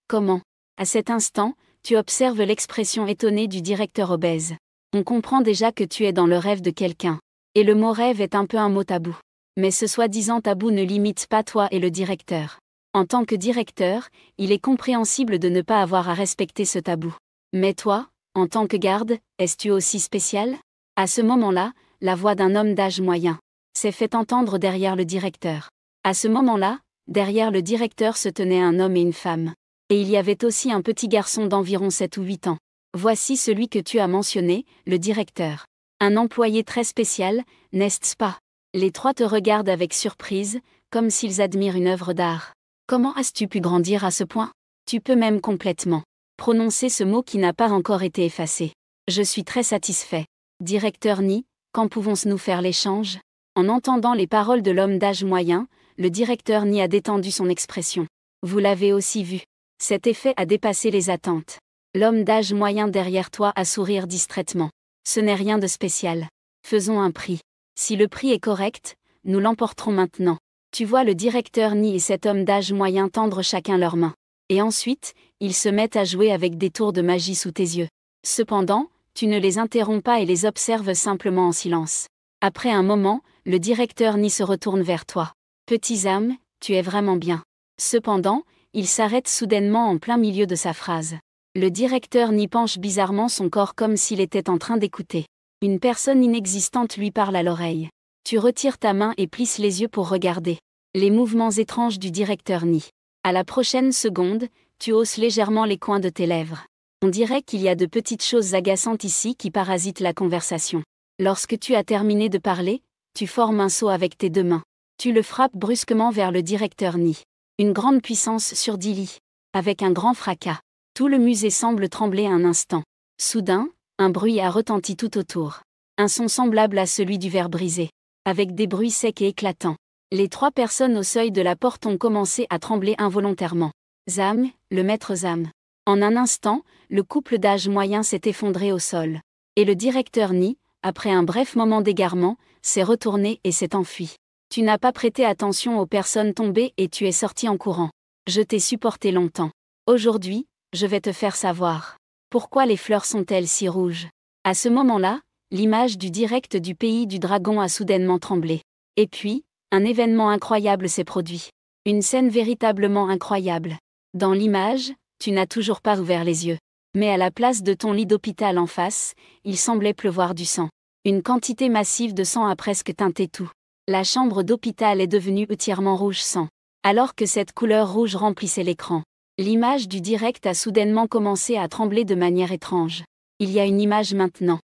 comment? À cet instant, tu observes l'expression étonnée du directeur obèse. On comprend déjà que tu es dans le rêve de quelqu'un. Et le mot rêve est un peu un mot tabou. Mais ce soi-disant tabou ne limite pas toi et le directeur. En tant que directeur, il est compréhensible de ne pas avoir à respecter ce tabou. Mais toi, en tant que garde, es-tu aussi spécial? À ce moment-là, la voix d'un homme d'âge moyen s'est fait entendre derrière le directeur. À ce moment-là, derrière le directeur se tenaient un homme et une femme. Et il y avait aussi un petit garçon d'environ 7 ou 8 ans. Voici celui que tu as mentionné, le directeur. Un employé très spécial, n'est-ce pas? Les trois te regardent avec surprise, comme s'ils admirent une œuvre d'art. Comment as-tu pu grandir à ce point? Tu peux même complètement prononcer ce mot qui n'a pas encore été effacé. Je suis très satisfait. Directeur Ni, quand pouvons-nous faire l'échange? En entendant les paroles de l'homme d'âge moyen, le directeur Ni a détendu son expression. Vous l'avez aussi vu. Cet effet a dépassé les attentes. L'homme d'âge moyen derrière toi a sourire distraitement. Ce n'est rien de spécial. Faisons un prix. Si le prix est correct, nous l'emporterons maintenant. Tu vois le directeur Ni et cet homme d'âge moyen tendre chacun leurs mains. Et ensuite, ils se mettent à jouer avec des tours de magie sous tes yeux. Cependant, tu ne les interromps pas et les observes simplement en silence. Après un moment, le directeur Ni se retourne vers toi. Petits âmes, tu es vraiment bien. Cependant, il s'arrête soudainement en plein milieu de sa phrase. Le directeur Ni penche bizarrement son corps comme s'il était en train d'écouter. Une personne inexistante lui parle à l'oreille. Tu retires ta main et plisses les yeux pour regarder les mouvements étranges du directeur Ni. À la prochaine seconde, tu hausses légèrement les coins de tes lèvres. On dirait qu'il y a de petites choses agaçantes ici qui parasitent la conversation. Lorsque tu as terminé de parler, tu formes un saut avec tes deux mains. Tu le frappes brusquement vers le directeur Ni. Une grande puissance surdit. Avec un grand fracas. Tout le musée semble trembler un instant. Soudain, un bruit a retenti tout autour. Un son semblable à celui du verre brisé. Avec des bruits secs et éclatants. Les trois personnes au seuil de la porte ont commencé à trembler involontairement. Zam, le maître Zam. En un instant, le couple d'âge moyen s'est effondré au sol. Et le directeur Ni, après un bref moment d'égarement, s'est retourné et s'est enfui. Tu n'as pas prêté attention aux personnes tombées et tu es sorti en courant. Je t'ai supporté longtemps. Aujourd'hui, je vais te faire savoir. Pourquoi les fleurs sont-elles si rouges? À ce moment-là, l'image du direct du pays du dragon a soudainement tremblé. Et puis, un événement incroyable s'est produit. Une scène véritablement incroyable. Dans l'image, tu n'as toujours pas ouvert les yeux. Mais à la place de ton lit d'hôpital en face, il semblait pleuvoir du sang. Une quantité massive de sang a presque teinté tout. La chambre d'hôpital est devenue entièrement rouge sang. Alors que cette couleur rouge remplissait l'écran. L'image du direct a soudainement commencé à trembler de manière étrange. Il y a une image maintenant.